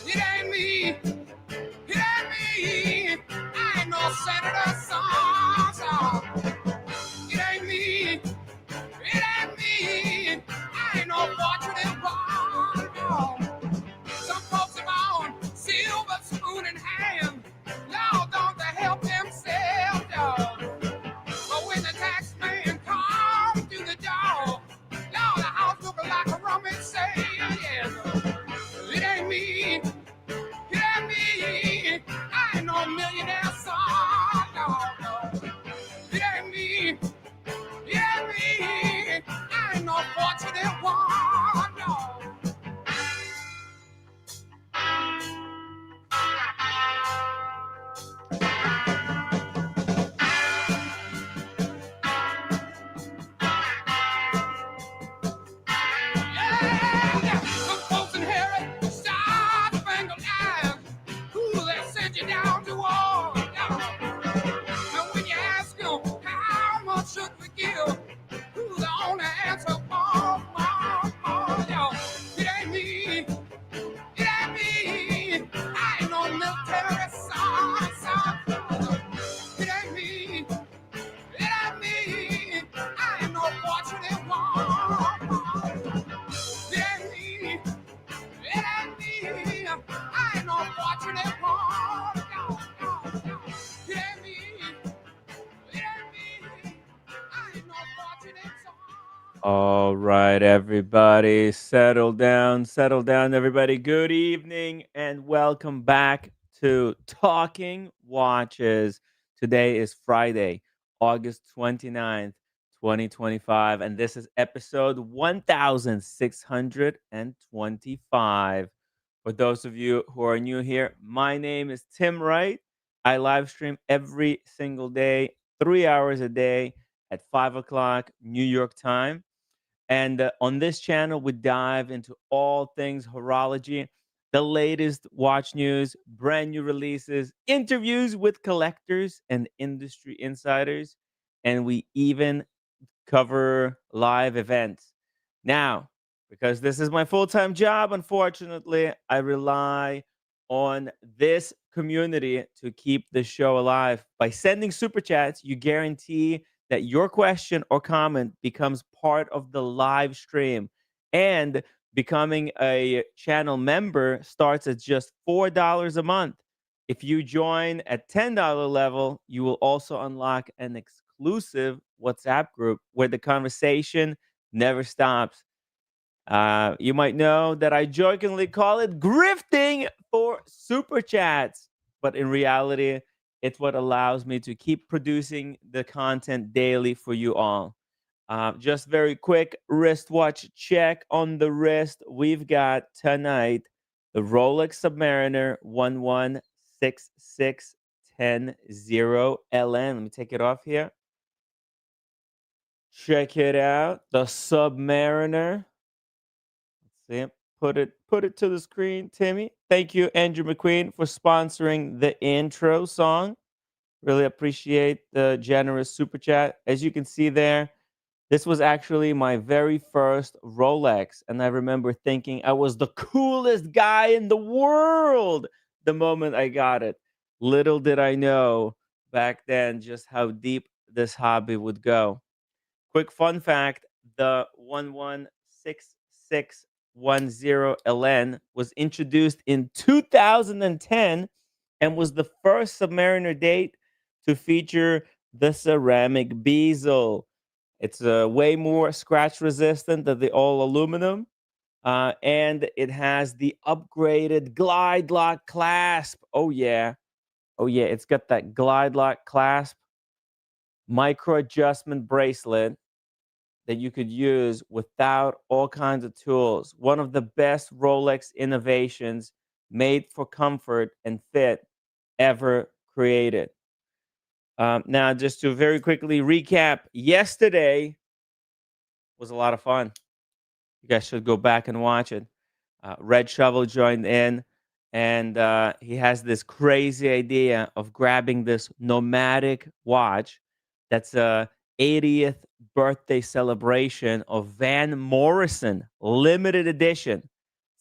It ain't me. It ain't me. I ain't no senator son. It ain't me. It ain't me. I ain't no fortunate one. No. Some folks are on silver spoon in hand. Y'all don't they help themselves, y'all. But when the tax man comes through the door, y'all the house looking like a rummage sale, yeah. It ain't me. It ain't me. I ain't no millionaire son, no. It ain't me. It ain't me. I ain't no fortunate one, no. Yeah. Some folks inherit star-spangled eyes. Who they sent you down to war? And when you ask them how much should we give, who's the only answer? More, yo. It ain't me. It ain't me. I ain't no military son. It ain't me. It ain't me. I ain't no fortunate one. It ain't me. It ain't me. I ain't no fortunate one. No. It ain't me. It ain't me. I ain't no fortunate son. All right, everybody, settle down, everybody. Good evening and welcome back to Talking Watches. Today is Friday, August 29th, 2025, and this is episode 1625. For those of you who are new here, my name is Tim Wright. I live stream every single day, 3 hours a day at 5 o'clock New York time. And on this channel, we dive into all things horology, the latest watch news, brand new releases, interviews with collectors and industry insiders, and we even cover live events. Now, because this is my full-time job, unfortunately, I rely on this community to keep the show alive. By sending super chats, you guarantee that your question or comment becomes part of the live stream. And becoming a channel member starts at just $4 a month. If you join at $10 level, you will also unlock an exclusive WhatsApp group where the conversation never stops. You might know that I jokingly call it grifting for super chats, but in reality, it's what allows me to keep producing the content daily for you all. Just very quick wristwatch check on the wrist. We've got tonight the Rolex Submariner 116610-0LN. Let me take it off here. Check it out. The Submariner. See, put it to the screen, Timmy. Thank you, Andrew McQueen, for sponsoring the intro song. Really appreciate the generous super chat. As you can see there, this was actually my very first Rolex, and I remember thinking I was the coolest guy in the world the moment I got it. Little did I know back then just how deep this hobby would go. Quick fun fact, the 116610LN was introduced in 2010 and was the first Submariner date to feature the ceramic bezel. It's way more scratch resistant than the all aluminum. And it has the upgraded glide lock clasp. Oh, yeah. Oh, yeah. It's got that glide lock clasp micro adjustment bracelet that you could use without all kinds of tools. One of the best Rolex innovations made for comfort and fit ever created. Now, just to very quickly recap, yesterday was a lot of fun. You guys should go back and watch it. Red Shovel joined in, and he has this crazy idea of grabbing this nomadic watch that's a 80th birthday celebration of Van Morrison limited edition.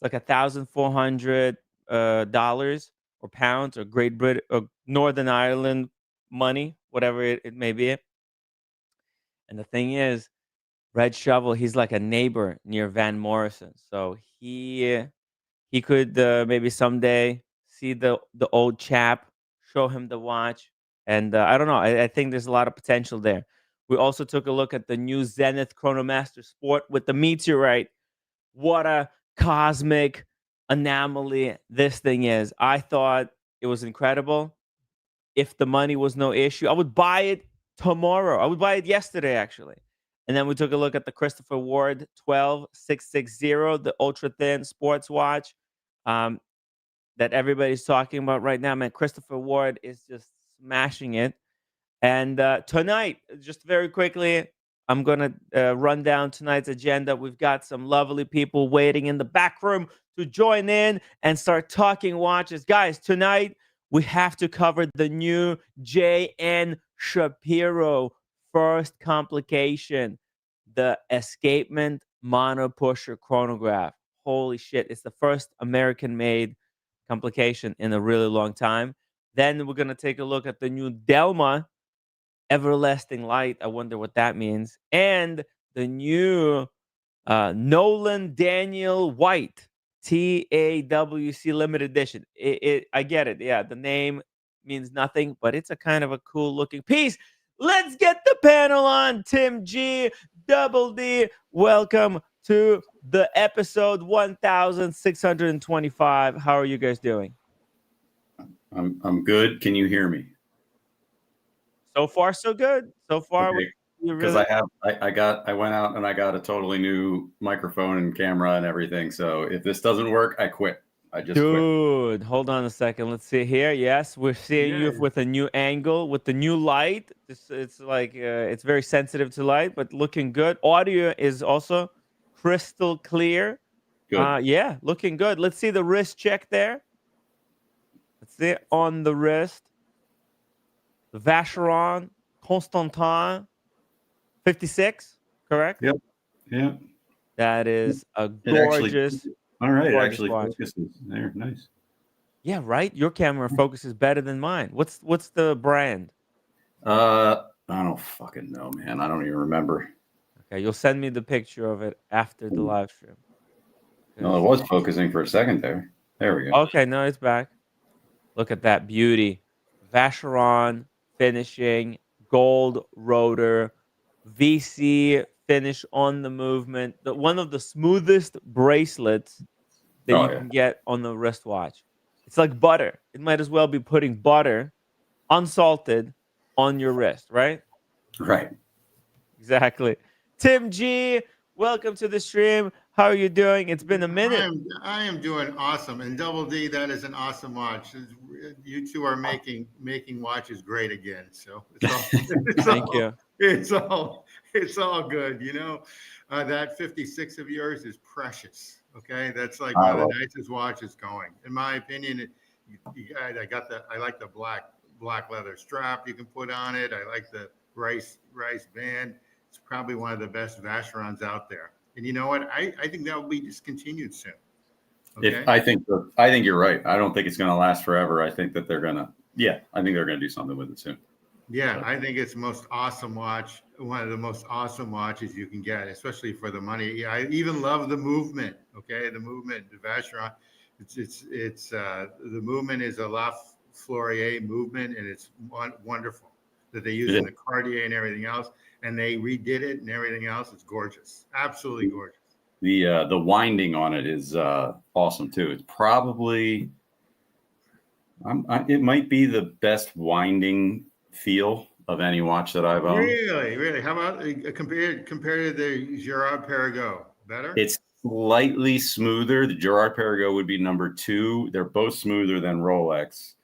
It's like $1,400 dollars or pounds or Great Britain or Northern Ireland money, whatever it may be. And the thing is, Red Shovel, he's like a neighbor near Van Morrison, so he could maybe someday see the old chap, show him the watch, and I don't know. I think there's a lot of potential there. We also took a look at the new Zenith Chronomaster Sport with the meteorite. What a cosmic anomaly this thing is! I thought it was incredible. If the money was no issue, I would buy it tomorrow. I would buy it yesterday, actually. And then we took a look at the Christopher Ward 12660, the ultra thin sports watch um, that everybody's talking about right now. Man, Christopher Ward is just smashing it. And tonight, just very quickly, I'm going to run down tonight's agenda. We've got some lovely people waiting in the back room to join in and start talking watches. Guys, tonight, we have to cover the new J.N. Shapiro first complication, the Escapement Monopusher Chronograph. Holy shit, it's the first American-made complication in a really long time. Then we're going to take a look at the new Delma Everlasting Light. I wonder what that means. And the new Nolan Daniel White TAWC limited edition. I get it. Yeah, the name means nothing, but it's a kind of a cool looking piece. Let's get the panel on. Tim G, Double D, welcome to the episode 1625. How are you guys doing? I'm good. Can you hear me? So far, so good. So far, Okay. Because I went out and I got a totally new microphone and camera and everything. So if this doesn't work, I quit. I just quit. Dude, hold on a second. Let's see here. Yes, we're seeing you with a new angle, with the new light. It's like it's very sensitive to light, but looking good. Audio is also crystal clear. Good. Yeah, looking good. Let's see the wrist check there. Let's see it on the wrist. The Vacheron Constantin 56, correct? Yep. Yeah. That is a gorgeous. All right. It gorgeous actually watch. focuses there. Nice. Yeah, right. Your camera focuses better than mine. What's the brand? I don't fucking know, man. I don't even remember. Okay, you'll send me the picture of it after the live stream. No, it was focusing for a second there. There we go. Okay, no, it's back. Look at that beauty. Vacheron finishing, gold rotor, VC finish on the movement. One of the smoothest bracelets that you can get on the wristwatch. It's like butter. It might as well be putting butter, unsalted, on your wrist, right? Right. Exactly. Tim G, welcome to the stream. How are you doing? It's been a minute. I am doing awesome. And Double D, that is an awesome watch. You two are making watches great again. So Thank you. It's all good. You know, that 56 of yours is precious. Okay, that's like one of the nicest watches going, in my opinion. I like the black leather strap you can put on it. I like the rice band. It's probably one of the best Vacherons out there. And you know what? I think that will be discontinued soon. Okay? I think you're right. I don't think it's going to last forever. I think that they're going to do something with it soon. Yeah, I think it's the most awesome watch. One of the most awesome watches you can get, especially for the money. Yeah, I even love the movement. Okay, the movement, the Vacheron. It's the movement is a La Fleurier movement, and it's wonderful that they use in the Cartier and everything else. And they redid it and everything else. It's gorgeous, absolutely gorgeous. The winding on it is awesome too. It's probably it might be the best winding feel of any watch that I've owned. Really? How about compared to the Girard-Perregaux? Better? It's slightly smoother. The Girard-Perregaux would be number 2. They're both smoother than Rolex.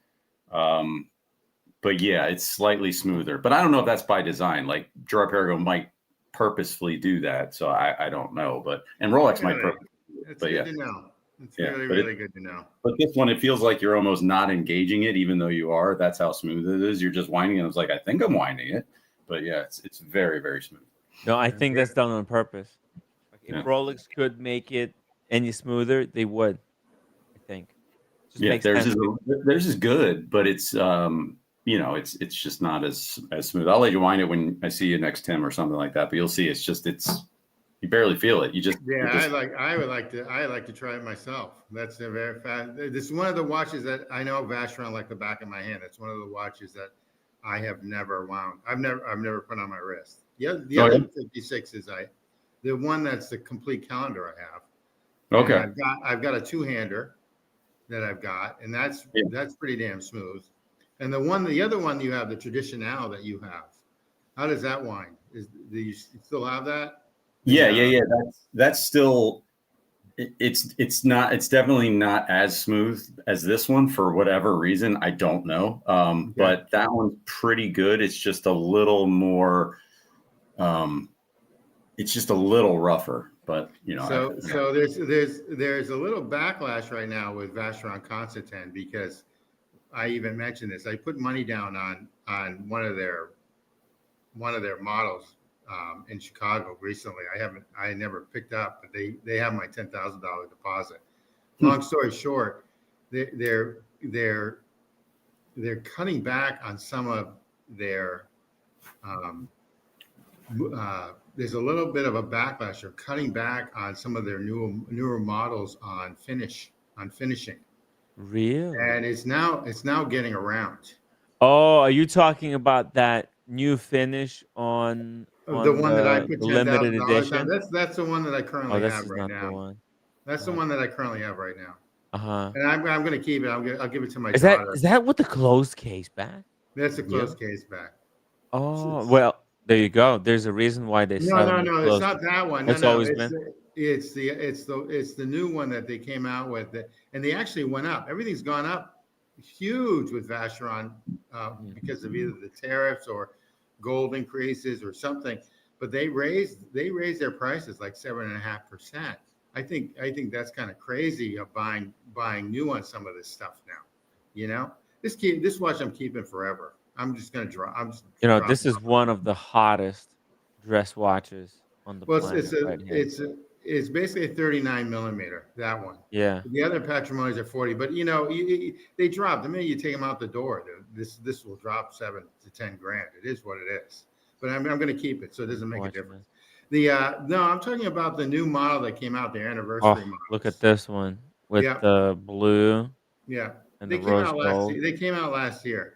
But yeah, it's slightly smoother. But I don't know if that's by design. Like Girard-Perregaux might purposefully do that. So I don't know. And Rolex might purposely do it. It's good to know. It's really good to know. But this one, it feels like you're almost not engaging it, even though you are. That's how smooth it is. You're just winding it. I was like, I think I'm winding it. But yeah, it's very, very smooth. No, I think that's done on purpose. Like if Rolex could make it any smoother, they would. I think. Just Yeah, makes sense. theirs is good, but it's it's just not as smooth. I'll let you wind it when I see you next, Tim, or something like that. But you'll see, it's you barely feel it. I would like to try it myself. That's a very fast. This is one of the watches that I know Vacheron like the back of my hand. It's one of the watches that I have never wound. I've never put on my wrist. The other 56 is the one that's the complete calendar I have. Okay. And I've got a two-hander that I've got, and that's pretty damn smooth. And the other one you have, the Traditional that you have, how does that wind? Do you still have that? Yeah. That's still. It's definitely not as smooth as this one for whatever reason. I don't know. But that one's pretty good. It's just a little more. It's just a little rougher. But so there's a little backlash right now with Vacheron Constantin, because I even mentioned this. I put money down on one of their models in Chicago recently. I never picked up, but they have my $10,000 deposit. Long story short, they're cutting back on some of their. There's a little bit of a backlash. They're cutting back on some of their newer models on finishing. Really? And it's now getting around. Oh, are you talking about that new finish on The one that I put limited $10,000 on? edition? That's the one that I currently This have is right not now. the one. That's the one that I currently have right now. Uh-huh. And I'm going to keep it. I'll give it to my Is daughter. that with the closed case back? That's a closed case back. Oh, well, there you go. There's a reason why they sell them No. It's not that one. It's always been. It's the new one that they came out with, and they actually went up. Everything's gone up huge with Vacheron because of either the tariffs or gold increases or something. But they raised their prices like 7.5%. I think that's kind of crazy of buying new on some of this stuff now. This watch I'm keeping forever. I'm just gonna drop. This is one of the hottest dress watches on the planet right here. It's basically a 39 millimeter, that one. Yeah. The other Patrimonies are 40, but they drop. The minute you take them out the door, this will drop 7 to 10 grand. It is what it is. But I'm going to keep it, so it doesn't make a difference. No, I'm talking about the new model that came out, their anniversary model. Look at this one with the blue. Yeah. And the rose gold. They came out last year.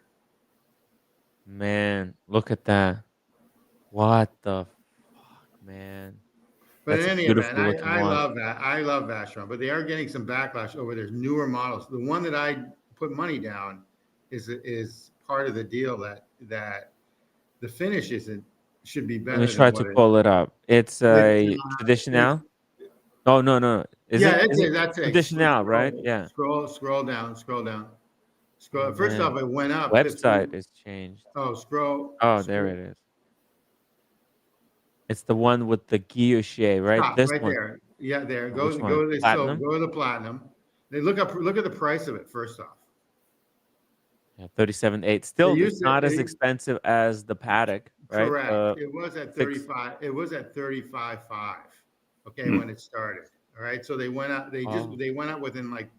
Man, look at that. What the fuck, man. But in any event, I love that. I love Vacheron, but they are getting some backlash over their newer models. The one that I put money down is part of the deal that the finish should be better. Let me try to pull it up. It's a Traditional. Oh no. That's it. Traditional, right? Yeah. Scroll down. First off, it went up. Website is changed. Scroll. There it is. It's the one with the Guilloché, right? Stop, this right one. there. Yeah, there. Go to the platinum. They look at the price of it first off. Yeah, 37.8. Still, it's not as expensive as the Paddock, right? Correct. It was at 35. It was at 35.5. Okay, when it started. All right. So they went up. They went up within like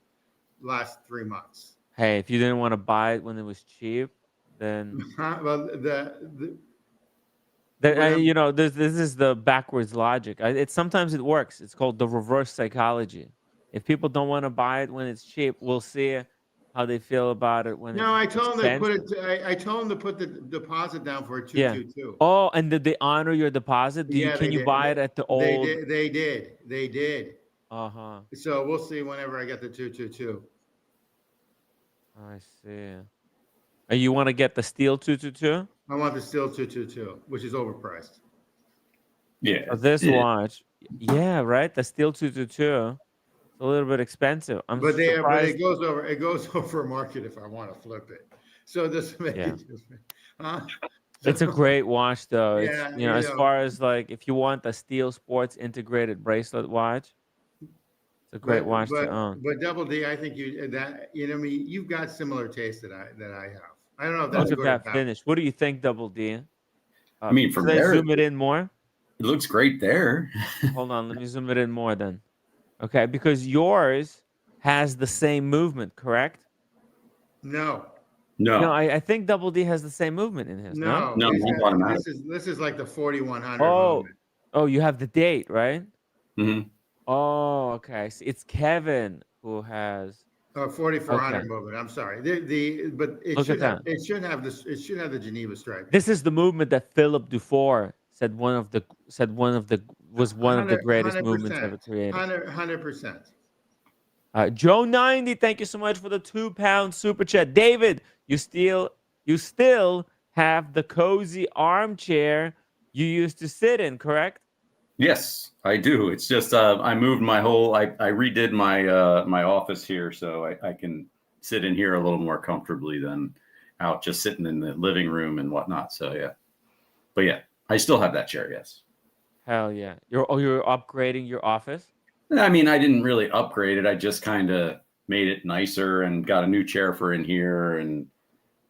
last 3 months. Hey, if you didn't want to buy it when it was cheap, then well, this is the backwards logic. Sometimes it works. It's called the reverse psychology. If people don't want to buy it when it's cheap, we'll see how they feel about it when. No, I told them I told them to put the deposit down for a 222. Yeah. Oh, and did they honor your deposit? Can you buy it at the old? They did. Uh-huh. So we'll see whenever I get the 222. I see. You want to get the steel 222? I want the steel 222, which is overpriced. Yeah. So this watch, right? The steel 222, it's a little bit expensive. But it goes over market if I want to flip it. So this makes it's a great watch though. As far as like if you want the steel sports integrated bracelet watch, it's a great watch to own. But Double D, I think you've got similar taste that I have. I don't know if that's look at that finish. What do you think, Double D? From there, zoom it in more. It looks great there. Hold on, let me zoom it in more then. Okay, because yours has the same movement, correct? No, No, No, I think Double D has the same movement in his, no? no. no, mine's automatic. This is like the 4100 Oh, movement. oh, you have the date, right? Hmm. Oh, okay. So it's Kevin who has. Oh, 4400 Okay, movement. I'm sorry. But look at that. it should have this. It should have the Geneva stripe. This is the movement that Philip Dufour said was one of the greatest movements ever 100%, created. 100%. Joe 90, thank you so much for the £2 super chat. David, you still have the cozy armchair you used to sit in, correct? Yes, I do. It's just I moved my whole. I redid my my office here, so I can sit in here a little more comfortably than out just sitting in the living room and whatnot. So yeah, but yeah, I still have that chair. Yes. Hell yeah. You're upgrading your office? I mean, I didn't really upgrade it. I just kind of made it nicer and got a new chair for in here, and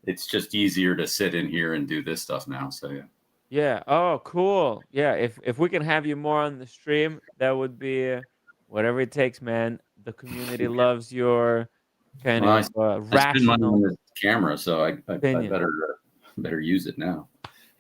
it's just easier to sit in here and do this stuff now. So yeah. Yeah. Oh, cool. Yeah. If we can have you more on the stream, that would be whatever it takes, man. The community loves your kind Well, of I spend money on rational this camera, so I opinion. better use it now.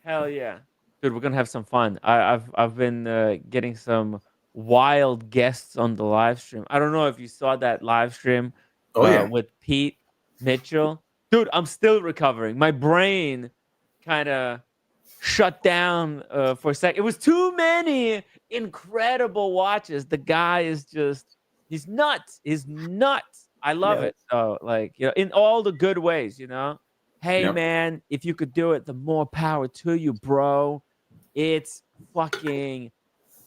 Hell yeah, dude. We're gonna have some fun. I've been getting some wild guests on the live stream. I don't know if you saw that live stream Oh yeah. with Pete Mitchell. Dude, I'm still recovering. My brain kind of shut down for a sec. It was too many incredible watches. The guy is just he's nuts. He's nuts. I love Yeah. it. So like, in all the good ways, you know. Hey Yep. man, if you could do it, the more power to you, bro. It's fucking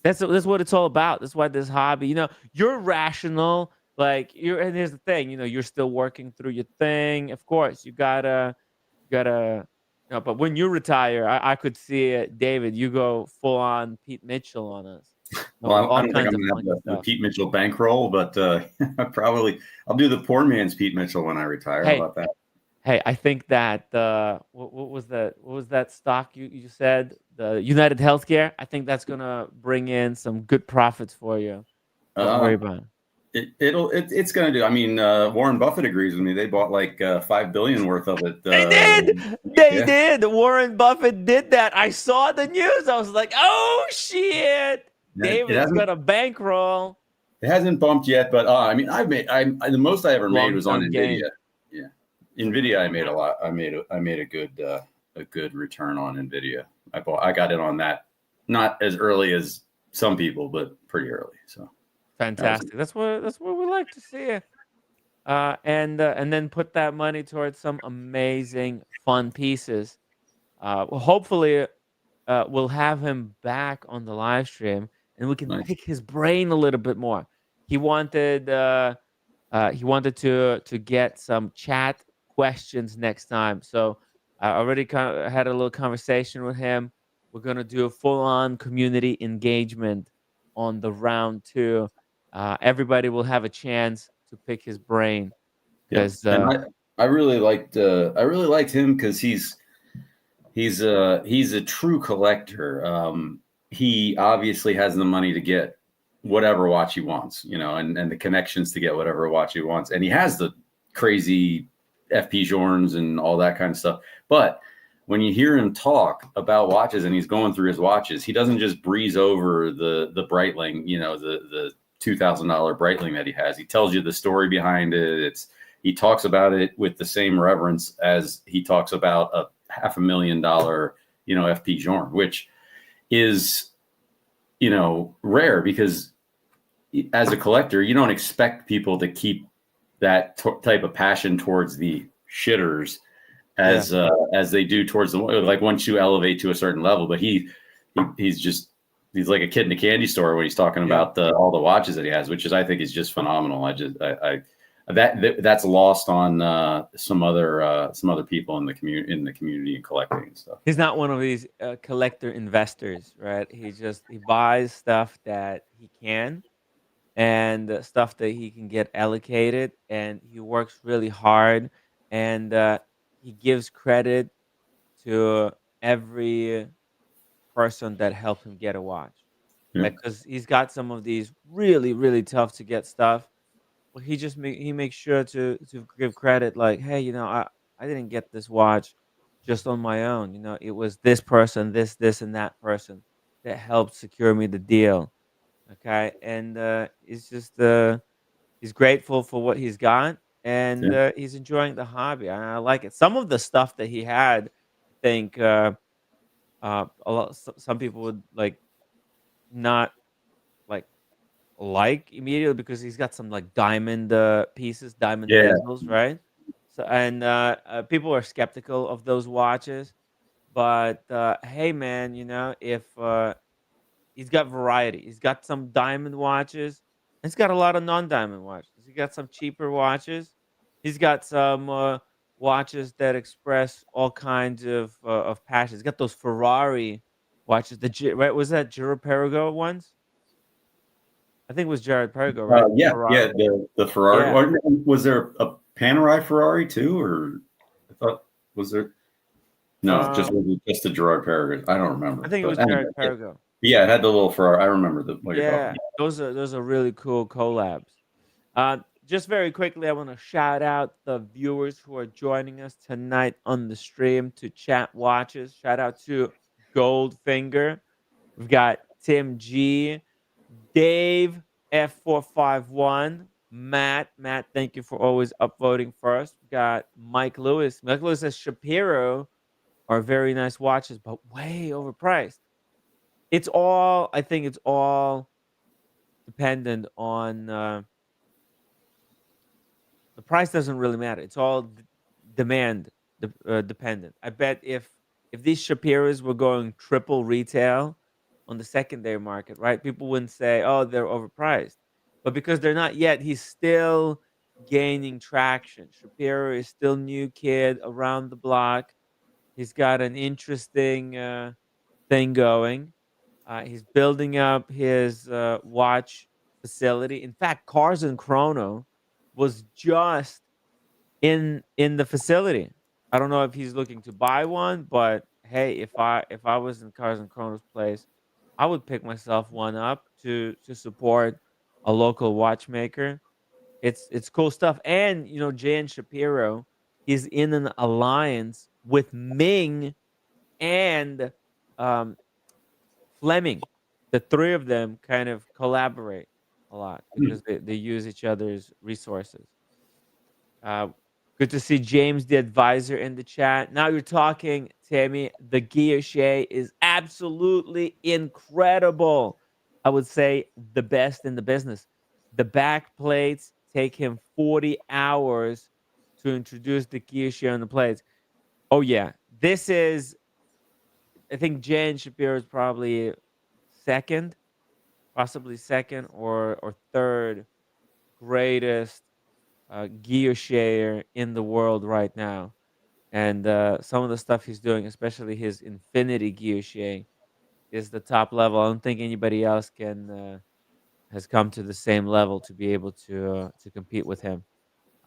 that's what it's all about. That's why this hobby, you're rational. Like and here's the thing, you're still working through your thing. Of course, you gotta but when you retire, I could see it, David, you go full on Pete Mitchell on us. Well, I All don't think kinds I'm of gonna have funky the stuff. Pete Mitchell bankroll, but I'll do the poor man's Pete Mitchell when I retire. How Hey, about that? hey, I think that what was that? What was that stock you said? The United Healthcare. I think that's gonna bring in some good profits for you. Don't worry Uh, about it. it's gonna do. I mean, Warren Buffett agrees with me. They bought like 5 billion worth of it. They did. They Yeah, did. Warren Buffett did that. I saw the news. I was like, oh shit. it David's hasn't got a bankroll. bumped yet, but I mean, the most I ever made Long was on term Nvidia. gain. Yeah, Nvidia, I made a lot. I made a good return on Nvidia. I got in on that not as early as some people, but pretty early. So Fantastic. That's what we like to see. And then put that money towards some amazing fun pieces. Well, hopefully, we'll have him back on the live stream, and we can nice. pick his brain a little bit more. He wanted to get some chat questions next time. So I already had a little conversation with him. We're gonna do a full-on community engagement on the round 2. Everybody will have a chance to pick his brain Yeah, because and I really liked him because he's a true collector. He obviously has the money to get whatever watch he wants, and the connections to get whatever watch he wants, and he has the crazy FP Journes and all that kind of stuff. But when you hear him talk about watches and he's going through his watches, he doesn't just breeze over the Breitling, the $2,000 Breitling that he has. He tells you the story behind it. He talks about it with the same reverence as he talks about a $500,000, FP Journe, which is, rare because as a collector, you don't expect people to keep that type of passion towards the shitters as they do towards the, like, once you elevate to a certain level. But he's like a kid in a candy store when he's talking about all the watches that he has, which I think is just phenomenal. That's lost on some other people in the community and collecting and stuff. he's not one of these collector investors, right? He buys stuff that he can, and stuff that he can get allocated, and he works really hard, and he gives credit to every person that helped him get a watch. like because he's got some of these really really tough to get stuff. Well, he makes sure to give credit, like, hey, I didn't get this watch just on my own. It was this person, this and that person that helped secure me the deal. Okay, and it's just he's grateful for what he's got, and Yeah. he's enjoying the hobby. I like it. Some of the stuff that he had, I think some people would not like immediately because he's got some like diamond pieces, diamond Yeah. bezels, right? So and people are skeptical of those watches, but hey, man, if he's got variety. He's got some diamond watches. He's got a lot of non-diamond watches. He got some cheaper watches. He's got some watches that express all kinds of passion. He's got those Ferrari watches. Right? Was that Girard ones? I think it was Jared Pergo, right? Yeah, Ferrari. the Ferrari. Yeah. Or was there a Panerai Ferrari too, or I thought was there? No, just Um, was it just the Gerard Perregaux? I don't I remember. think it was But anyway, Jared Pergo. yeah, it had the little Ferrari. I remember what you're talking Yeah, about. those are really cool collabs. Just very quickly, I want to shout out the viewers who are joining us tonight on the stream to chat watches. Shout out to Goldfinger. We've got Tim G, Dave F451, Matt, thank you for always upvoting for us. We got Mike Lewis. Mike Lewis says Shapiro are very nice watches, but way overpriced. I think it's all dependent on the price doesn't really matter. It's all demand dependent. I bet if these Shapiros were going triple retail on the secondary market, right? People wouldn't say, "Oh, they're overpriced," but because they're not yet, he's still gaining traction. Shapiro is still new kid around the block. He's got an interesting thing going. He's building up his watch facility. In fact, Cars and Chrono was just in the facility. I don't know if he's looking to buy one, but hey, if I was in Cars and Chrono's place, I would pick myself one up to support a local watchmaker. It's cool stuff. And Jan Shapiro is in an alliance with Ming and um, Fleming. The three of them kind of collaborate a lot because they use each other's resources. Uh, Good to see James, the advisor, in the chat. Now you're talking, Tammy. The Guilloché is absolutely incredible. I would say the best in the business. The back plates take him 40 hours to introduce the Guilloché on the plates. Oh, yeah. This is, I think Jan Shapiro is probably second, possibly second or third greatest Guilloché in the world right now. And some of the stuff he's doing, especially his Infinity Guilloché, is the top level. I don't think anybody else can has come to the same level to be able to compete with him.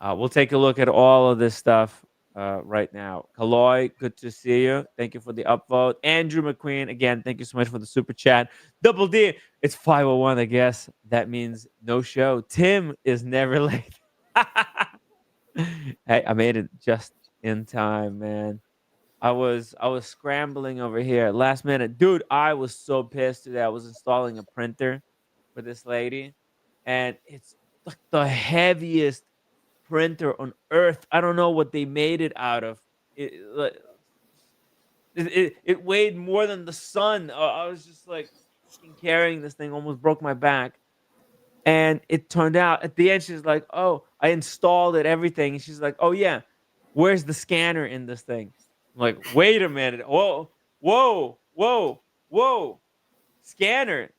We'll take a look at all of this stuff right now. Kaloy, good to see you. Thank you for the upvote. Andrew McQueen, again, thank you so much for the super chat. Double D, it's 5:01, I guess. That means no show. Tim is never late. Hey, I made it just in time, man. I was scrambling over here last minute. Dude, I was so pissed today. I was installing a printer for this lady, and it's like the heaviest printer on earth. I don't know what they made it out of. It weighed more than the sun. I was just like fucking carrying this thing, almost broke my back. And it turned out at the end, she's like, "Oh, I installed it, everything." And she's like, "Oh yeah, where's the scanner in this thing?" I'm like, "Wait a minute. Whoa, whoa, whoa, whoa. Scanner.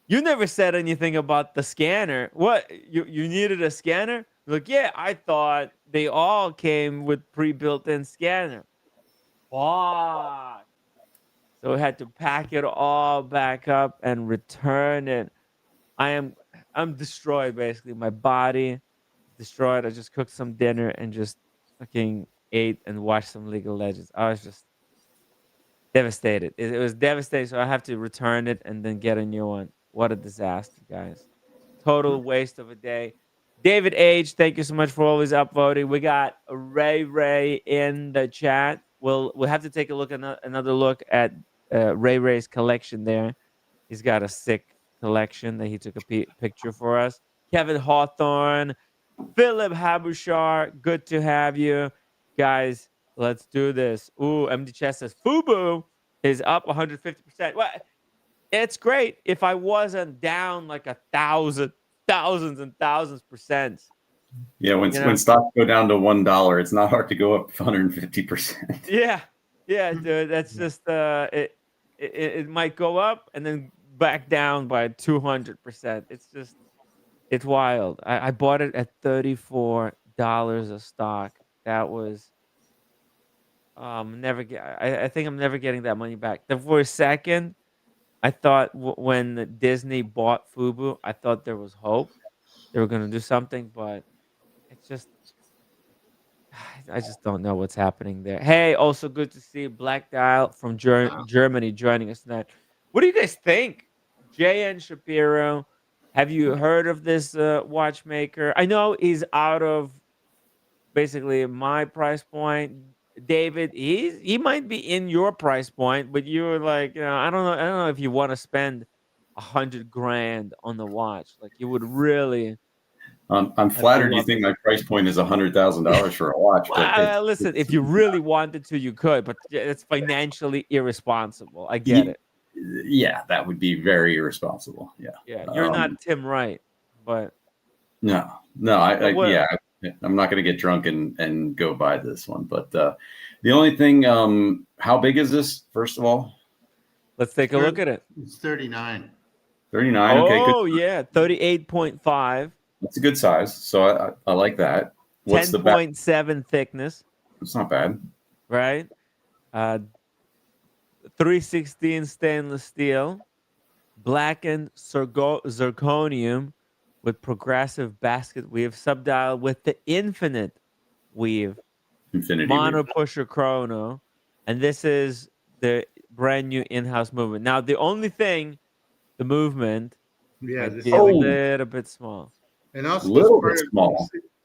You never said anything about the scanner. What? You needed a scanner?" Like, "Yeah, I thought they all came with pre-built-in scanner." Fuck. So I had to pack it all back up and return it. I am I'm destroyed basically. My body destroyed. I just cooked some dinner and just fucking ate and watched some League of Legends. I was just devastated. It was devastating. So I have to return it and then get a new one. What a disaster, guys. Total waste of a day. David H, thank you so much for always upvoting. We got Ray in the chat. We'll have to take a look another look at Ray's collection there. He's got a sick collection that he took a picture for us. Kevin Hawthorne, Philip Habushar, good to have you. Guys, let's do this. Ooh, MD Chess says Fubu is up 150%. Well, it's great if I wasn't down like thousands and thousands percent. Yeah, when stocks go down to $1, it's not hard to go up 150%. Yeah, dude. That's just it might go up and then back down by 200%. It's wild. I bought it at $34 a stock. That was never get. I think I'm never getting that money back. Then for a second, I thought when Disney bought Fubu, I thought there was hope. They were going to do something, but it's just I just don't know what's happening there. Hey, also good to see Black Dial from Germany joining us tonight. What do you guys think? JN Shapiro, have you heard of this watchmaker? I know he's out of basically my price point. David, he might be in your price point, but you're like, I don't know if you want to spend 100 grand on the watch. Like you would really. I'm flattered you think my price point is $100,000 for a watch. Well, listen, if you really wanted to, you could, but it's financially irresponsible. I get it. Yeah, that would be very irresponsible. Yeah. Yeah, you're not Tim Wright, but no, I'm not going to get drunk and go buy this one. But the only thing, how big is this? First of all, let's take a look at it. It's 39. 39. Okay, good. Oh yeah, 38.5. That's a good size. So I like that. What's 10.7 thickness. It's not bad. Right? 316 stainless steel, blackened zirconium with progressive basket weave, subdial with the infinite weave, monopusher chrono, and this is the brand new in-house movement. Now, the only thing, the movement, might be a little bit small. And also,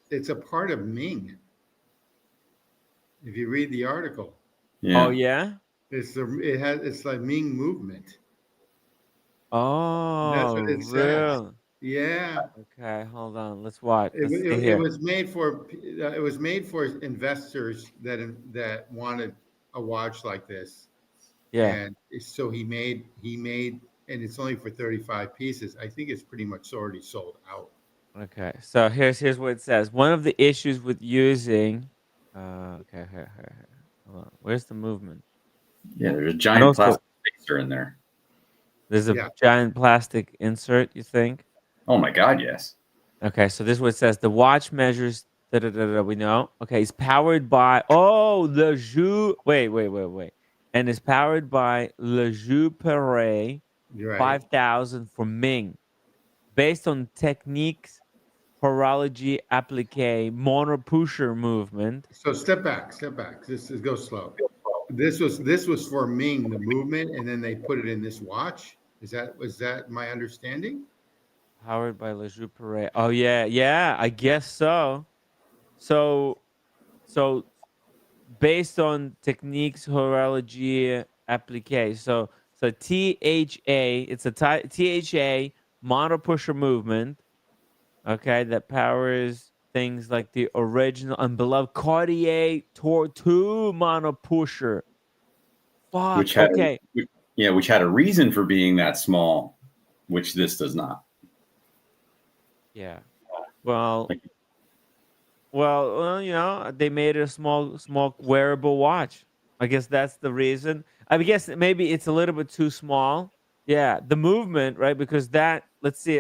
it's a part of Ming. If you read the article. Yeah. Oh yeah. It's like Ming movement. Oh, that's what it says. Yeah. Okay, hold on. Let's watch. It was made for investors that wanted a watch like this. Yeah. And so he made, and it's only for 35 pieces. I think it's pretty much already sold out. Okay, so here's what it says. One of the issues with using, okay, here. Hold on. Where's the movement? Yeah, there's a giant plastic fixture in there. There's a giant plastic insert, you think? Oh my God, yes. Okay, so this is what it says. The watch measures, we know. Okay, it's powered by, Le Journe, wait. And it's powered by Le Journe 5000 for Ming. Based on techniques, horology applique, monopusher movement. So step back. Go slow. This was for Ming, the movement, and then they put it in this watch. Was that my understanding? Powered by Le Journe. Oh yeah, I guess so. So based on techniques, horology applique. So THA, it's a THA monopusher movement. Okay, that powers things like the original and beloved Cartier Tour 2 monopusher. Fuck. Which had a reason for being that small, which this does not. Yeah. Well, they made it a small wearable watch. I guess that's the reason. I guess maybe it's a little bit too small. Yeah, the movement, right? Because that. Let's see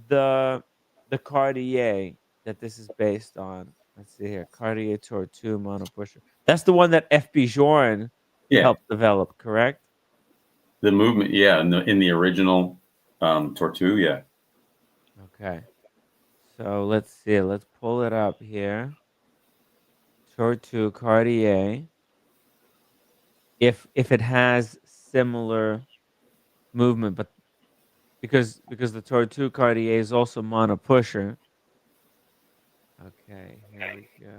the Cartier that this is based on. Let's see here, Cartier Tour 2 monopusher. That's the one that FB Journe helped develop, correct? The movement, yeah, in the original Tour 2, yeah. Okay, so let's see. Let's pull it up here. Tour 2 Cartier. If it has similar movement, but because the Tortue Cartier is also monopusher. Okay, here we go.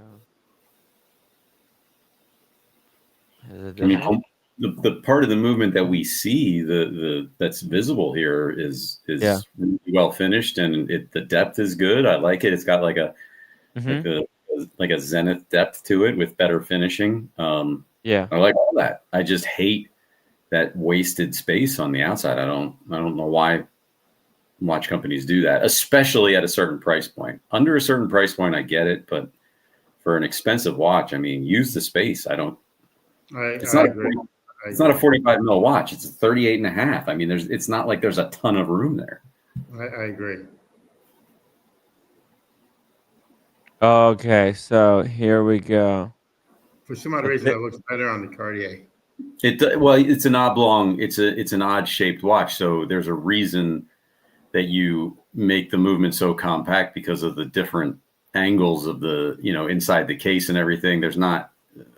Is it I mean, different? the part of the movement that we see, the that's visible here is Yeah. really well finished, and the depth is good. I like it. It's got like a Mm-hmm. like a zenith depth to it with better finishing. Yeah. I like all that. I just hate that wasted space on the outside. I don't know why watch companies do that, especially at a certain price point. Under a certain price point, I get it, but for an expensive watch, I mean, use the space. I don't. It's I not agree. it's not a 45 mil watch. It's a 38 and a half. I mean, it's not like there's a ton of room there. I agree. Okay, so here we go. For some odd So reason, it looks better on the Cartier. Well, it's an oblong. It's an odd shaped watch, so there's a reason that you make the movement so compact because of the different angles of the inside the case and everything. There's not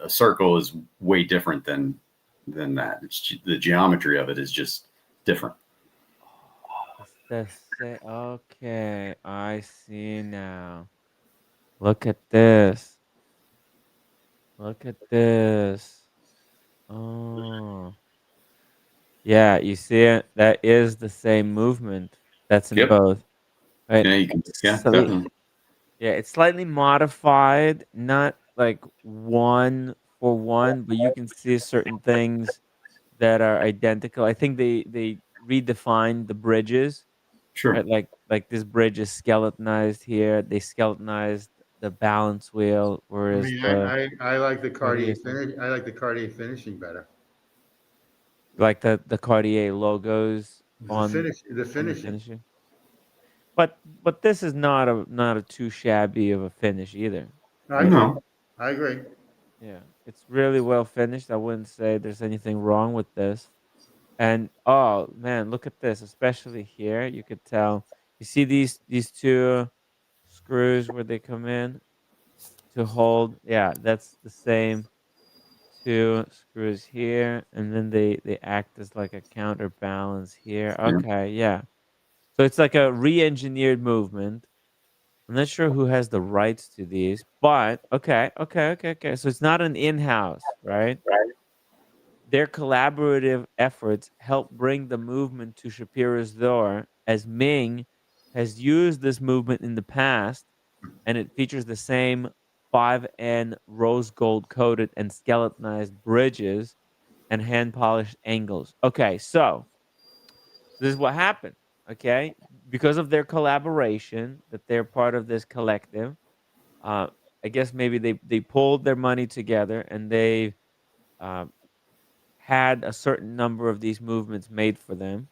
a circle is way different than that. It's the geometry of it is just different. it's the same. Okay, I see now. Look at this. Look at this. Oh. Yeah, you see it? That is the same movement. That's in Yep. both. Right? Yeah, you can. Yeah, So definitely. yeah, it's slightly modified, not like one for one, but you can see certain things that are identical. I think they redefined the bridges, Sure. right? Like this bridge is skeletonized here. They skeletonized the balance wheel, I whereas mean, the I like the Cartier Cartier is finish. I like the Cartier finishing better. like the Cartier logos on The the finishing. finishing. But this is not a too shabby of a finish either. I Right? agree. No. I agree. Yeah, it's really well finished. I wouldn't say there's anything wrong with this. And oh man, look at this, especially here. You could tell. You see these two screws where they come in to hold. Yeah, that's the same two screws here, and then they act as like a counterbalance here. Yeah. Okay, yeah. So it's like a re-engineered movement. I'm not sure who has the rights to these, but okay. So it's not an in-house, right? Their collaborative efforts help bring the movement to Shapiro's door, as Ming has used this movement in the past, and it features the same 5N rose gold coated and skeletonized bridges and hand polished angles. Okay, so this is what happened. Okay, because of their collaboration, that they're part of this collective. Uh, I guess maybe they pulled their money together and they uh, had a certain number of these movements made for them,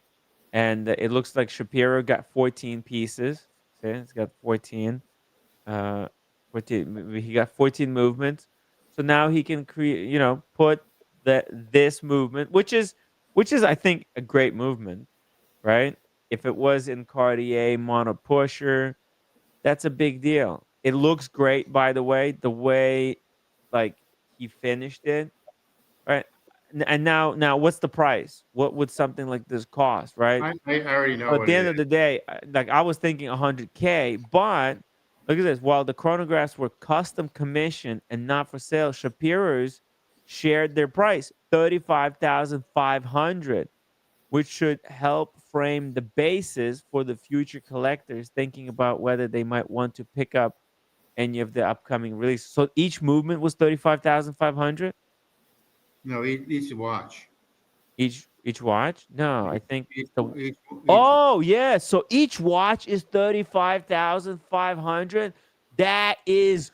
and it looks like Shapiro got 14 pieces. See, it's got 14. Uh, 14. He got 14 movements. So now he can create, put this movement, which is I think a great movement, right? If it was in Cartier monopusher, that's a big deal. It looks great, by the way. The way, like he finished it, right? And now, what's the price? What would something like this cost, right? I already know So at what the it end of is. the day, like I was thinking 100K, but look at this. While the chronographs were custom commissioned and not for sale, Shapiro's shared their price, 35,500, which should help frame the basis for the future collectors thinking about whether they might want to pick up any of the upcoming releases. So each movement was 35,500 No, each watch. each watch? No, I think Each, the each, each, Oh, yeah. So each watch is 35,500. That is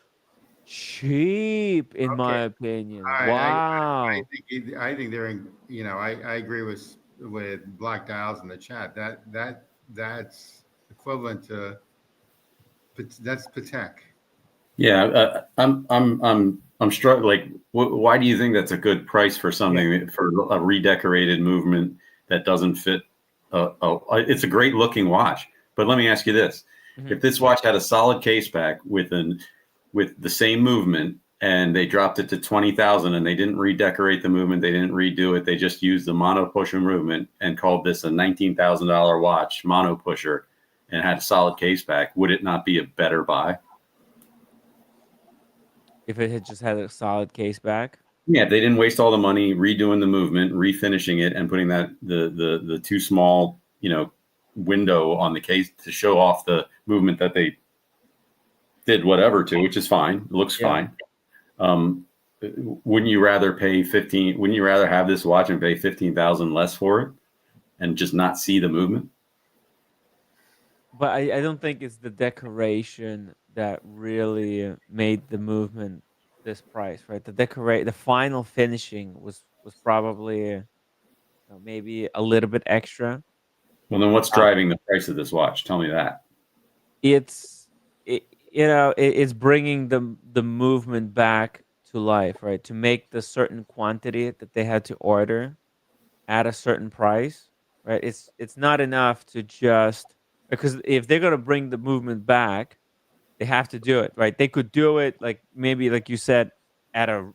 cheap in okay. my opinion. All right. Wow. I think they're in. I agree with Black Dials in the chat. That's equivalent to that's Patek. Yeah, I'm struggling. Like, why do you think that's a good price for Yeah. something for a redecorated movement that doesn't fit? It's a great looking watch, but let me ask you this: Mhm. if this watch had a solid case back with the same movement and they dropped it to 20,000, and they didn't redecorate the movement. They didn't redo it. They just used the monopusher movement and called this a $19,000 watch, monopusher, and had a solid case back. Would it not be a better buy? If it had just had a solid case back? Yeah, they didn't waste all the money redoing the movement, refinishing it, and putting that the too small, window on the case to show off the movement that they did whatever to, which is fine. It looks fine. Wouldn't you rather pay 15? Wouldn't you rather have this watch and pay 15,000 less for it and just not see the movement? But I don't think it's the decoration that really made the movement this price, right? The final finishing was probably maybe a little bit extra. Well, then what's driving the price of this watch? Tell me that. It's bringing the movement back to life, right? To make the certain quantity that they had to order at a certain price, right? It's not enough to just, because if they're gonna bring the movement back, they have to do it, right? They could do it like maybe like you said at a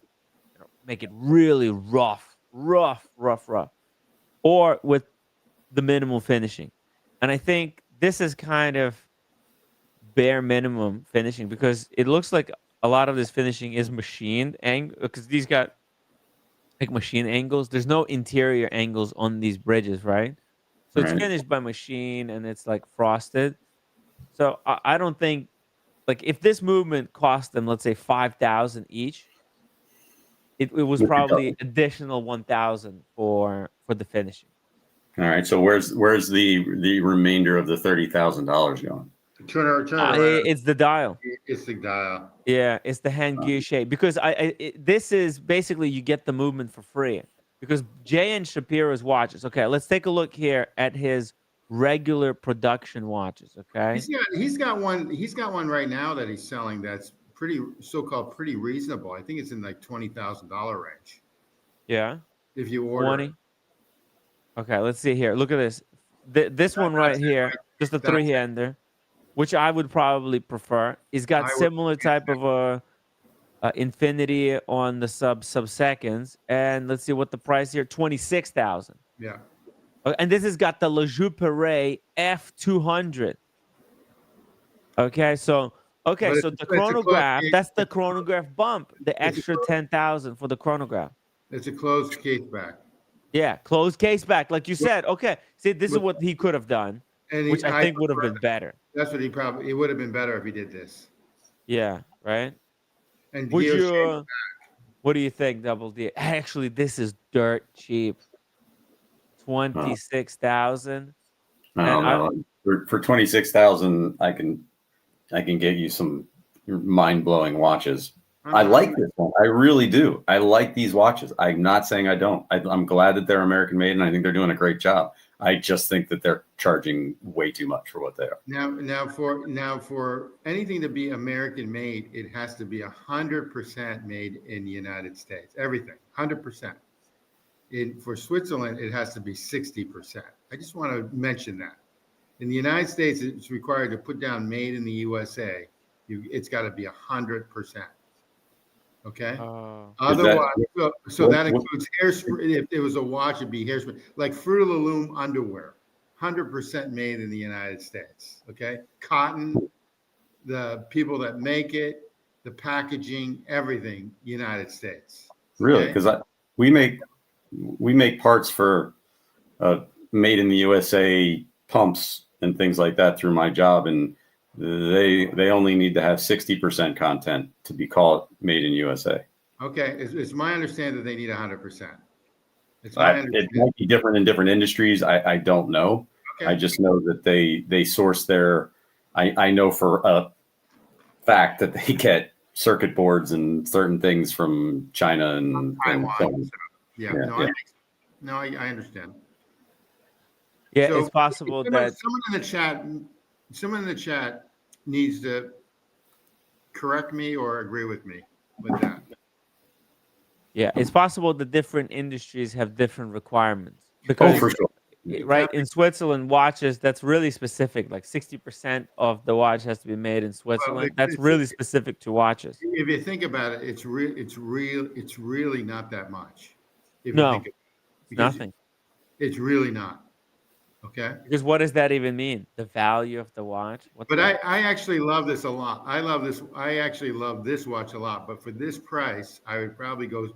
make it really rough, or with the minimal finishing. And I think this is kind of bare minimum finishing, because it looks like a lot of this finishing is machined, because these got like machine angles. There's no interior angles on these bridges, right? So it's finished by machine and it's like frosted. So I don't think, like, if this movement cost them, let's say 5,000 each, it was probably additional 1,000 for the finishing. All right. So where's the remainder of the $30,000 going? Turn it around. It's the dial. It's the dial. Yeah, it's the hand Guilloché, because this is basically you get the movement for free, because Jay and Shapiro's watches. Okay, let's take a look here at his regular production watches. Okay, He's got one right now that he's selling that's pretty reasonable. I think it's in like $20,000 range. Yeah, if you order 20. Okay, let's see here. Look at this. This one right here, just a 3-hander, which I would probably prefer. He's got similar type of infinity on the sub-seconds, and let's see what the price here. 26,000. Yeah. And this has got the Le Journe F200. Okay, so the chronograph, that's the chronograph bump, the extra 10,000 for the chronograph. It's a closed case back. Yeah, closed case back, like you said. Okay, see, this is what he could have done, which I think would have been better. That's what it would have been better if he did this. Yeah, right. And what do you think, Double D? Actually, this is dirt cheap. 26,000. For 26,000, I can get you some mind-blowing watches. I like this one. I really do. I like these watches. I'm not saying I don't. I'm glad that they're American made, and I think they're doing a great job. I just think that they're charging way too much for what they are. Now for anything to be American made, it has to be 100% made in the United States. Everything, 100%. For Switzerland, it has to be 60%. I just want to mention that. In the United States, it's required to put down "Made in the USA." It's got to be 100%. Okay. Otherwise, that includes hairspray. If it was a watch, it'd be hairspray. Like Fruit of the Loom underwear, 100% made in the United States. Okay. Cotton, the people that make it, the packaging, everything, United States. Okay? Really? Because we make parts for made in the USA pumps and things like that through my job, and they only need to have 60% content to be called made in USA. Okay, it's my understanding that they need 100%. It might be different in different industries. I don't know. Okay. I just know that they source their. I know for a fact that they get circuit boards and certain things from China and Taiwan. I understand. Yeah, so it's possible that someone in the chat needs to correct me or agree with me with that. Yeah, it's possible that different industries have different requirements. Because for sure. right? In Switzerland, watches, that's really specific. Like 60% of the watch has to be made in Well, Switzerland. That's really specific to watches. if you think about it, it's really not that much. If you No, think it's nothing. it's really not. Okay. Because what does that even mean? The value of the watch? But I actually love this a lot. I love this. I actually love this watch a lot. But for this price, I would probably go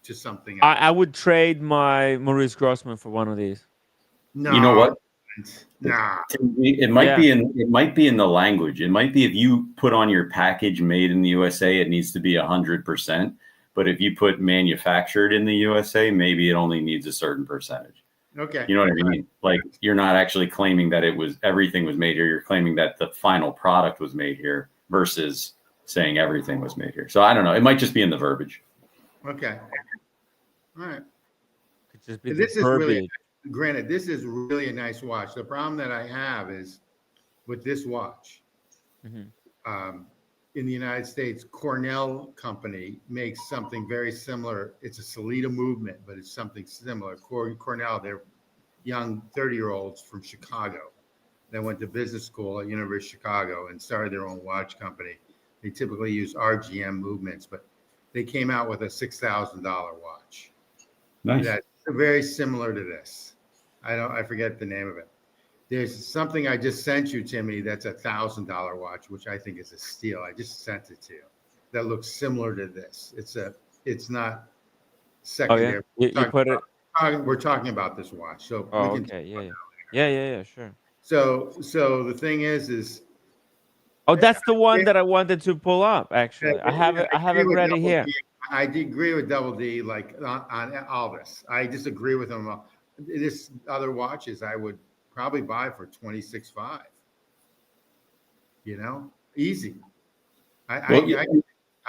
to something else. I would trade my Maurice Grossman for one of these. No, you know what? Nah. It might be in the language. It might be if you put on your package made in the USA, it needs to be 100%. But if you put manufactured in the USA, maybe it only needs a certain percentage. Okay. You know what I mean? Like you're not actually claiming that everything was made here. You're claiming that the final product was made here versus saying everything was made here. So I don't know. It might just be in the verbiage. Okay. All right. Could just be This the is really, verbiage. granted, this is really a nice watch. The problem that I have is with this watch. In the United States, Cornell company makes something very similar. It's a Salida movement, but it's something similar. Cornell, they're young 30-year-olds from Chicago that went to business school at University of Chicago and started their own watch company. They typically use RGM movements, but they came out with a $6,000 watch. Nice. That's very similar to this. I forget the name of it. There's something I just sent you, Timmy, that's a $1,000 watch, which I think is a steal. I just sent it to you. That looks similar to this. It's not secondary. Oh, yeah? You put it. We're talking about this watch. So Oh, okay. Yeah, sure. So the thing is Oh, that's the one that I wanted to pull up, actually. I have it ready here. I agree with Double D, like on all this. I disagree with him. This other watches I would probably buy for $26,500. You know, easy. I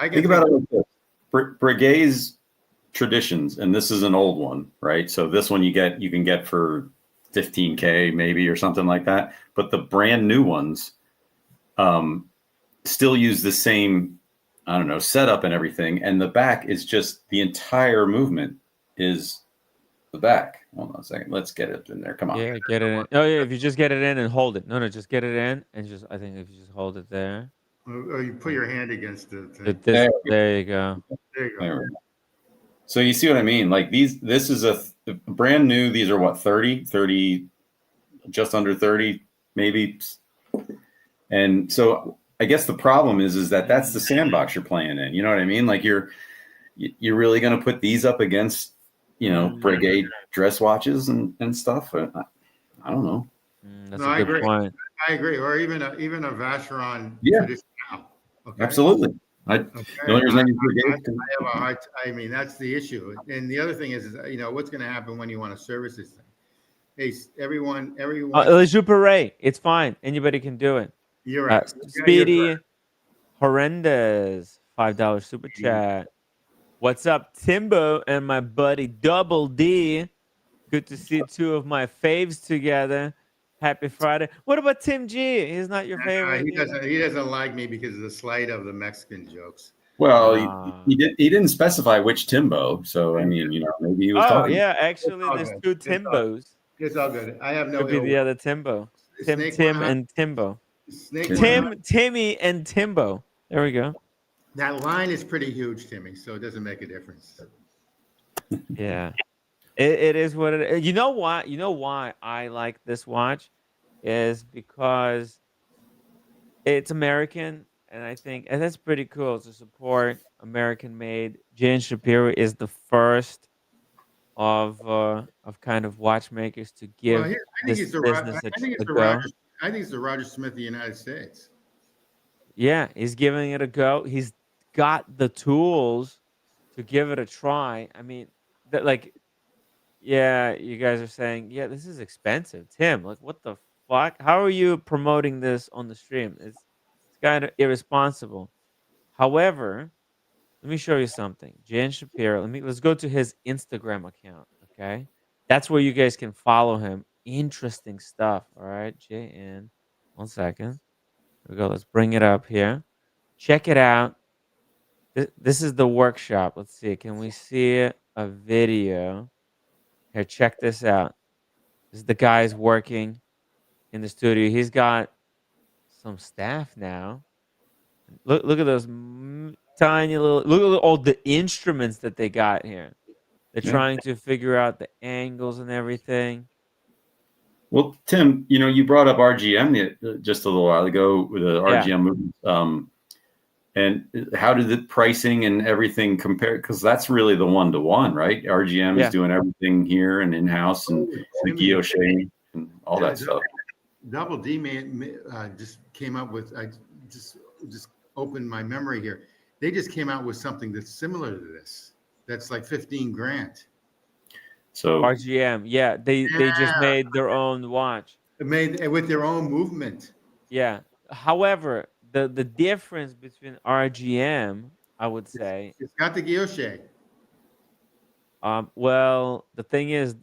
think about it like this. Breguet's Traditions, and this is an old one, right? So this one you can get for $15K maybe or something like that. But the brand new ones still use the same, I don't know, setup and everything. And the back is just the entire movement is the back. Hold on a second. Let's get it in there. Come on. Yeah, get it in. Oh, yeah, if you just get it in and hold it. No, just get it in and just, I think if you just hold it there. Or you put your hand against it. There you go. There you go. So you see what I mean? Like this is a brand new. These are what, 30, just under 30, maybe. And so I guess the problem is that that's the sandbox you're playing in. You know what I mean? Like you're really going to put these up against, Breguet dress watches and stuff. I don't know. That's a good point. I agree. Or even a Vacheron. Yeah. Okay. Absolutely. The only reason I mean, that's the issue. And the other thing is what's going to happen when you want to service this thing? Hey, everyone. Le Shapiro, it's fine. Anybody can do it. You're right. Speedy, horrendous, $5 super chat. What's up, Timbo and my buddy Double D? Good to see two of my faves together. Happy Friday. What about Tim G? He's not your favorite. He doesn't like me because of the slight of the Mexican jokes. Well, he didn't specify which Timbo, so I mean, maybe he was talking. Oh yeah, actually, there's two Timbos. It's all good. I have no. Could be the other Timbo. Tim and Timbo. Timmy and Timbo. There we go. That line is pretty huge, Timmy, so it doesn't make a difference. Yeah. It is what it is. You know why I like this watch is because it's American, and I think that's pretty cool to support American made. Shapiro is the first of kind of watchmakers to give this business a go. I think it's the Roger Smith of the United States. Yeah, he's giving it a go. He's got the tools to give it a try. I mean, yeah, you guys are saying, yeah, this is expensive. Tim, like, what the fuck? How are you promoting this on the stream? It's kind of irresponsible. However, let me show you something. Jan Shapiro, let's go to his Instagram account, okay? That's where you guys can follow him. Interesting stuff, all right? JN, 1 second. Here we go. Let's bring it up here. Check it out. This is the workshop. Let's see. Can we see a video? Here, check this out. This is the guys working in the studio. He's got some staff now. Look at those tiny little. Look at all the instruments that they got here. They're Yeah. trying to figure out the angles and everything. Well, Tim, you brought up RGM just a little while ago with the RGM movement. And how did the pricing and everything compare? Because that's really the one-to-one, right? RGM is doing everything here and in-house, and the Guilloché and all that stuff. Double D just came up with. I just opened my memory here. They just came out with something that's similar to this. That's like 15 grand. So RGM, they just made their own watch. Made with their own movement. Yeah. However, the difference between RGM, I would say, it's got the Guilloché. Well, the thing is,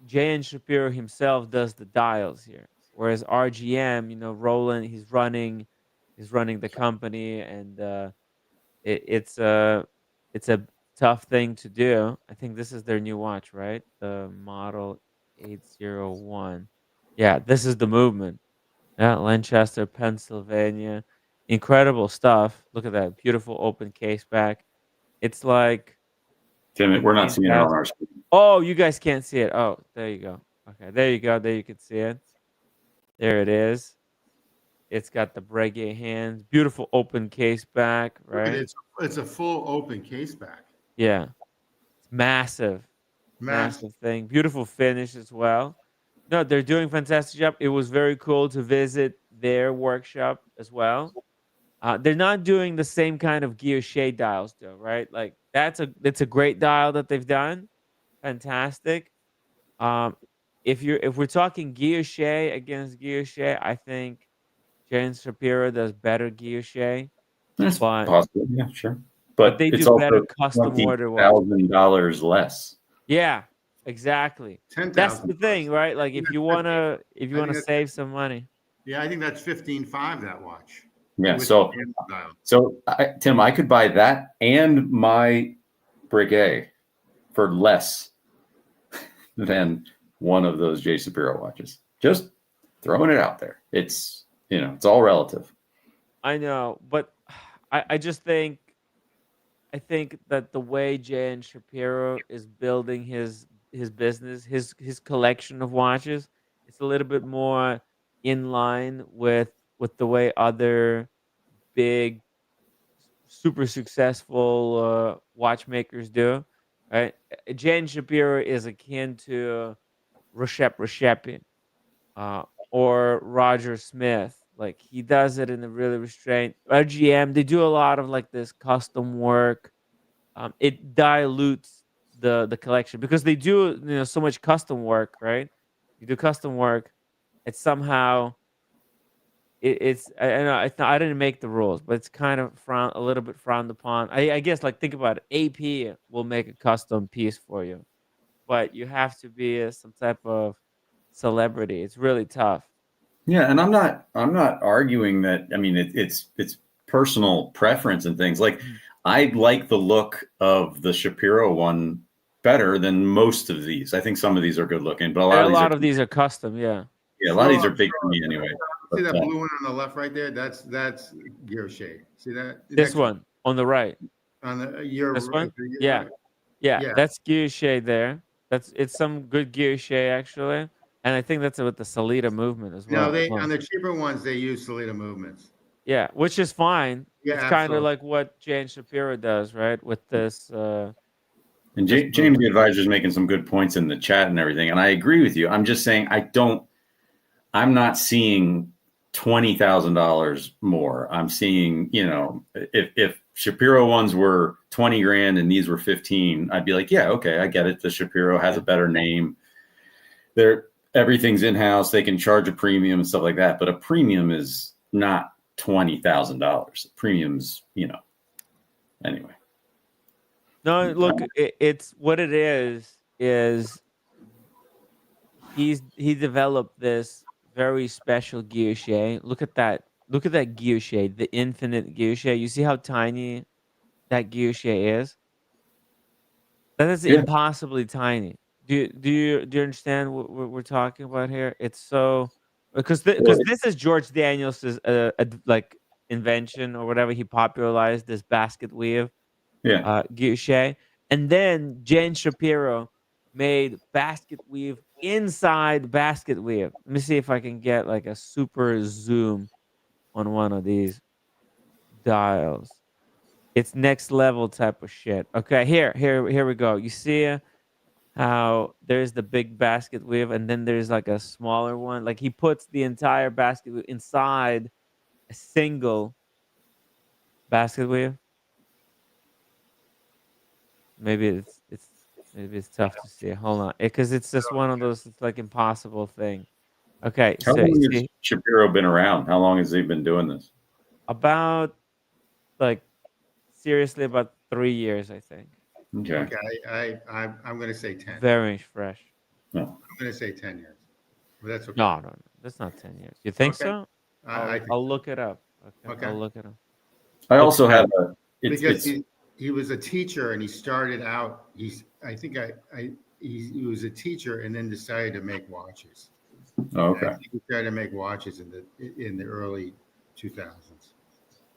J.N. Shapiro himself does the dials here, whereas RGM, Roland, he's running the company, and it's a tough thing to do. I think this is their new watch, right? The model 801. Yeah, this is the movement. Yeah, Lancaster, Pennsylvania. Incredible stuff. Look at that beautiful open case back. It's like, Tim, we're not seeing it on our screen. Oh, you guys can't see it. Oh, there you go. Okay, there you go. There you can see it. There it is. It's got the Breguet hands. Beautiful open case back, right? It's a full open case back. Yeah. It's massive. Massive thing. Beautiful finish as well. No, they're doing a fantastic job. It was very cool to visit their workshop as well. They're not doing the same kind of Guilloché dials though, right? Like it's a great dial that they've done. Fantastic. If we're talking Guilloché against Guilloché, I think James Shapiro does better Guilloché. That's possible. Yeah, sure. But they it's do also better custom order $20,000 less. Yeah, exactly. That's the thing, right? Like if you wanna save some money. Yeah, I think that's 15.5 that watch. Yeah. So Tim, I could buy that and my Breguet for less than one of those J. Shapiro watches. Just throwing it out there. It's it's all relative. I know, but I just think that the way J.N. Shapiro is building his business, his collection of watches, it's a little bit more in line with the way other big, super successful watchmakers do. Right? J.N. Shapiro is akin to Reshepin, or Roger Smith. Like he does it in a really restrained. RGM, they do a lot of like this custom work. It dilutes the collection because they do so much custom work, right? You do custom work, it's somehow it's I know I didn't make the rules, but it's kind of a little bit frowned upon. I guess like think about it. AP will make a custom piece for you, but you have to be some type of celebrity. It's really tough. Yeah, and I'm not arguing that. I mean, it's personal preference and things. Like I like the look of the Shapiro one better than most of these. I think some of these are good looking, but a lot of these are custom. Yeah. Yeah, a lot of these are big for me anyway. See that blue one on the left right there? That's Guilloché. See that? This one on the right. On the this one? Yeah. Yeah. That's Guilloché there. It's some good Guilloché actually. And I think that's with the Salida movement as well. No, on the cheaper ones they use Salida movements. Yeah, which is fine. Yeah, it's kind of like what James Shapiro does, right? With this. And James, the advisor, is making some good points in the chat and everything, and I agree with you. I'm just saying I'm not seeing $20,000 more. I'm seeing, if Shapiro ones were 20 grand and these were 15, I'd be like, yeah, okay, I get it. The Shapiro has a better name. Everything's in-house. They can charge a premium and stuff like that. But a premium is not $20,000. Premium's, anyway. No, look, it's what it is he developed this very special Guilloché. Look at that Guilloché, the infinite Guilloché. You see how tiny that Guilloché is? That is impossibly tiny. Do you understand what we're talking about here? It's so because this is George Daniels's like invention or whatever. He popularized this basket weave, Yeah. guilloché, and then Jane Shapiro made basket weave inside basket weave. Let me see if I can get like a super zoom on one of these dials. It's next level type of shit. Okay, here we go. You see how there's the big basket weave and then there's like a smaller one. Like he puts the entire basket weave inside a single basket weave. Maybe maybe it's tough to see. Hold on, because it's just one of those. It's like impossible thing. Okay, How so you long has see Shapiro been around? How long has he been doing this? about like seriously about 3 years, I think. Okay. Okay, I'm going to say 10. Very fresh. No. I'm going to say 10 years. But that's okay. No, that's not 10 years. You think Okay. so? I think I'll so. look it up. Okay, Okay. I'll look it up. I also have a. Because he was a teacher and he started out. He was a teacher and then decided to make watches. Oh, okay. I think he started to make watches in the early 2000s.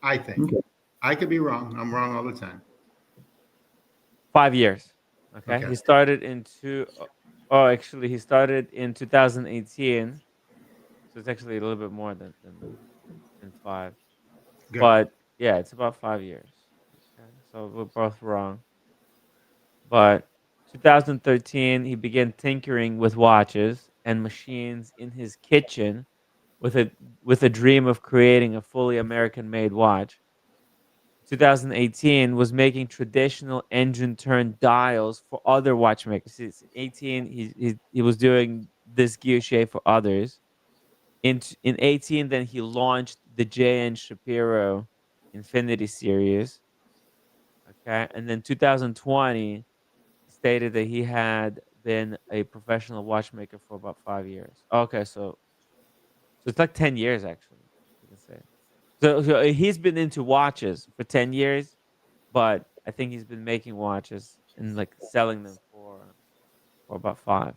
I think. Okay. I could be wrong. I'm wrong all the time. 5 years. Okay. Okay. He started actually he started in 2018. So it's actually a little bit more than 5. Good. But yeah, it's about 5 years. Okay. So we're both wrong. But 2013 he began tinkering with watches and machines in his kitchen with a dream of creating a fully American made watch. 2018 was making traditional engine turned dials for other watchmakers. Since 18, he was doing this guilloché for others. In 18, then he launched the J.N. Shapiro Infinity series. Okay, and then 2020 stated that he had been a professional watchmaker for about 5 years. Okay, so it's like 10 years actually. You can say. So he's been into watches for 10 years, but I think he's been making watches and like selling them for about 5.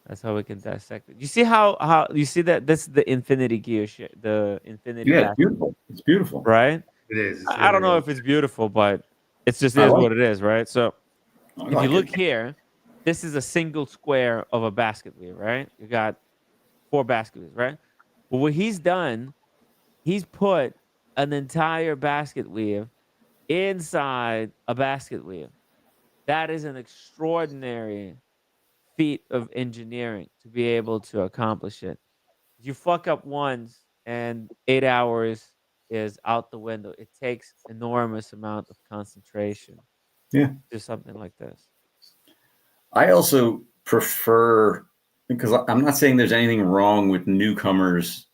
That's how we can dissect it. You see how you see that this is the infinity guilloché, the infinity Yeah, it's back, beautiful. It's beautiful. right? It is. It's I don't know really if it's beautiful, but it's just I is like what it is, right? So I if you like look it. here, this is a single square of a basket weave, right? You got 4 basket weaves, right? But what he's done, he's put an entire basket weave inside a basket weave. That is an extraordinary feat of engineering to be able to accomplish it. You fuck up once and 8 hours is out the window. It takes enormous amount of concentration Yeah. to do something like this. I also prefer, because I'm not saying there's anything wrong with newcomers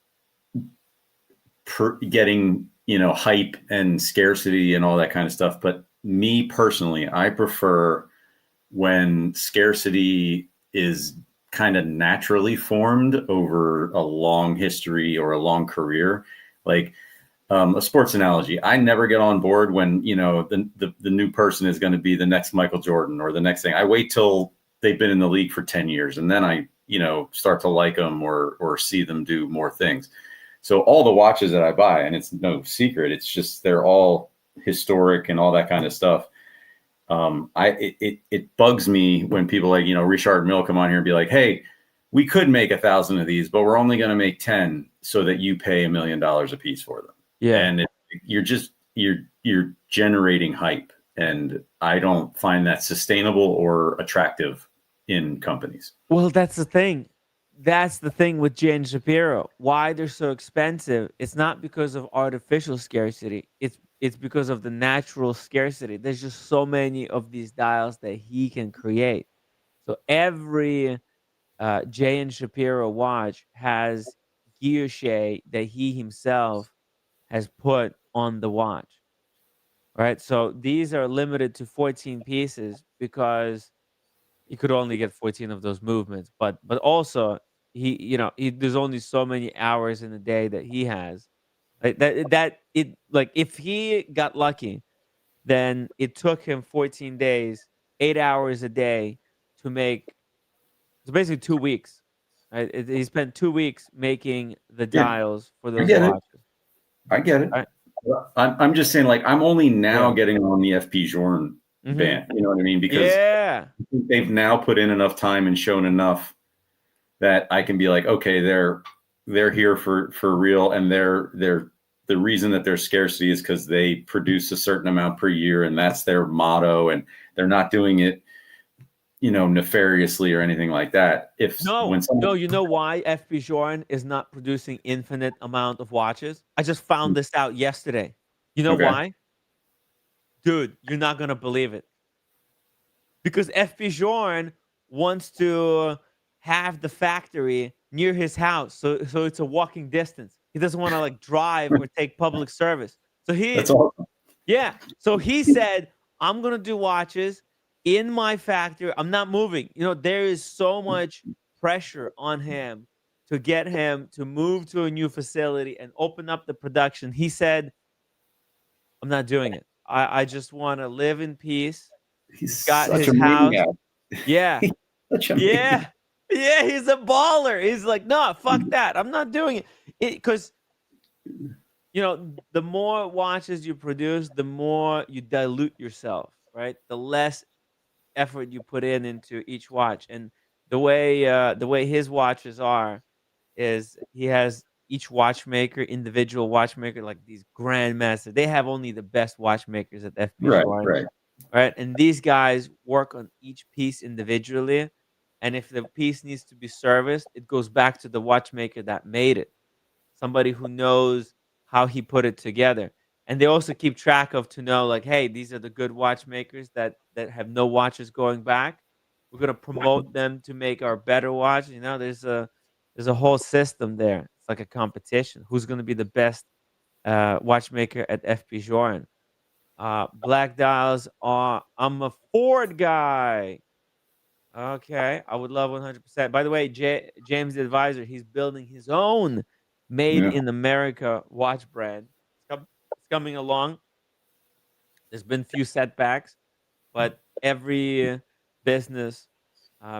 getting, hype and scarcity and all that kind of stuff. But me personally, I prefer when scarcity is kind of naturally formed over a long history or a long career. Like a sports analogy, I never get on board when, the new person is going to be the next Michael Jordan or the next thing. I wait till they've been in the league for 10 years and then I, start to like them or see them do more things. So all the watches that I buy, and it's no secret, it's just they're all historic and all that kind of stuff. It bugs me when people like, Richard Mille come on here and be like, hey, we could make 1,000 of these, but we're only going to make 10 so that you pay $1 million a piece for them. Yeah. And you're generating hype. And I don't find that sustainable or attractive in companies. Well, that's the thing. That's the thing with J and Shapiro. Why they're so expensive? It's not because of artificial scarcity. It's because of the natural scarcity. There's just so many of these dials that he can create. So every J and Shapiro watch has guilloché that he himself has put on the watch. Right? So these are limited to 14 pieces because you could only get 14 of those movements, but also there's only so many hours in a day that he has. Like if he got lucky, then it took him 14 days, 8 hours a day to make. So basically 2 weeks. Right? He spent 2 weeks making the dials for those watches. I get it. Right? I'm just saying, like, I'm only now Yeah. getting on the FP Journe band. You know what I mean? Because they've now put in enough time and shown enough that I can be like, okay, they're here for real, and they're the reason that their scarcity is because they produce a certain amount per year, and that's their motto, and they're not doing it, you know, nefariously or anything like that. No, you know why FP Journe is not producing infinite amount of watches? I just found this out yesterday. You know why? Dude, you're not gonna believe it. Because FP Journe wants to have the factory near his house, so it's a walking distance. He doesn't want to like drive or take public service. So That's awesome. Yeah. So he said, I'm gonna do watches in my factory. I'm not moving. You know, there is so much pressure on him to get him to move to a new facility and open up the production. He said, I'm not doing it. I just want to live in peace. He's got such his a house. maniac. Yeah. Such a Yeah. maniac. Yeah, he's a baller. He's like, no, fuck that. I'm not doing it. Because you know, the more watches you produce, the more you dilute yourself, right? The less effort you put into each watch. And the way his watches are is he has each watchmaker, individual watchmaker, like these grandmasters. They have only the best watchmakers at FP Journe. Right. And these guys work on each piece individually. And if the piece needs to be serviced, it goes back to the watchmaker that made it. Somebody who knows how he put it together. And they also keep track of to know like, hey, these are the good watchmakers that have no watches going back. We're gonna promote them to make our better watch. You know, there's a whole system there. It's like a competition. Who's gonna be the best watchmaker at FP Journe? Black dials are. I'm a Ford guy. Okay, I would love 100%. By the way, James the Advisor, he's building his own made in America watch brand. It's coming along. There's been few setbacks, but every business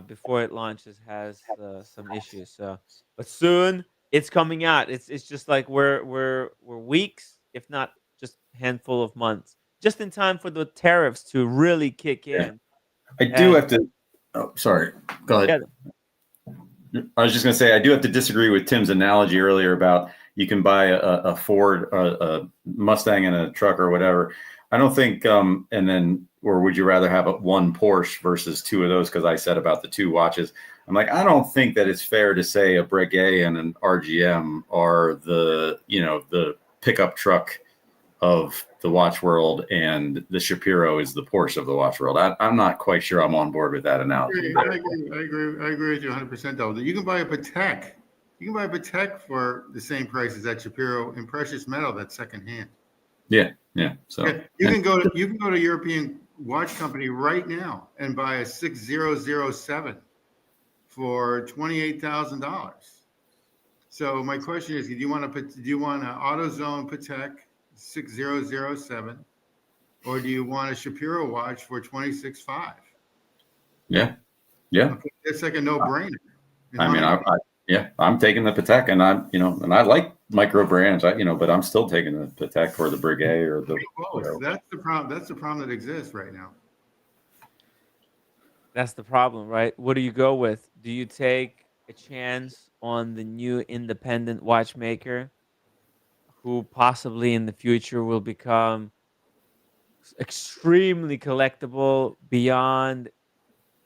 before it launches has some issues. So, but soon it's coming out. It's just like we're weeks, if not just a handful of months, just in time for the tariffs to really kick in. I do have to. Oh, sorry. Go ahead. I was just going to say, I do have to disagree with Tim's analogy earlier about you can buy a Ford, a Mustang and a truck or whatever. I don't think, and then, or would you rather have one Porsche versus two of those? Because I said about the two watches. I'm like, I don't think that it's fair to say a Breguet and an RGM are the, you know, the pickup truck of the watch world, and the Shapiro is the Porsche of the watch world. I'm not quite sure I'm on board with that analogy. I agree with you 100% though. You can buy a Patek. You can buy a Patek for the same price as that Shapiro in precious metal that's secondhand. Yeah. So you can go to European watch company right now and buy a 6007 for $28,000. So my question is, do you want an AutoZone Patek 6007, or do you want a Shapiro watch for $26,500? Yeah. Okay, that's like a no-brainer. I mean, I'm taking the Patek, and and I like micro brands, but I'm still taking the Patek or the Breguet or the. That's the problem. That's the problem that exists right now. That's the problem, right? What do you go with? Do you take a chance on the new independent watchmaker who possibly in the future will become extremely collectible beyond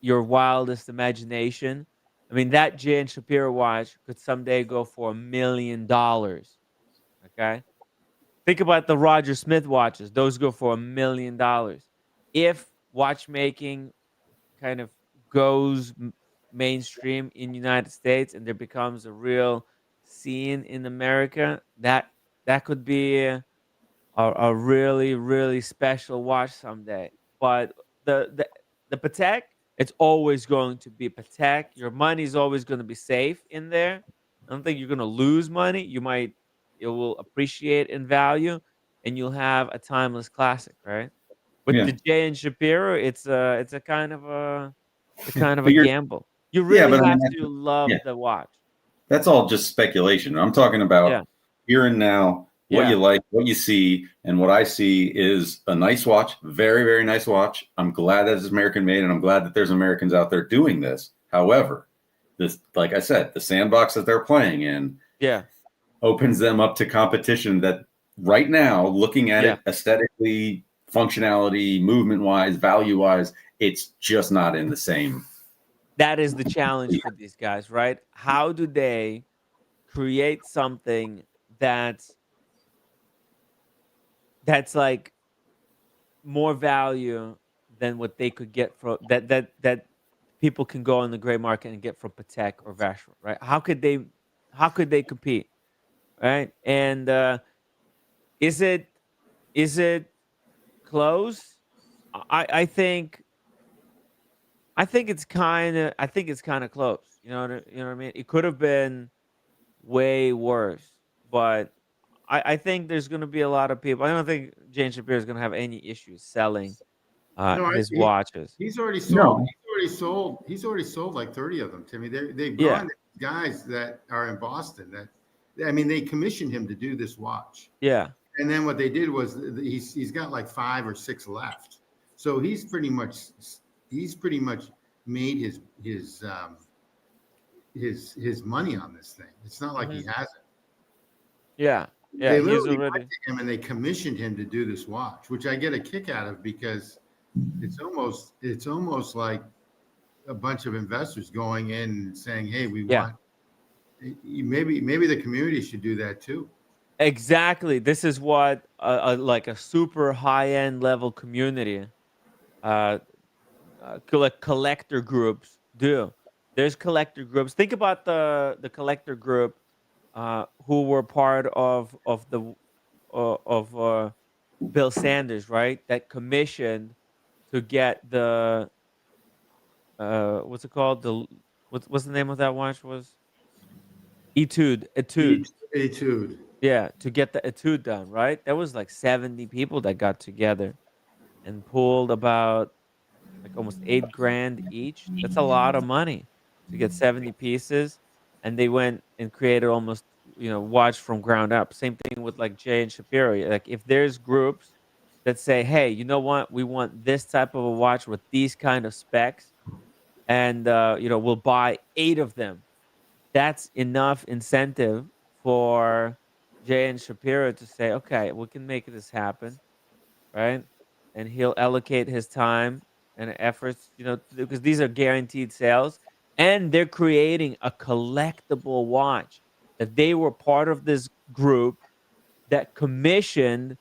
your wildest imagination? I mean, that J and Shapiro watch could someday go for $1 million. Okay? Think about the Roger Smith watches. Those go for $1 million. If watchmaking kind of goes mainstream in United States and there becomes a real scene in America, that could be a really, really special watch someday. But the Patek, it's always going to be Patek. Your money is always going to be safe in there. I don't think you're going to lose money. It will appreciate in value, and you'll have a timeless classic, right? With the J and Shapiro, it's a kind of a It's kind of But a you're, gamble. You yeah, really but I mean, have to love yeah, the watch. that's all just speculation. I'm talking Yeah, about here and now, what yeah, you like, what you see, and what I see is a nice watch, very, very nice watch. I'm glad that it's American made, and I'm glad that there's Americans out there doing this. However, this, like I said, the sandbox that they're playing in yeah, opens them up to competition that right now, looking at yeah. it aesthetically, functionality, movement wise, value wise, it's just not in the same. That is the challenge for these guys, right? How do they create something that's like more value than what they could get from that people can go on the gray market and get from Patek or Vacheron, right? How could they compete, right? And is it is it close? I think it's kind of close. You know what I mean? It could have been way worse, but I think there's going to be a lot of people. I don't think Jane Shapiro is going to have any issues selling No, his watches. he's already sold. No. He's already sold like 30 of them, Timmy. They've Yeah, gone to guys that are in Boston. I mean, they commissioned him to do this watch, yeah, and then what they did was he's got like 5 or 6 left. So he's pretty much made his money on this thing. It's not like hmm he hasn't. yeah, yeah. They He's literally went already. to him and they commissioned him to do this watch, which I get a kick out of because it's almost like a bunch of investors going in and saying, "Hey, we Yeah, want." Maybe the community should do that too. exactly. This is what like a super high end level community, uh, collector groups do. There's collector groups. Think about the collector group who were part of Bill Sanders, right? That commissioned to get the what's it called? What's the name of that watch? Was Etude. Etude. Yeah, to get the Etude done, right? There was like 70 people that got together and pulled about like almost 8 grand each. That's a lot of money to get 70 pieces. And they went and created almost, watch from ground up. Same thing with like Jay and Shapiro. Like if there's groups that say, hey, you know what? We want this type of a watch with these kind of specs, and we'll buy 8 of them. That's enough incentive for Jay and Shapiro to say, okay, we can make this happen, right? And he'll allocate his time and efforts, because these are guaranteed sales, and they're creating a collectible watch that they were part of this group that commissioned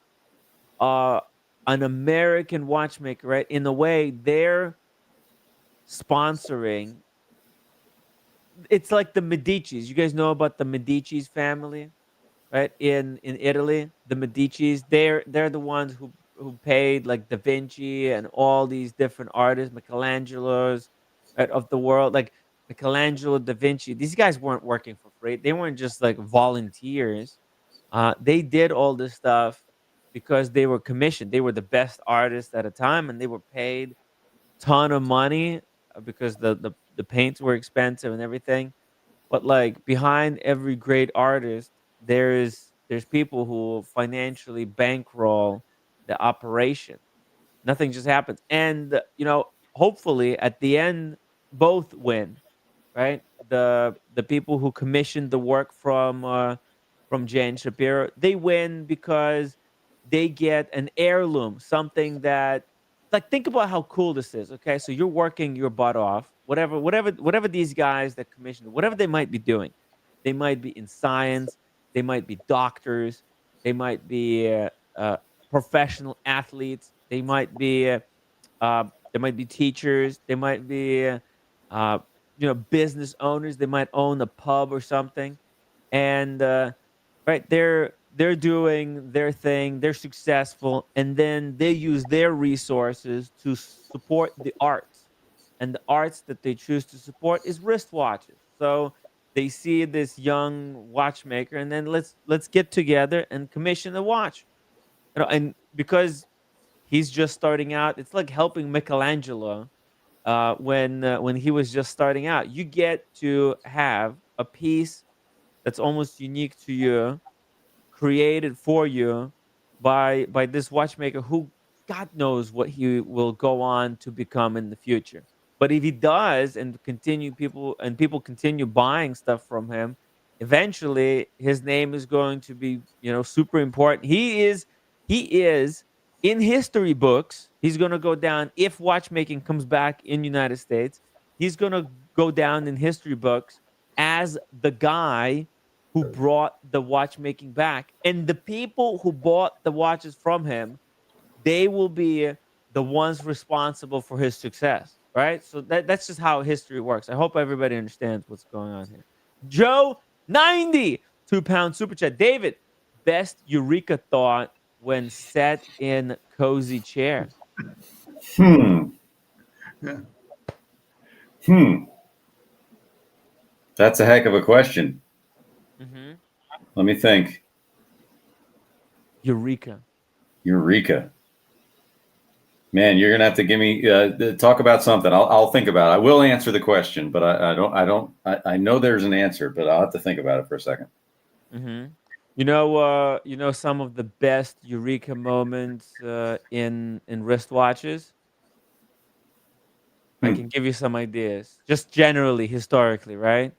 uh, an American watchmaker, right? In a way, they're sponsoring. It's like the Medici's. You guys know about the Medici's family, right? In Italy, the Medici's, they're the ones who paid like Da Vinci and all these different artists, Michelangelo's, right, of the world. Like Michelangelo, Da Vinci, these guys weren't working for free. They weren't just like volunteers. They did all this stuff because they were commissioned. They were the best artists at a time, and they were paid ton of money because the paints were expensive and everything. But like behind every great artist, there's people who financially bankroll the operation. Nothing just happens. And hopefully at the end both win, right? The people who commissioned the work from Jane Shapiro, they win because they get an heirloom, something that, like, think about how cool this is. Okay, so you're working your butt off, whatever these guys that commissioned, whatever they might be doing, they might be in science, they might be doctors, they might be professional athletes, they might be teachers, they might be uh, business owners, they might own a pub or something, and right, they're doing their thing, they're successful, and then they use their resources to support the arts, and the arts that they choose to support is wristwatches. So they see this young watchmaker, and then let's get together and commission a watch, and because he's just starting out, it's like helping Michelangelo when he was just starting out. You get to have a piece that's almost unique to you, created for you by this watchmaker who God knows what he will go on to become in the future. But if he does and people continue buying stuff from him, eventually his name is going to be, super important. He is in history books. He's going to go down if watchmaking comes back in United States. He's going to go down in history books as the guy who brought the watchmaking back. And the people who bought the watches from him, they will be the ones responsible for his success, right? So that's just how history works. I hope everybody understands what's going on here. Joe, 90, £2 super chat. David, best eureka thought when set in cozy chairs. Hmm. Yeah. That's a heck of a question. Mm-hmm. Let me think. Eureka. Man, you're gonna have to give me talk about something. I'll think about it. I will answer the question, but I know there's an answer, but I'll have to think about it for a second. Mm-hmm. Some of the best eureka moments in wristwatches. I can give you some ideas, just generally, historically, right?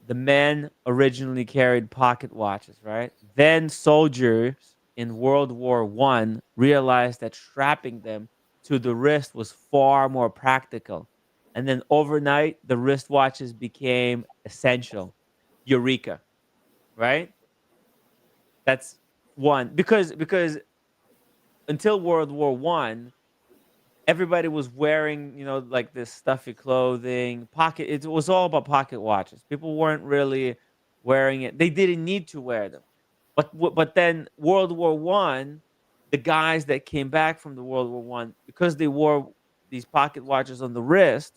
The men originally carried pocket watches, right? Then soldiers in World War I realized that strapping them to the wrist was far more practical. And then overnight, the wristwatches became essential. Eureka, right? That's one. Because until World War I, everybody was wearing, like this stuffy clothing, pocket. It was all about pocket watches. People weren't really wearing it. They didn't need to wear them. But then World War One, the guys that came back from the World War One, because they wore these pocket watches on the wrist,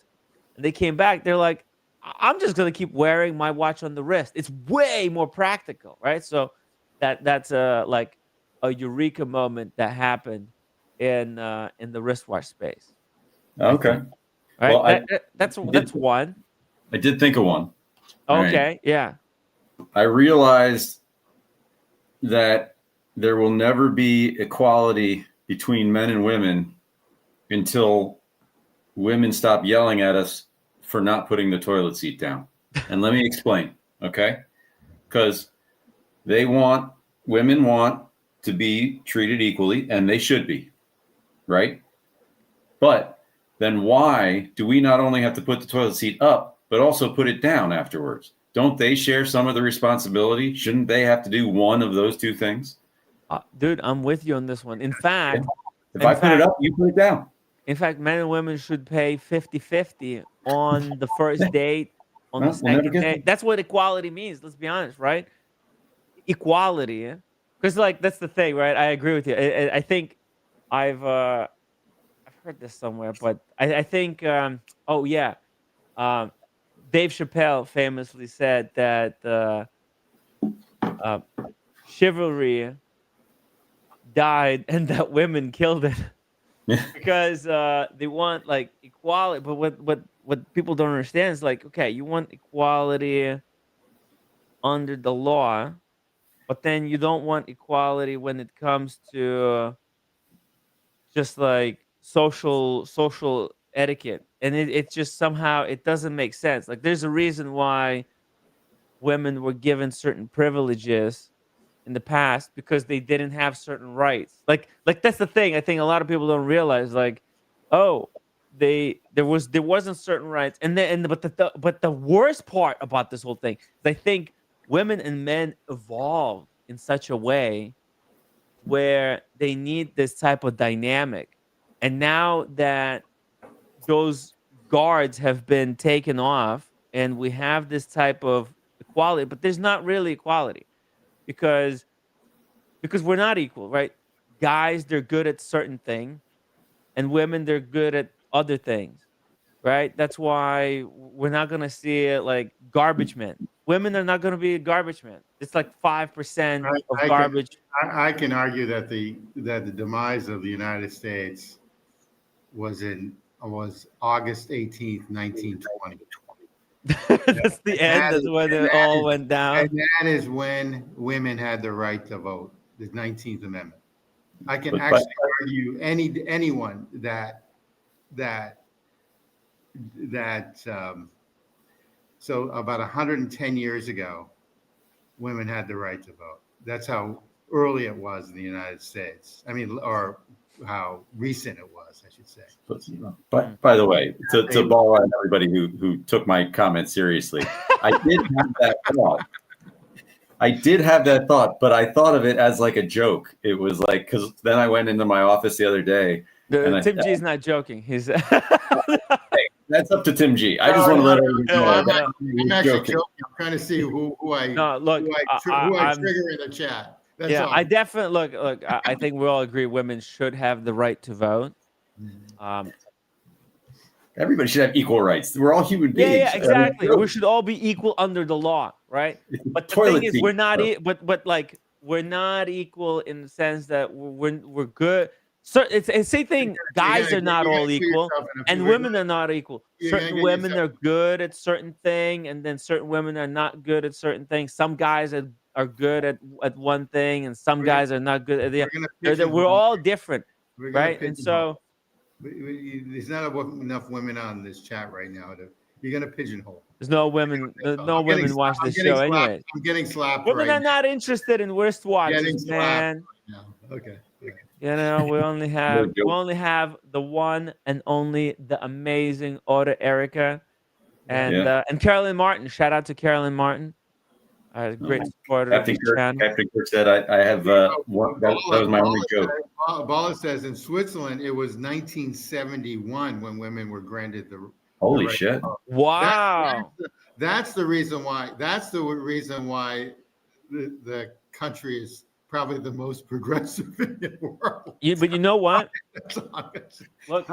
and they came back, they're like, I'm just gonna keep wearing my watch on the wrist. It's way more practical, right? So that's like a eureka moment that happened in the wristwatch space. Okay. Right. Well, That's one. I did think of one. Okay. Right. Yeah. I realized that there will never be equality between men and women until women stop yelling at us for not putting the toilet seat down. And let me explain, okay? Because women want to be treated equally, and they should be, right? But then why do we not only have to put the toilet seat up, but also put it down afterwards? Don't they share some of the responsibility? Shouldn't they have to do one of those two things? Dude, I'm with you on this one. In fact, if I put it up, you put it down. In fact, men and women should pay 50-50 on the first date, on the second date. That's what equality means. Let's be honest, right? Equality, because that's the thing, right? I agree with you. I think I've heard this somewhere, but I think Dave Chappelle famously said that chivalry died and that women killed it. Because they want equality, but what people don't understand is okay, you want equality under the law, but then you don't want equality when it comes to just social etiquette, and it just somehow it doesn't make sense. There's a reason why women were given certain privileges in the past, because they didn't have certain rights. That's the thing. I think a lot of people don't realize. There wasn't certain rights, but the worst part about this whole thing is I think women and men evolved in such a way where they need this type of dynamic, and now that those guards have been taken off and we have this type of equality, but there's not really equality. Because we're not equal, right? Guys, they're good at certain things, and women, they're good at other things, right? That's why we're not gonna see it like garbage men. Women are not gonna be garbage men. It's like 5% of garbage. I can argue that the demise of the United States was in was August 18th, 1920. That's the end. That's when it all went down. And that is when women had the right to vote, the 19th Amendment. I can actually argue anyone that so about 110 years ago, women had the right to vote. That's how early it was in the United States. I mean, or how recent it was, I should say. But by the way, to ball on everybody who took my comment seriously, I did have that thought. But I thought of it as like a joke. It was like, because then I went into my office the other day. Tim G's not joking. He's that's up to Tim G. I just want to let everyone know. I'm actually joking. I'm trying to see who I trigger in the chat. That's all. I definitely look. I think we all agree women should have the right to vote. Everybody should have equal rights. We're all human beings. Yeah, exactly. We should all be equal under the law, right? But the thing is, we're not. But like, we're not equal in the sense that we're good. So it's the same thing. Guys are not all equal, and women are not equal. Certain women are good at certain thing, and then certain women are not good at certain things. Some guys are good at one thing, and some guys are not good at the other. We're all different, right? And so there's not enough women on this chat right now. You're gonna pigeonhole. There's no women. No women watch this show anyway. I'm getting slapped. Women are not interested in wristwatches, man. Okay. You know, we only have the one and only the amazing Auto Erica, and Carolyn Martin. Shout out to Carolyn Martin, great supporter of the channel. Captain Kirk said, "I have one." That was my only joke. Bala says in Switzerland it was 1971 when women were granted the. Holy shit! Wow. That's the reason why. That's the reason why the country is probably the most progressive in the world. But you know what? Look,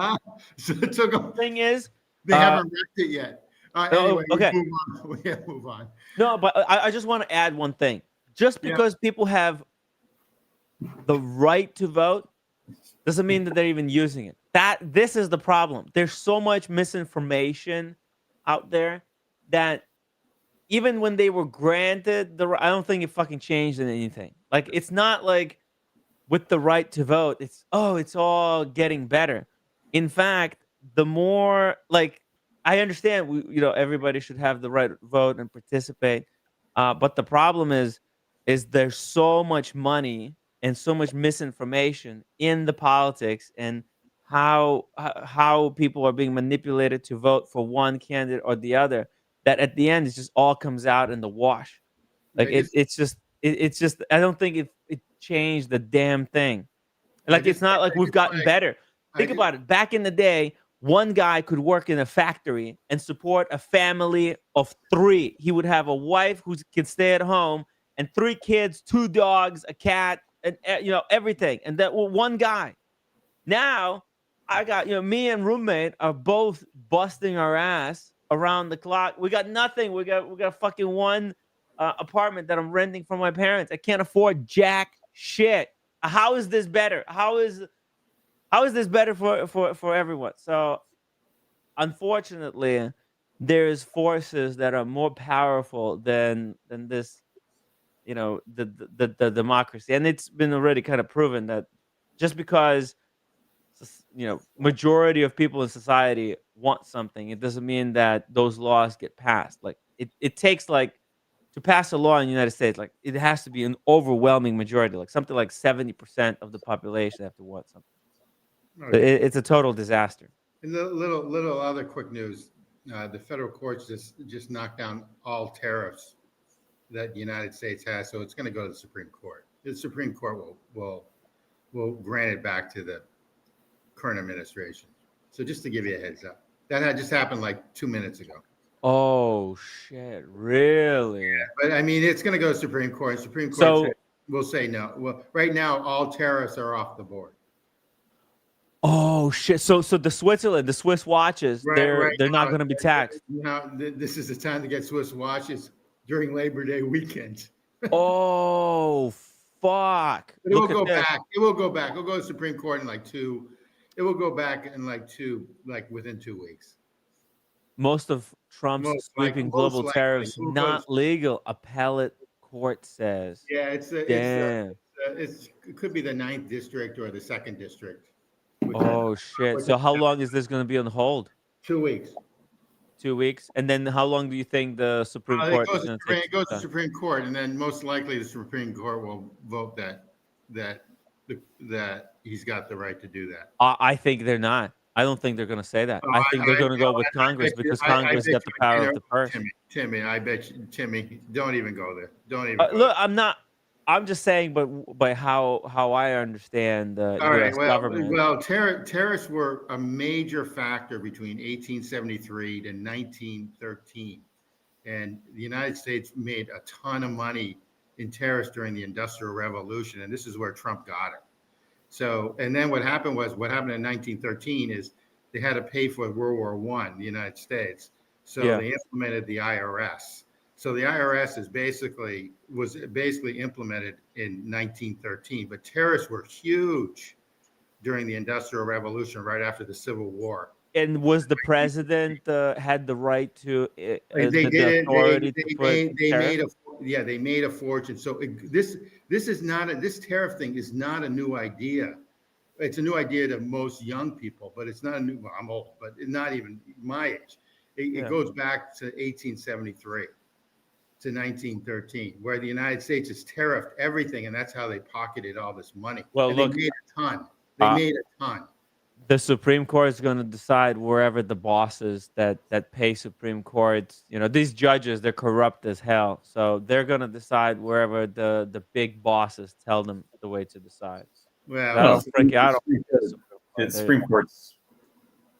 so it took them, thing is, they haven't wrecked it yet. Anyway, okay. We can't move on. No, but I just want to add one thing. Just because people have the right to vote doesn't mean that they're even using it. This is the problem. There's so much misinformation out there that even when they were granted I don't think it fucking changed anything. Like, it's not like with the right to vote, it's all getting better. In fact, the more, like, I understand everybody should have the right to vote and participate, but the problem is there's so much money and so much misinformation in the politics and how people are being manipulated to vote for one candidate or the other, that at the end it just all comes out in the wash. Like, it's just I don't think it changed the damn thing. Like, it's not like we've gotten better. Think about it. Back in the day, one guy could work in a factory and support a family of 3. He would have a wife who could stay at home and 3 kids, 2 dogs, a cat, and everything. And that one guy. Now I got me and roommate are both busting our ass around the clock. We got nothing. We got fucking one apartment that I'm renting from my parents. I can't afford jack shit. How is this better? How is this better for everyone? So unfortunately, there's forces that are more powerful than this, the democracy. And it's been already kind of proven that just because majority of people in society want something, it doesn't mean that those laws get passed. Like, it takes, like, to pass a law in the United States, like, it has to be an overwhelming majority, like something like 70% of the population have to want something. Okay. It's a total disaster. And the little other quick news: the federal courts just knocked down all tariffs that the United States has, so it's going to go to the Supreme Court. The Supreme Court will grant it back to the current administration. So just to give you a heads up, that had just happened like 2 minutes ago. Oh shit! Really? Yeah, but I mean, it's going to go to Supreme Court. Supreme Court will say no. Well, right now, all tariffs are off the board. Oh shit! So the Swiss watches, they're not going to be taxed. This is the time to get Swiss watches during Labor Day weekend. Oh fuck! But it will go back. It will go back. It'll go to the Supreme Court in like two It will go back in within 2 weeks. Most of Trump's sweeping global tariffs not legal, appellate court says. Yeah, Damn. it could be the 9th district or the 2nd district. Oh shit! So how long is this going to be on hold? 2 weeks. 2 weeks, and then how long do you think the Supreme Court is going to take? It goes to Supreme Court, and then most likely the Supreme Court will vote that he's got the right to do that. I think they're not. I don't think they're going to say that. I think they're going to go with Congress because Congress got the power of the purse. Timmy, I bet you, Timmy, don't even go there. Don't even. Look, I'm not. I'm just saying, but by how I understand the U.S. government. Well, tariffs were a major factor between 1873 to 1913, and the United States made a ton of money in tariffs during the Industrial Revolution, and this is where Trump got it. So, and then what happened in 1913 is they had to pay for World War I, the United States. So they implemented the IRS. So the IRS was basically implemented in 1913, but tariffs were huge during the Industrial Revolution, right after the Civil War. And was the president had the right to? They did it. They made a fortune. So this tariff thing is not a new idea. It's a new idea to most young people, but it's not a new. Well, I'm old, but not even my age. It goes back to 1873. To 1913, where the United States has tariffed everything, and that's how they pocketed all this money. Well, and look, they made a ton. They made a ton. The Supreme Court is going to decide wherever the bosses that pay Supreme Courts. You know, these judges, they're corrupt as hell, so they're going to decide wherever the big bosses tell them the way to decide. Well, the Supreme Court's.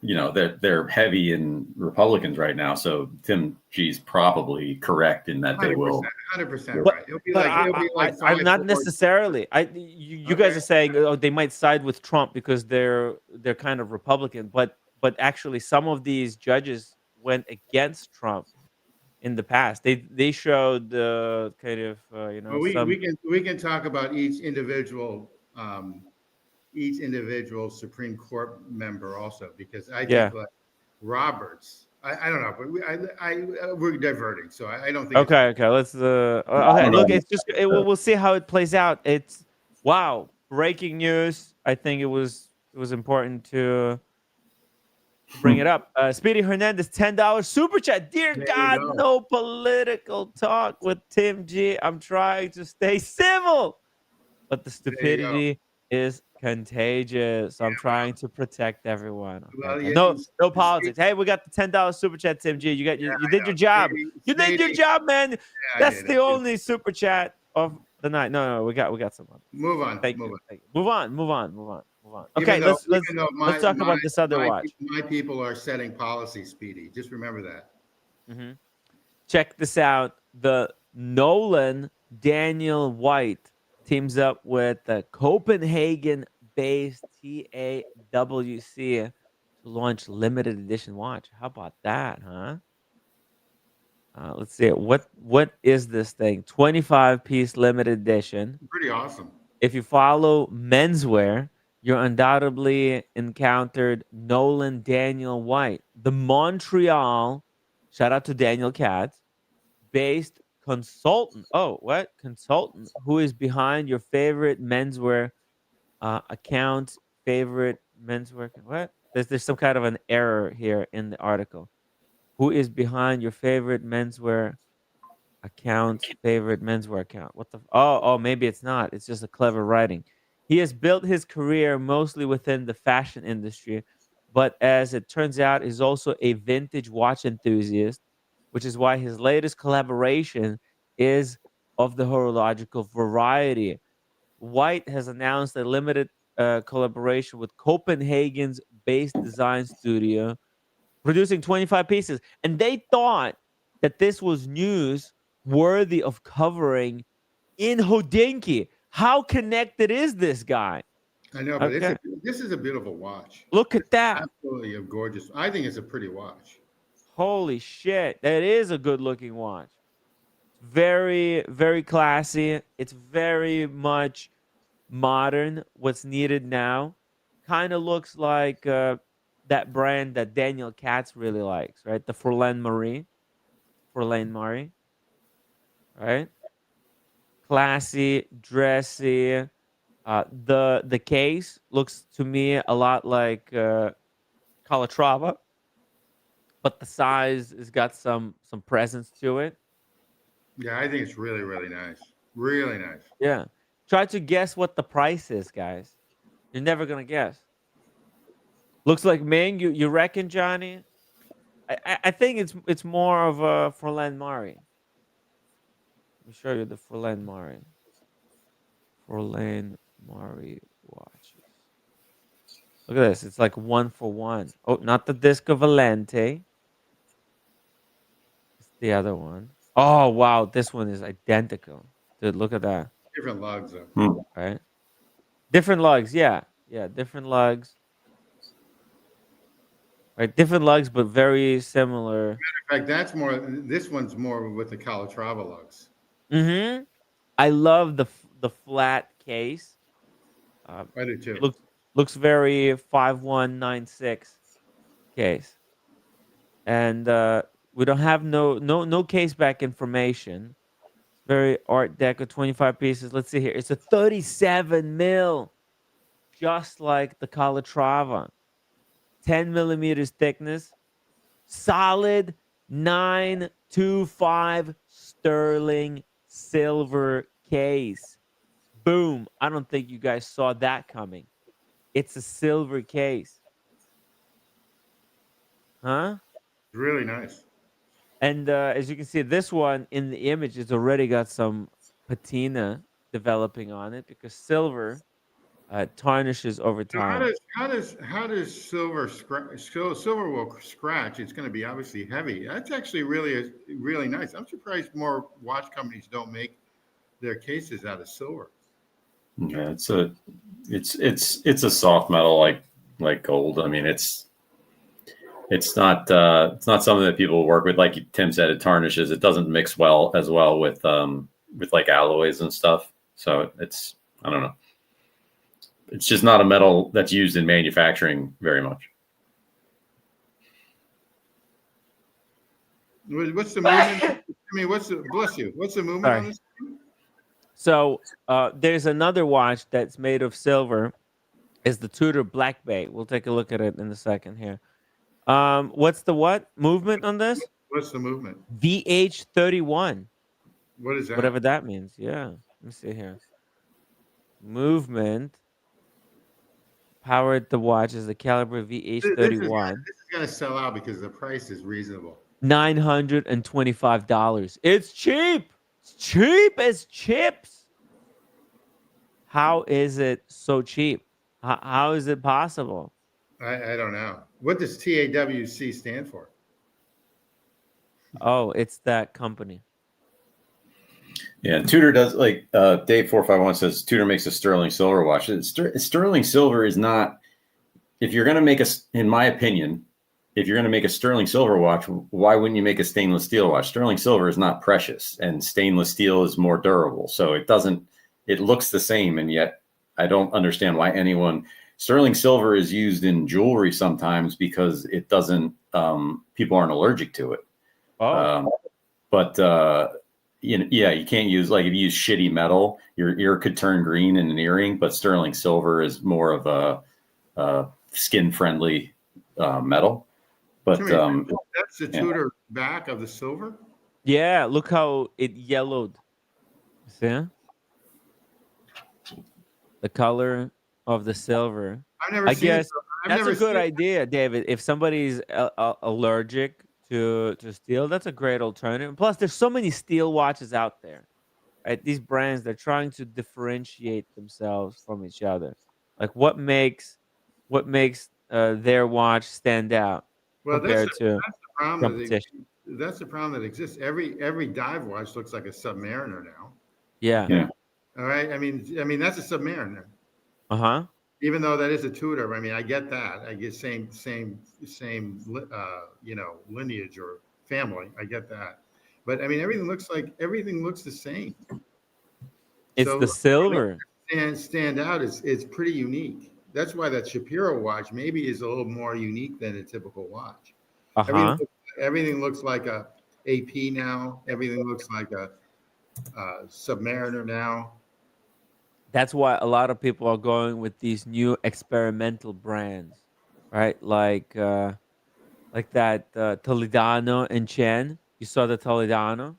You know, they're heavy in Republicans right now, so Tim G's probably correct in that they will. 100% right. It'll be like I'm not necessarily. You guys are saying they might side with Trump because they're kind of Republican, but actually some of these judges went against Trump in the past. They showed the kind of we can talk about each individual Supreme Court member also, because I think like Roberts, I don't know, but we're diverting, so I don't think. Okay, let's. Okay, look, it's just we'll see how it plays out. It's breaking news. I think it was important to bring it up. Speedy Hernandez, $10 super chat. Dear God, no political talk with Tim G. I'm trying to stay civil, but the stupidity is contagious. So I'm trying to protect everyone. Okay. Well, no politics. Hey, we got the $10 super chat, Tim G. You did your job. You did your job, man. That's the only super chat of the night. No, we got some. Move on. Thank you. Move on. Okay, let's talk about this other watch. My people are setting policy, Speedy. Just remember that. Mm-hmm. Check this out. The Nolan Daniel White teams up with the Copenhagen-based TAWC to launch limited edition watch. How about that, huh? Let's see. What is this thing? 25-piece limited edition. Pretty awesome. If you follow menswear, you're undoubtedly encountered Nolan Daniel White, the Montreal, shout out to Daniel Katz, based consultant. Consultant who is behind your favorite menswear account? Favorite menswear? What? There's some kind of an error here in the article. Who is behind your favorite menswear account? Favorite menswear account? What the? Oh, maybe it's not. It's just a clever writing. He has built his career mostly within the fashion industry, but as it turns out, is also a vintage watch enthusiast, which is why his latest collaboration is of the horological variety. White has announced a limited collaboration with Copenhagen's based design studio, producing 25 pieces. And they thought that this was news worthy of covering in Hodinkee. How connected is this guy? I know, but this is a beautiful watch. Look at that. Absolutely a gorgeous. I think it's a pretty watch. Holy shit. That is a good looking watch. Very, very classy. It's very much modern. What's needed now. kind of looks like that brand that Daniel Katz really likes, right? The Furlan Marie, right? Classy, dressy. The case looks to me a lot like Calatrava, but the size has got some presence to it. Yeah, I think it's really, really nice. Really nice. Yeah. Try to guess what the price is, guys. You're never gonna guess. Looks like Ming. You reckon, Johnny? I think it's more of a Furlan Mari. Let me show you the Furlan Mari. Furlan Mari watches. Look at this. It's like 1 for 1. Oh, not the Disco Valente. It's the other one. Oh wow, this one is identical. Dude, look at that. Different lugs, though. Right? Different lugs, yeah. Yeah, different lugs. Right, different lugs, but very similar. In fact, that's more. This one's more with the Calatrava lugs. Mm-hmm. I love the flat case. I do too. Looks very 5196 case, and we don't have no case back information. Very Art Deco, 25 pieces. Let's see here. It's a 37 mil, just like the Calatrava. 10 millimeters thickness, solid 925 sterling silver case. Boom. I don't think you guys saw that coming. It's a silver case. Huh? Really nice. And as you can see, this one in the image, it's already got some patina developing on it because silver tarnishes over So time. how does silver silver will scratch? It's going to be obviously heavy. That's actually really nice. I'm surprised more watch companies don't make their cases out of silver. Yeah, it's a soft metal like gold. I mean, it's not something that people work with. Like Tim said, it tarnishes. It doesn't mix as well with like alloys and stuff. So I don't know. It's just not a metal that's used in manufacturing very much. What's the movement? I mean, bless you. What's the movement on this? So there's another watch that's made of silver. Is the Tudor Black Bay. We'll take a look at it in a second here. What's the movement on this? What's the movement? VH31. What is that? Whatever that means. Yeah. Let me see here. Movement. Powered the watch is the caliber VH31. This is going to sell out because the price is reasonable. $925. It's cheap. It's cheap as chips. How is it so cheap? How is it possible? I don't know. What does TAWC stand for? Oh, it's that company. Yeah, Tudor does, like Dave451 says, Tudor makes a sterling silver watch. Sterling silver is not, if you're going to make in my opinion, if you're going to make a sterling silver watch, why wouldn't you make a stainless steel watch? Sterling silver is not precious, and stainless steel is more durable. So it looks the same, and yet I don't understand why sterling silver is used in jewelry sometimes because it doesn't, people aren't allergic to it. You can't use, like, if you use shitty metal, your ear could turn green in an earring, but sterling silver is more of a skin-friendly metal. But that's the Tudor back of the silver? Yeah, look how it yellowed. See? The color of the silver. I guess that's a good idea, David. If somebody's allergic to steel, that's a great alternative. Plus, there's so many steel watches out there, right? These brands, they're trying to differentiate themselves from each other. Like, what makes their watch stand out compared to competition? That's the problem that exists. Every dive watch looks like a Submariner now. Yeah. All right. I mean that's a Submariner. Even though that is a Tudor, I mean, I get that. I get same lineage or family. I get that. But I mean, everything looks the same. It's the silver. And stand out is pretty unique. that Shapiro watch maybe is a little more unique than a typical watch. Uh-huh. Everything looks like a AP now. Everything looks like a Submariner now. That's why a lot of people are going with these new experimental brands, right? Like that Toledano and Chen. You saw the Toledano?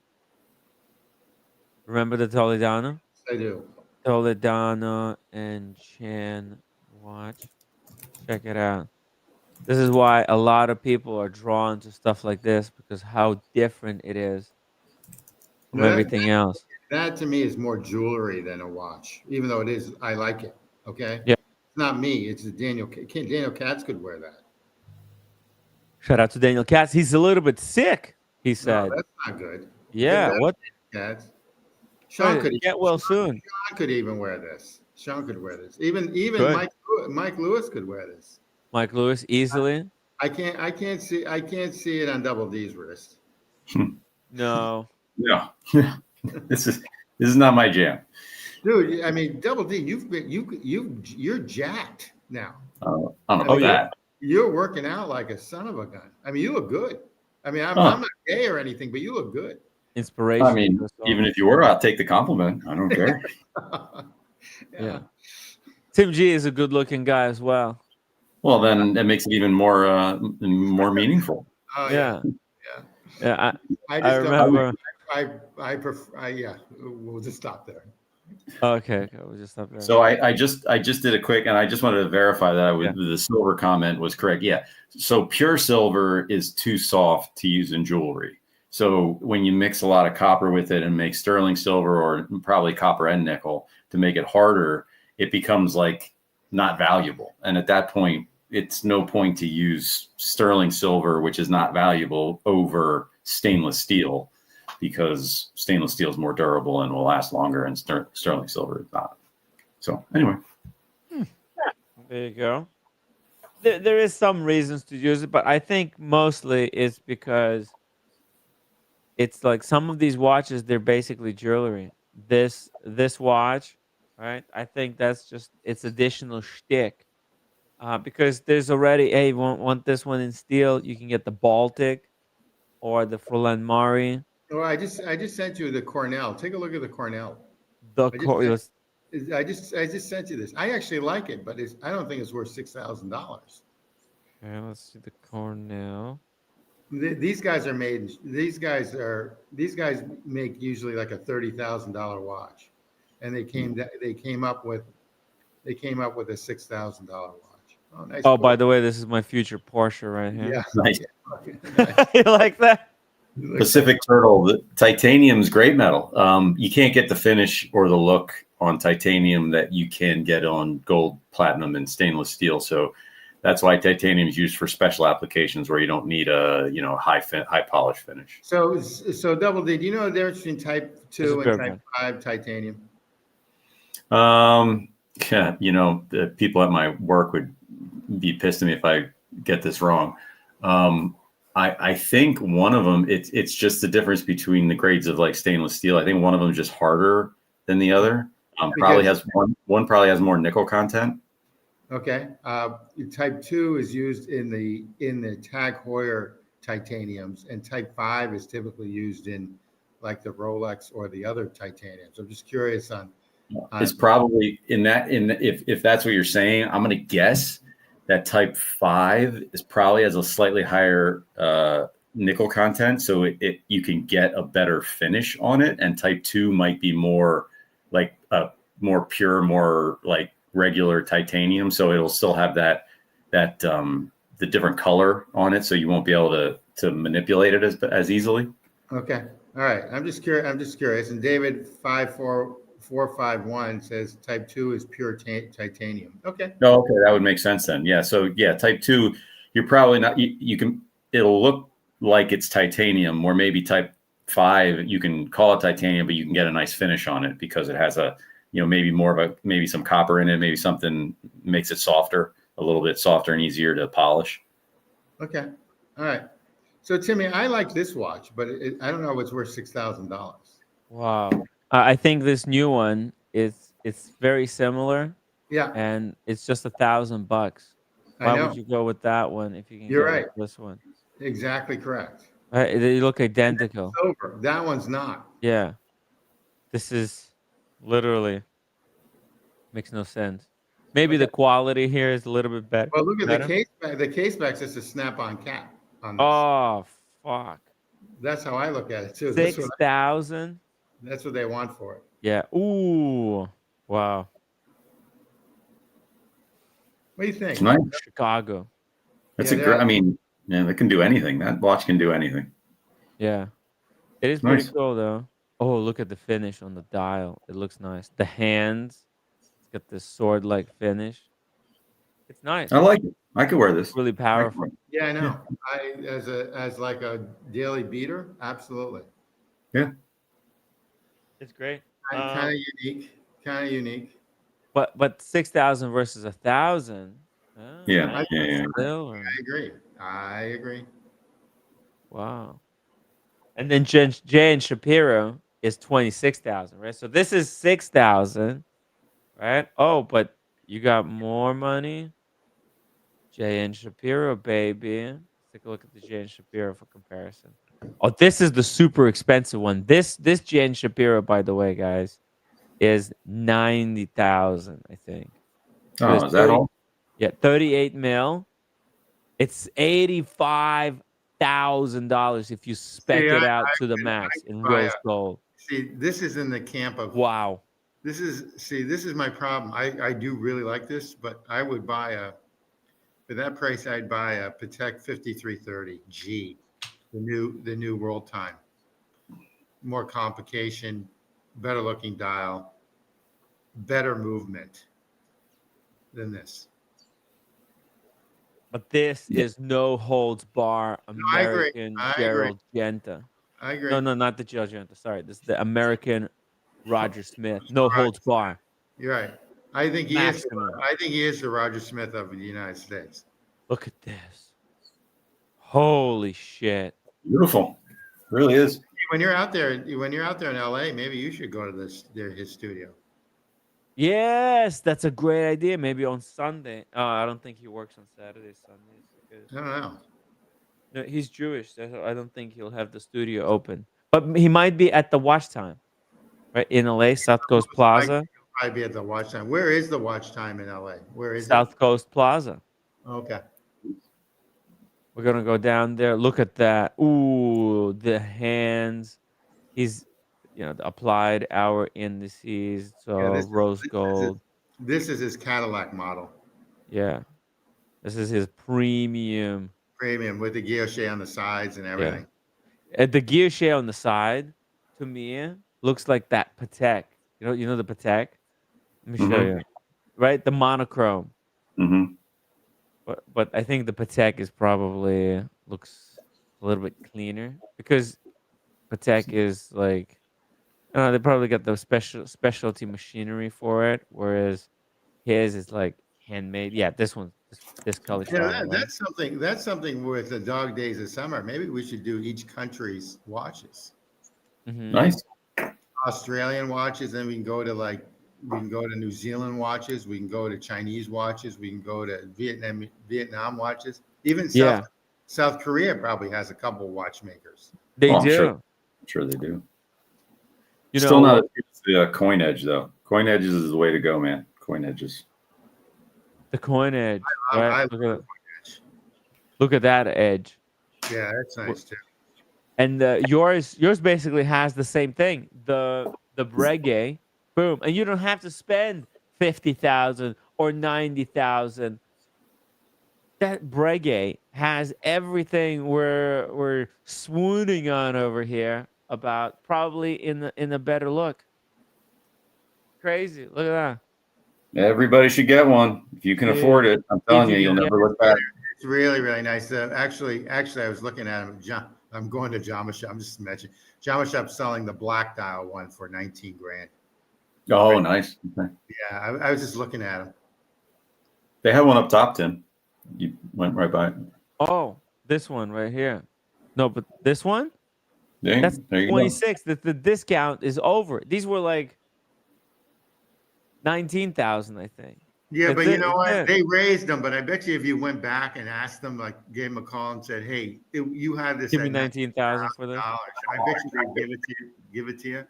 Remember the Toledano? I do. Toledano and Chen watch. Check it out. This is why a lot of people are drawn to stuff like this because how different it is from No, everything else. that to me is more jewelry than a watch, even though it is. I like it. Okay, Yeah. it's not me. It's Daniel. Daniel Katz could wear that. Shout out to Daniel Katz. He's a little bit sick, he No, said. that's not good. Yeah, what? Katz. Sean could Get well soon. Sean could even wear this. Sean could wear this. Even Good. Mike Lewis could wear this. Mike Lewis easily. I can't see it on Double D's wrist. No. No. This is not my jam. Dude, I mean, Double D, you're jacked now. I don't know about that. You're working out like a son of a gun. I mean, you look good. I mean, I'm not gay or anything, but you look good. Inspiration. I mean, even if you were, I'll take the compliment. I don't care. Yeah. Tim G is a good-looking guy as well. Well, then that makes it even more meaningful. Oh, Yeah. Yeah. I remember. I prefer. Yeah. We'll just stop there. Okay. We'll just stop there. So I just did a quick, and I just wanted to verify that the silver comment was correct. Yeah. So pure silver is too soft to use in jewelry. So when you mix a lot of copper with it and make sterling silver or probably copper and nickel to make it harder, it becomes like not valuable. And at that point, it's no point to use sterling silver, which is not valuable, over stainless steel, because stainless steel is more durable and will last longer, and sterling silver is not. So anyway. There you go. There is some reasons to use it, but I think mostly it's because it's like some of these watches, they're basically jewelry. This watch, right? I think that's just it's additional shtick. Because there's already, hey, you want this one in steel, you can get the Baltic or the Froland Mari. Oh, I just sent you the Cornell. Take a look at the Cornell. I I just sent you this. I actually like it, but I don't think it's worth $6,000. Okay, let's see the Cornell. These guys are made. These guys make usually like a $30,000 watch, and they came up with a $6,000 watch. Oh, nice. Oh, by the way, this is my future Porsche right here. Yeah, Nice. You like that? Pacific Turtle, the titanium's great metal. You can't get the finish or the look on titanium that you can get on gold, platinum, and stainless steel. So that's why titanium is used for special applications where you don't need a high polish finish. So Double D, do you know the difference between Type 2 and Type 5 titanium? Yeah, the people at my work would be pissed at me if I get this wrong. I think one of them, it's just the difference between the grades of like stainless steel. I think one of them is just harder than the other. Probably has one probably has more nickel content. Okay. Type 2 is used in the Tag Heuer titaniums, and Type 5 is typically used in like the Rolex or the other titaniums. I'm just curious on it's probably if that's what you're saying, I'm going to guess that Type 5 is probably has a slightly higher nickel content, so you can get a better finish on it, and Type 2 might be more like a more pure, more like regular titanium, so it'll still have that the different color on it, so you won't be able to manipulate it as easily. Okay, all right. I'm just curious. And David 54451 says Type 2 is pure titanium. Okay. Oh, okay, that would make sense then. Yeah. So yeah, Type 2, you're probably not. It'll look like it's titanium, or maybe Type 5, you can call it titanium, but you can get a nice finish on it because it has maybe some copper in it, maybe something makes it softer, a little bit softer and easier to polish. Okay. All right. So Timmy, I like this watch, but I don't know if it's worth $6,000. Wow. I think this new one it's very similar, Yeah, and it's just $1,000. I Why would know. you go with that one if you can You're get right. with this one? Exactly correct. Right? They look And it's identical. silver. That one's not. Yeah, this is literally makes no sense. Maybe Okay. the quality here is a little bit better. Well, look at the Better. case back. The case back's just a snap-on cap on this. Oh fuck! That's how I look at it too. 6,000. That's what they want for it. Yeah. Ooh. Wow. What do you think? It's nice. Chicago. That's Yeah, a great. I mean, yeah, they can do anything. That watch can do anything. Yeah. It is Nice. pretty cool though. Oh, look at the finish on the dial. It looks nice. The hands. It's got this sword-like finish. It's nice. I like it. I could wear this. Really powerful. Yeah, I know. As like a daily beater, absolutely. Yeah. It's great. Kind of unique. Kind of unique. But 6,000 versus 1,000. Yeah, yeah. Still, I agree. I agree. wow. And then J and Shapiro is 26,000, right? So this is 6,000, right? Oh, but you got more money. J and Shapiro, baby. Let's take a look at the J and Shapiro for comparison. Oh, this is the super expensive one. This J and Shapiro, by the way, guys, is 90,000, I think. So Oh, is that all? Yeah, 38 mil. It's $85,000 if you spec it out to the max in rose gold. See, this is in the camp of Wow. This is my problem. I do really like this, but I would buy for that price, I'd buy a Patek 5330G, the new world time. More complication, better looking dial, better movement than this. But this is no holds bar American Gerald Genta. I agree. No, not the Gerald Genta. Sorry, this is the American Roger Smith. No holds bar. You're right. I think he Maximum. is. I think he is the Roger Smith of the United States. Look at this. Holy shit. Beautiful. It really is. When you're out there in LA, maybe you should go to his studio. Yes, that's a great idea. Maybe on Sunday. I don't think he works on Saturdays, Sundays. Because I don't know. no, he's Jewish. So I don't think he'll have the studio open. But he might be at the watch time, right? In LA, South Coast Plaza. He'll probably be at the watch time. Where is the watch time in LA? Where is South Coast Plaza. Okay. We're gonna go down there. Look at that. Ooh, the hands. He's, the applied hour indices. So rose gold. This is his Cadillac model. Yeah. This is his premium with the guilloché on the sides and everything. Yeah. The guilloché on the side, to me, looks like that Patek. You know the Patek? Let me show you. Right? The monochrome. Mm-hmm. But I think the Patek is probably looks a little bit cleaner because Patek is like, they probably got the specialty machinery for it, whereas his is like handmade. Yeah, this one, this color. Yeah, that's something with the dog days of summer. Maybe we should do each country's watches. Mm-hmm. Nice. Australian watches, then we can go to New Zealand watches, we can go to Chinese watches, we can go to Vietnam watches. Even South Korea probably has a couple watchmakers. They do. I'm sure they do. You Still know, not the coin edge though. Coin edges is the way to go, man. Coin edges. The coin edge. Right? Look at that edge. Yeah, that's nice too. And yours basically has the same thing. The Breguet, boom, and you don't have to spend 50,000 or 90,000. That Breguet has everything we're swooning on over here about, probably in a better look. Crazy. Look at that. Everybody should get one if you can afford it. I'm telling you, you'll never look back. It's really, really nice. Actually, I was looking at him. I'm going to Jama Shop. I'm just mentioning Jama Shop selling the black dial one for 19 grand. Oh, right. Nice. Okay. Yeah, I was just looking at them. They had one up top, Tim. You went right by it. Oh, this one right here. No, but this one? Yeah, that's 26. The discount is over. These were like 19,000, I think. Yeah, It's but you it. know It's what? it. They raised them, but I bet you if you went back and asked them, like gave them a call and said, "Hey, you had this Give me at $19,000 for this. $19,000," I bet you they give it to you.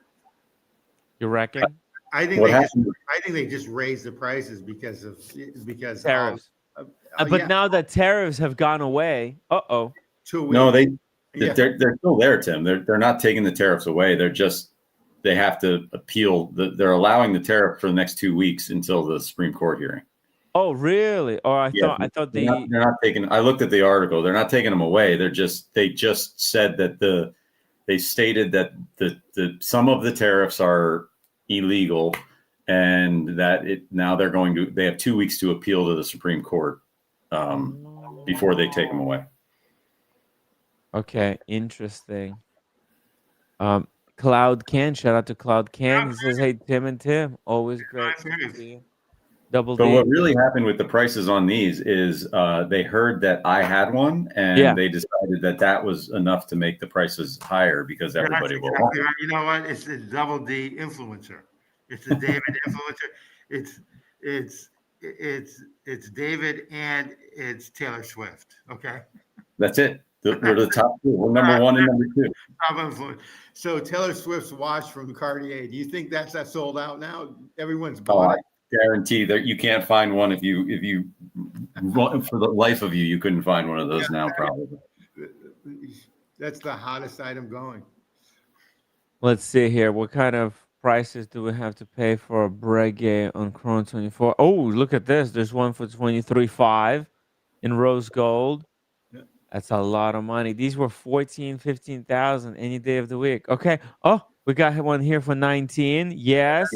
You reckon? I think What they just, happened? I think they just raised the prices because all, Tariffs. But yeah, now that tariffs have gone away, 2 weeks. No, Yeah, they're still there, Tim. They're not taking the tariffs away. They have to appeal. They're allowing the tariff for the next 2 weeks until the Supreme Court hearing. oh, really? Or Yeah, I thought they're not taking. I looked at the article. They're not taking them away. They just said that they stated that the some of the tariffs are illegal, and that they have 2 weeks to appeal to the Supreme Court before they take them away. Okay, interesting. Cloud Can, shout out to Cloud Can. He says, "Hey, Tim and Tim, always great to see you." Double But D. what really happened with the prices on these is they heard that I had one, and Yeah. they decided that was enough to make the prices higher because everybody will want it. You know what? It's the double D influencer. It's the David influencer. It's David and it's Taylor Swift. Okay. That's it. We're the top two. We're number one and number two. Top influence. So Taylor Swift's watch from Cartier. Do you think that's sold out now? Everyone's bought it. Guarantee that you can't find one if you for the life of you, you couldn't find one of those now, probably. That's the hottest item going. Let's see here. What kind of prices do we have to pay for a Breguet on Chrono 24? Oh, look at this. There's one for 23.5 in rose gold. That's a lot of money. These were 14, 15,000 any day of the week. Okay. Oh, we got one here for 19. Yes.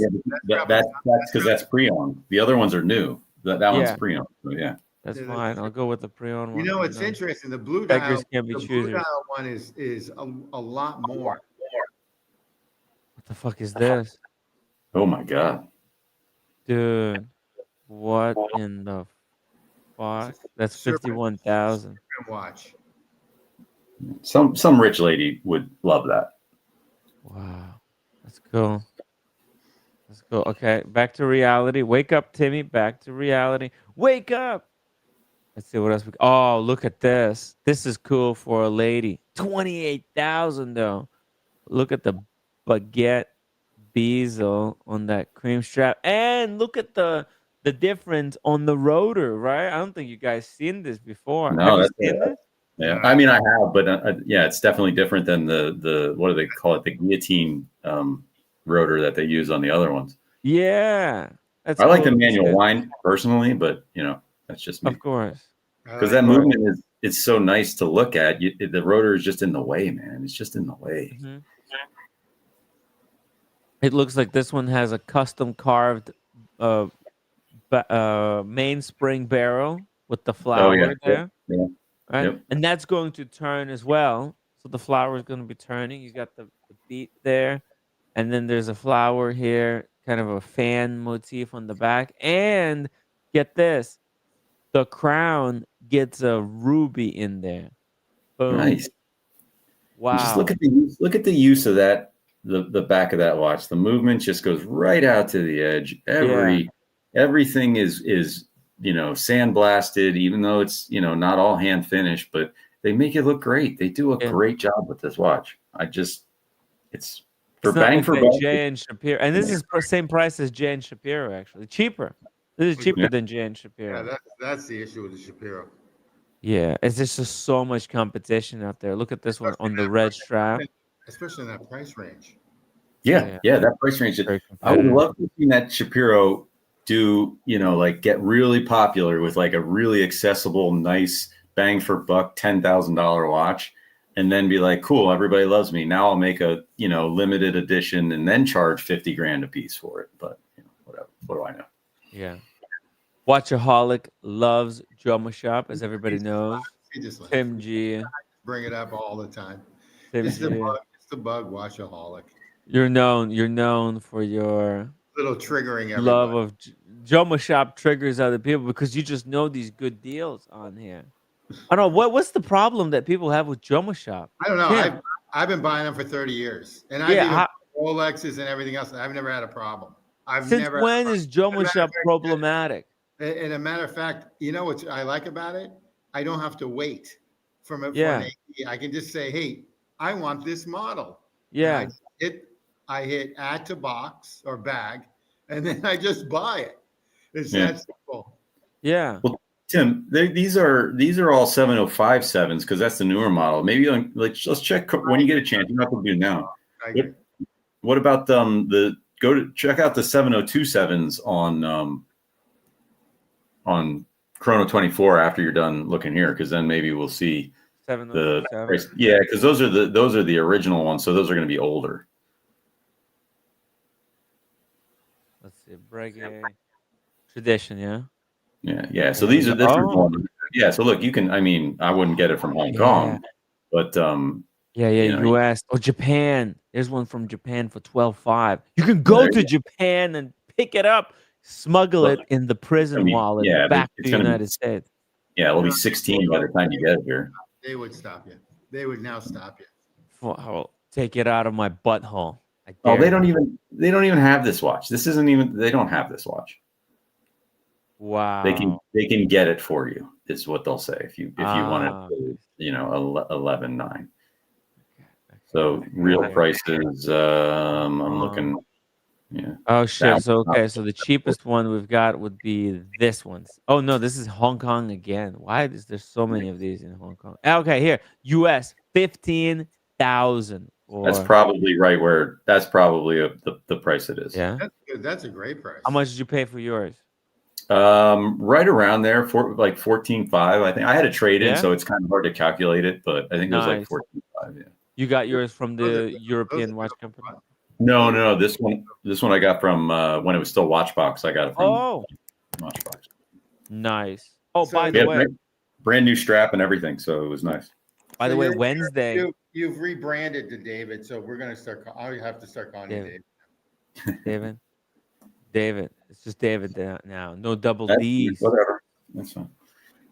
Yeah, that's because that's pre-owned. The other ones are new. That one's pre-owned. So yeah. That's fine. I'll go with the pre-owned one. You know, it's interesting. The blue Beggars dial, can't be the blue choosers. dial one is a lot more. What the fuck is this? Oh my God. Dude. What in the fuck? That's 51,000. Watch. Some rich lady would love that. Wow. That's cool. That's cool. Okay, back to reality. Wake up, Timmy. Back to reality. Wake up. Let's see what else we. Oh, look at this. This is cool for a lady. 28,000 though. Look at the baguette bezel on that cream strap, and look at the difference on the rotor. Right? I don't think you guys seen this before. No, have you seen this? Yeah, I mean I have, but yeah, it's definitely different than the what do they call it? The guillotine rotor that they use on the other ones. Yeah, that's I like cool the manual wind personally, but you know that's just me. Of course, because that movement it's so nice to look at. The rotor is just in the way, man. It's just in the way. Mm-hmm. It looks like this one has a custom carved mainspring barrel with the flower there. Yeah. Right? Yep. And that's going to turn as well. So the flower is going to be turning. You got the beat there. And then there's a flower here, kind of a fan motif on the back. And get this, the crown gets a ruby in there. Boom. Nice. Wow. And just look at the use of that, the back of that watch. The movement just goes right out to the edge. Everything is sandblasted, even though it's not all hand finished, but they make it look great. They do a great job with this watch. It's for bang for buck. J and Shapiro, and this is the same price as J and Shapiro, actually cheaper. This is cheaper than J and Shapiro. Yeah, that's the issue with the Shapiro. Yeah, it's just so much competition out there. Look at this one on the red strap, especially in that price range. Yeah, that price range. I would love to see that Shapiro do get really popular with like a really accessible, nice bang for buck $10,000 watch, and then be like, cool, everybody loves me. Now I'll make a limited edition and then charge $50,000 a piece for it. But whatever. What do I know? Yeah. Watchaholic loves Drummer Shop, as everybody knows. Tim G. Bring it up all the time. It's the bug Watchaholic. You're known for your little triggering everybody. Love of Drummer Shop triggers other people because you just know these good deals on here. I don't know what's the problem that people have with Drummer Shop. I don't know. I've been buying them for 30 years, and I've Rolexes and everything else. I've never had a problem. When is Drummer Shop problematic? And a matter of fact, you know what I like about it? I don't have to wait for an Yeah. AD. I can just say, hey, I want this model. Yeah. And I hit add to box or bag, and then I just buy it. It's that simple. Yeah. Well, Tim, these are all 705.7s because that's the newer model. Maybe let's check when you get a chance. You don't have to do now. What about check out the 702.7s on Chrono 24 after you're done looking here, because then maybe we'll see the price. Yeah, because those are the original ones, so those are going to be older. Let's see, Breguet tradition, yeah. Yeah. So this is one. Yeah. So look, you can. I mean, I wouldn't get it from Hong Kong, but U.S. or Japan. There's one from Japan for 12.5. You can go to Japan and pick it up, smuggle it in the prison wallet back to the United States. Yeah, it'll be 16 by the time you get here. They would stop you. They would now stop you. I'll take it out of my butthole. Oh, they don't even have this watch. This isn't even. They don't have this watch. Wow. They can get it for you. Is what they'll say if you want it. 11.9. So real prices. I'm looking. Yeah. Oh shit. So so the cheapest one we've got would be this one. Oh no, this is Hong Kong again. Why is there so many of these in Hong Kong? Okay, here, US 15,000. That's probably right where. That's probably the price it is. Yeah, that's good. That's a great price. How much did you pay for yours? Right around there, for like 14.5. I think I had a trade in, so it's kind of hard to calculate it, but I think it was like 14.5. Yeah. You got yours from the European watch company? No. This one I got from when it was still Watchbox. I got it from Watchbox. Nice. Oh, by the way, brand new strap and everything, so it was nice. By the way, Wednesday. You've rebranded to David, so we're gonna start. I have to start calling you David. David. It's just David now. No double D's. Whatever. That's fine.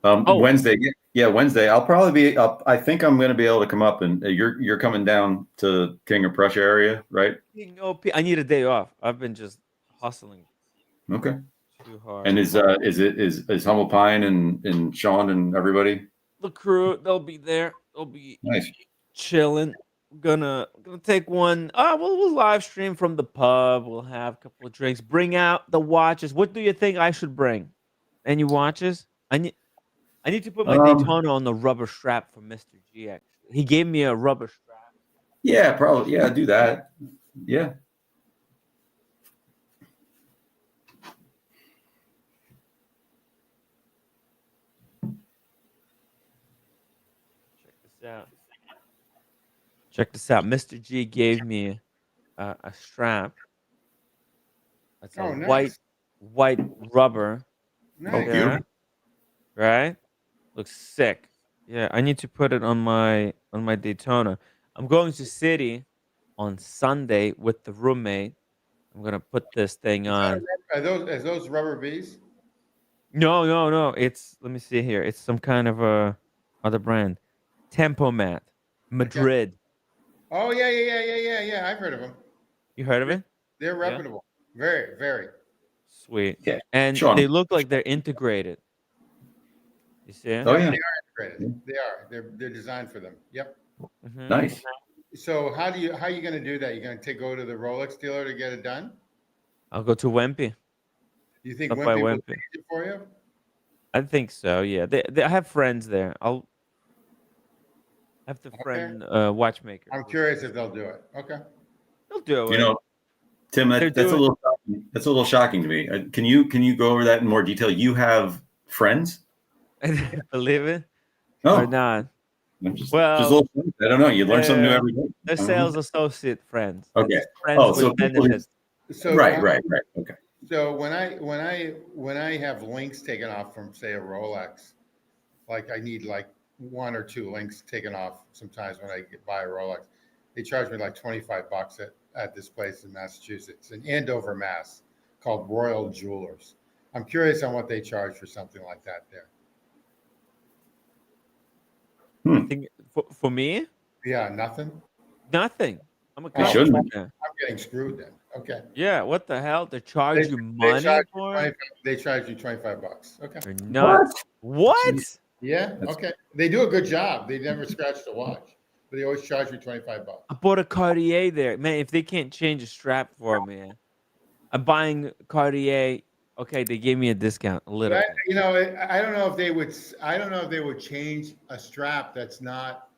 Wednesday. Yeah, Wednesday. I'll probably be up. I think I'm going to be able to come up, and you're coming down to King of Prussia area, right? I need a day off. I've been just hustling. Okay. Too hard. And is Humble Pine and Sean and everybody? The crew, they'll be there. They'll be nice, chilling. Gonna take one. We'll live stream from the pub. We'll have a couple of drinks. Bring out the watches. What do you think I should bring? Any watches? I need to put my Daytona on the rubber strap for Mr. G. Actually, he gave me a rubber strap. Yeah, probably. Yeah, do that. Yeah. Check this out. Mr. G gave me a strap. That's a white rubber. Nice. Beautiful. Right? Looks sick. Yeah, I need to put it on my Daytona. I'm going to City on Sunday with the roommate. I'm gonna put this thing on. Are those rubber bees? No. It's, let me see here. It's some kind of other brand. Tempomat, Madrid. Oh yeah. I've heard of them. You heard of it? They're reputable. Yeah. Very, very sweet. Yeah. And they look like they're integrated. You see it? Oh yeah. They are integrated. They are. They're designed for them. Yep. Mm-hmm. Nice. So how are you going to do that? You're going to go to the Rolex dealer to get it done? I'll go to Wimpy. You think Wimpy will change it for you? I think so. Yeah. I have friends there. I'll have the friend watchmaker. I'm curious if they'll do it. Okay. They'll do it. You know, Tim, that's a little shocking to me. Can you go over that in more detail? You have friends? Believe it or not? Just I don't know. You learn something new every day. They're sales associate friends. Okay. Friends with benefits. Right. Okay. So when I have links taken off from, say, a Rolex, like I need like 1 or 2 links taken off sometimes when I buy a Rolex, they charge me like $25 at this place in Massachusetts, in Andover, Mass, called Royal Jewelers. I'm curious on what they charge for something like that there. I think for me? Yeah, nothing. Nothing. I'm a I'm getting screwed then. Okay. Yeah, what the hell? They charge you money for it? They charge you $25. Okay. You're nuts. What? Yeah. Okay. They do a good job. They never scratch the watch, but they always charge you $25. I bought a Cartier there. Man, if they can't change a strap for me, I'm buying Cartier. Okay, they gave me a discount, a little bit. You know, I don't know if they would. I don't know if they would change a strap that's not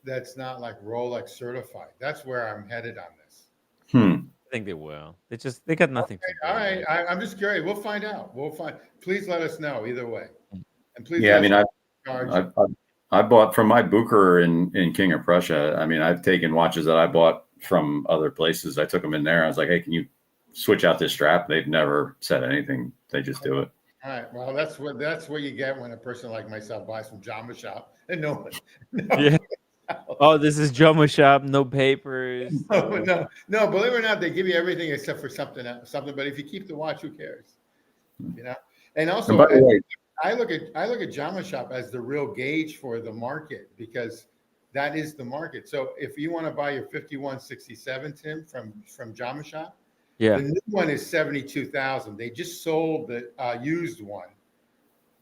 like Rolex certified. That's where I'm headed on this. I think they will. They got nothing to do. All right. I'm just curious. We'll find out. Please let us know either way. And please. Yeah, I mean, I bought from my Booker in King of Prussia. I mean, I've taken watches that I bought from other places. I took them in there. I was like, hey, can you switch out this strap? They've never said anything. They just do it. All right. Well, that's what you get when a person like myself buys from Jamba Shop and no. Yeah. Oh, this is Jumbo Shop, no papers. No. Believe it or not, they give you everything except for something. But if you keep the watch, who cares? You know. And also, And by the way, I look at Jamba Shop as the real gauge for the market because that is the market. So if you want to buy your 5167, Tim, from Jamba Shop, Yeah, the new one is 72,000. They just sold the used one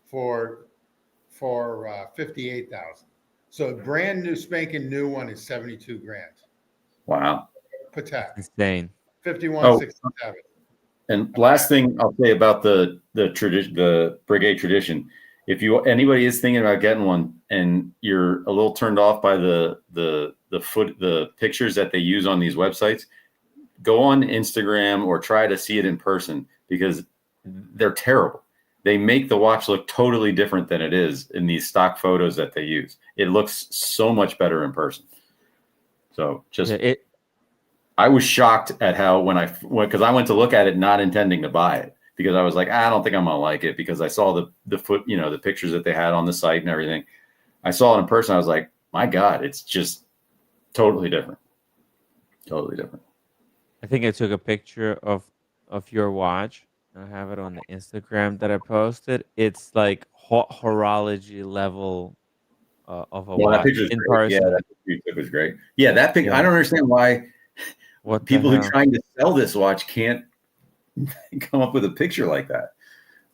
for 58,000. So a brand new spanking new one is 72 grand. wow. Patek. insane. 5167. And last thing I'll say about the tradition, the Breguet tradition, if anybody is thinking about getting one and you're a little turned off by the pictures that they use on these websites, go on Instagram or try to see it in person because they're terrible. They make the watch look totally different than it is in these stock photos that they use. It looks so much better in person. So I was shocked at how because I went to look at it not intending to buy it because I was like, I don't think I'm gonna like it because I saw the pictures that they had on the site and everything. I saw it in person. I was like, my God, it's just totally different. Totally different. I think I took a picture of your watch. I have it on the Instagram that I posted. It's like horology level of a watch in person. Yeah, that picture was great. Yeah, that picture. Yeah. I don't understand why people who are trying to sell this watch can't come up with a picture like that.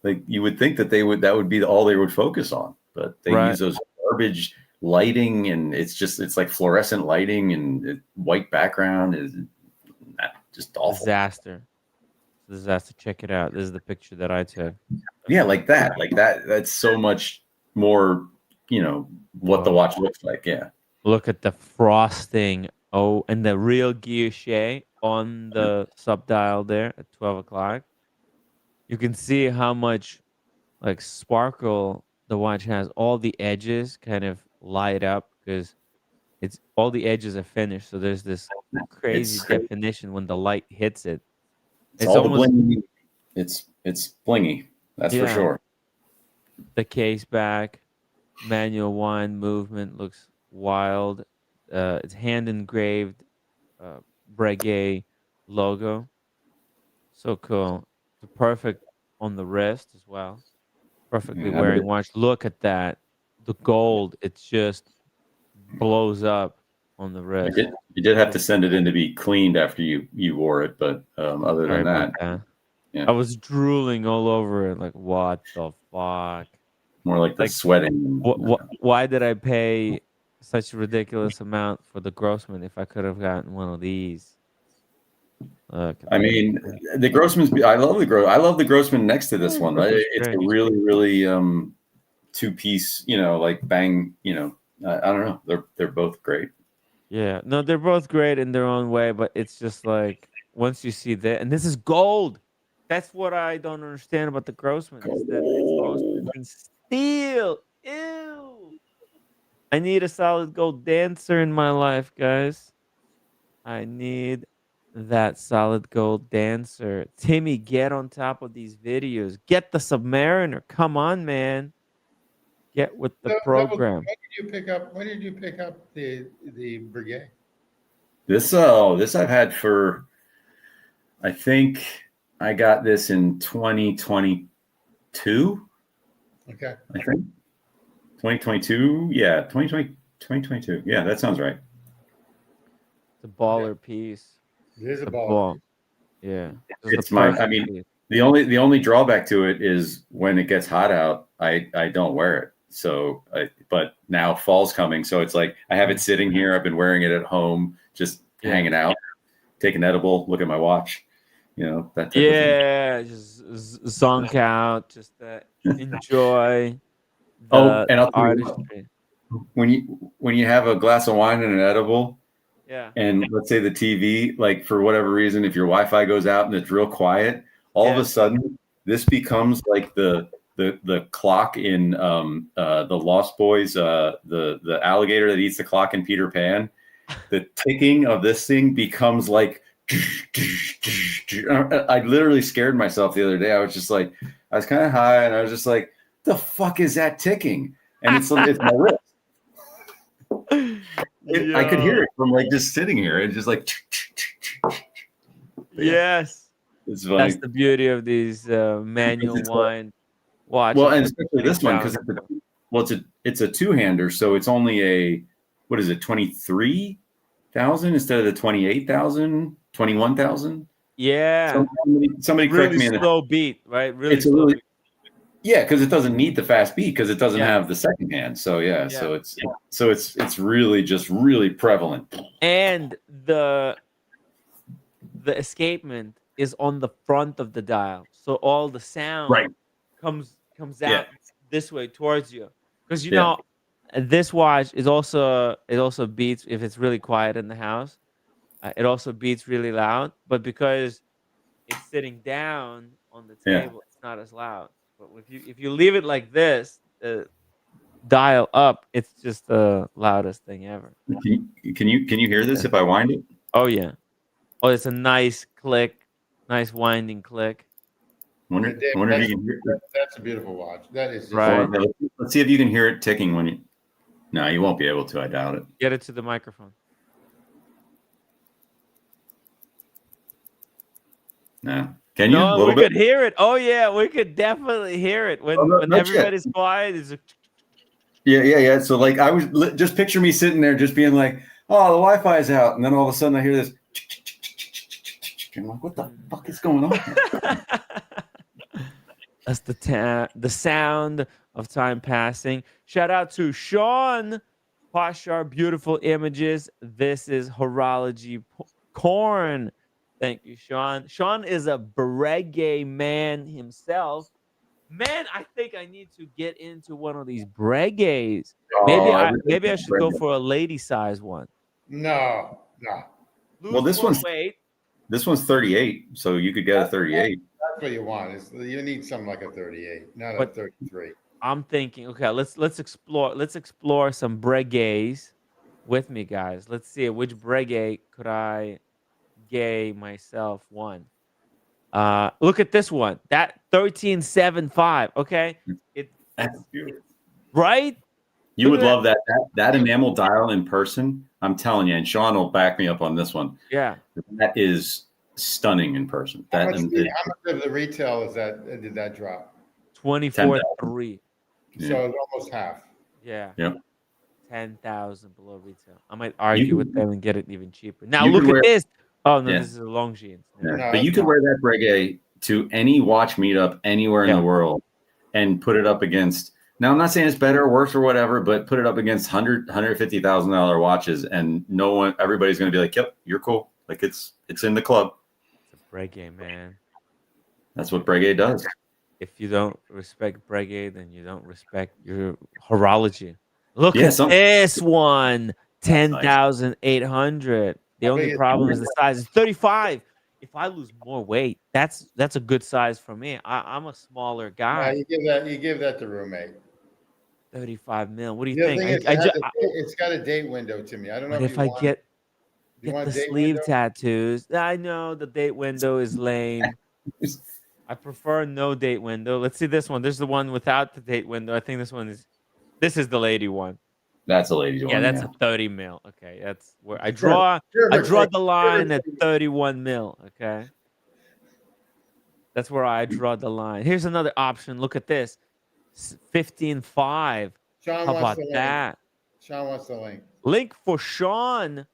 Like you would think that that would be all they would focus on, but they use those garbage lighting, and it's like fluorescent lighting and white background is just awful. Disaster. Check it out. This is the picture that I took. Yeah, like that. That's so much more, what the watch looks like. Yeah. Look at the frosting. Oh, and the real Guilloché on the subdial there at 12 o'clock. You can see how much like sparkle the watch has. All the edges kind of light up because it's all the edges are finished. So there's this crazy definition when the light hits it. It's all almost blingy. It's blingy. That's for sure. The case back, manual one movement looks wild. It's hand engraved Breguet logo. So cool. It's perfect on the wrist as well. Perfectly wearing watch. Look at that. The gold, it just blows up on the wrist. You did have to send it in to be cleaned after you wore it, but other than that. Yeah. I was drooling all over it. Like, what the fuck? More like the sweating. Why did I pay such a ridiculous amount for the Grossman if I could have gotten one of these? Look, I mean, the Grossman's. I love the Grossman next to this one. Right? It's a really, really two-piece. Like bang. I don't know. They're both great. Yeah, no, they're both great in their own way, but it's just like once you see that, and this is gold. That's what I don't understand about the Grossman. Is that it's supposed to be steel. Ew. I need a solid gold dancer in my life, guys. I need that solid gold dancer. Timmy, get on top of these videos. Get the Submariner. Come on, man. Get with the program. When did you pick up the Breguet? This I've had for, I think I got this in 2022. Okay. I think 2022. Yeah, 2022. Yeah, that sounds right. It's a baller piece. It is a baller. Yeah. It's my. I mean, the only drawback to it is when it gets hot out, I don't wear it. So, but now fall's coming, so it's like I have it sitting here. I've been wearing it at home, just hanging out, take an edible, look at my watch, that type of thing. Just zonk out, just enjoy And the I'll tell you artistry. what, when you have a glass of wine and an edible, Yeah. and let's say the TV, like for whatever reason, if your Wi-Fi goes out and it's real quiet, all of a sudden this becomes like the clock in the Lost Boys, the alligator that eats the clock in Peter Pan. The ticking of this thing becomes like I literally scared myself the other day. I was just like, I was kind of high and I was just like, the fuck is that ticking? And it's my wrist. I could hear it from like just sitting here. It's just like yes. It's funny. That's the beauty of these manual wine watches. Well, and especially this one because it's a two-hander, so it's only a 23,000 instead of the 28,000, 21,000. Yeah. Somebody correct me. Slow beat, right? Really slow beat. Yeah, because it doesn't need the fast beat because it doesn't have the second hand. So so it's really just really prevalent. And the escapement is on the front of the dial, so all the sound comes out this way towards you. Because this watch is it also beats if it's really quiet in the house. It also beats really loud, but because it's sitting down on the table, it's not as loud. But if you leave it like this, dial up, it's just the loudest thing ever. Can you hear this if I wind it? Oh yeah. Oh, it's a nice click, nice winding click. Wonder if you can hear it. That's a beautiful watch. That is just right. Let's see if you can hear it ticking when you. No, you won't be able to. I doubt it. Get it to the microphone. No. Can you? No, we could hear it. Oh yeah, we could definitely hear it when everybody's quiet. It's yeah. So like I was just picture me sitting there, just being like, "Oh, the Wi-Fi is out," and then all of a sudden I hear this. I'm like, "What the fuck is going on?" That's the sound of time passing. Shout out to Sean Poshar, beautiful images. This is horology corn. Thank you, Sean. Sean is a Breguet man himself. Man, I think I need to get into one of these Breguets. Maybe I should go for a lady size one. No. Well, this one's 38, so you could get a 38. That's what you want. You need something like a 38, not a 33. I'm thinking, okay, let's explore some Breguets with me, guys. Let's see which Breguet could I gay myself one. Look at this one. That 1375. Okay. That's beautiful. Right? You would love that enamel dial in person. I'm telling you, and Sean will back me up on this one. Yeah. That is stunning in person. How much of the retail did that drop? 24.3. So it's almost half. Yeah. Yep. 10,000 below retail. I might argue with them and get it even cheaper. Now look at this. Oh no, this is a Longines. Yeah. No, but you could wear that Breguet to any watch meetup anywhere in the world and put it up against. Now I'm not saying it's better or worse or whatever, but put it up against $150,000 watches, and everybody's going to be like, "Yep, you're cool. Like it's in the club." It's a Breguet, man. That's what Breguet does. If you don't respect Breguet, then you don't respect your horology. Look at this one, 10,800. The only problem is the size is 35. If I lose more weight, that's a good size for me. I'm a smaller guy. Yeah, you give that to roommate. 35 mil. What do you think? It's got a date window to me. I don't know if I get the sleeve tattoos. I know the date window is lame. I prefer no date window. Let's see this one. There's the one without the date window. I think this is the lady one. That's a lady one. Yeah, that's a 30 mil. Okay, that's where I draw the line at 31 mil. Okay, that's where I draw the line. Here's another option. Look at this, 15.5. How about that? Sean wants the link. Link for Sean,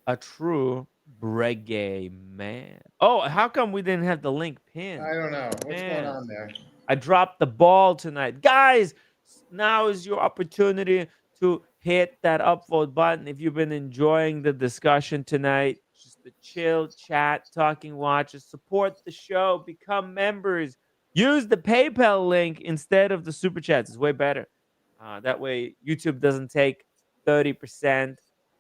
a true Breguet man. Oh, how come we didn't have the link pinned? I don't know what's going on there. I dropped the ball tonight. Guys, now is your opportunity to hit that upvote button if you've been enjoying the discussion tonight. Just the chill chat, talking watches. Support the show. Become members. Use the PayPal link instead of the Super Chats. It's way better. That way, YouTube doesn't take 30%.